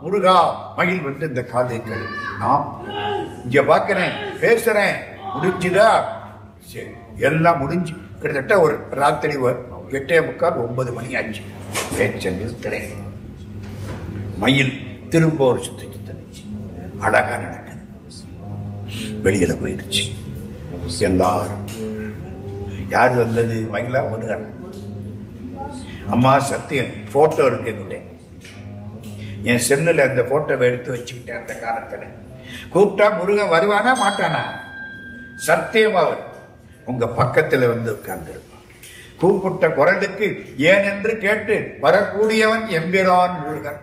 முருகா. மயில் வந்து இந்த காதைகள். நான் இங்க பார்க்கிறேன், பேசுறேன். முடிஞ்சுதா? சரி, எல்லாம் முடிஞ்சு கிட்டத்தட்ட ஒரு ராத்திரி 8:45 9 மணி ஆச்சு. பேச்ச நிறுத்துறேன். மயில் திரும்ப ஒரு சுத்தி சுத்திச்சு. அழகா நடக்குது. வெளியில போயிடுச்சு. எல்லாரும் யார் வந்தது? மயிலா முருகன். அம்மா சத்தியம் போட்டோ இருக்குன்னு என் செல்லுல அந்த போட்டோவை எடுத்து வச்சுக்கிட்டேன். அந்த காலத்துல கூப்பிட்டா முருகன் வருவானா மாட்டானா? சத்தியமா உங்க பக்கத்துல வந்து உட்கார்ந்திருப்பான். கூப்பிட்ட குரலுக்கு ஏன் என்று கேட்டு வரக்கூடியவன் எம்பிரான் முருகன்.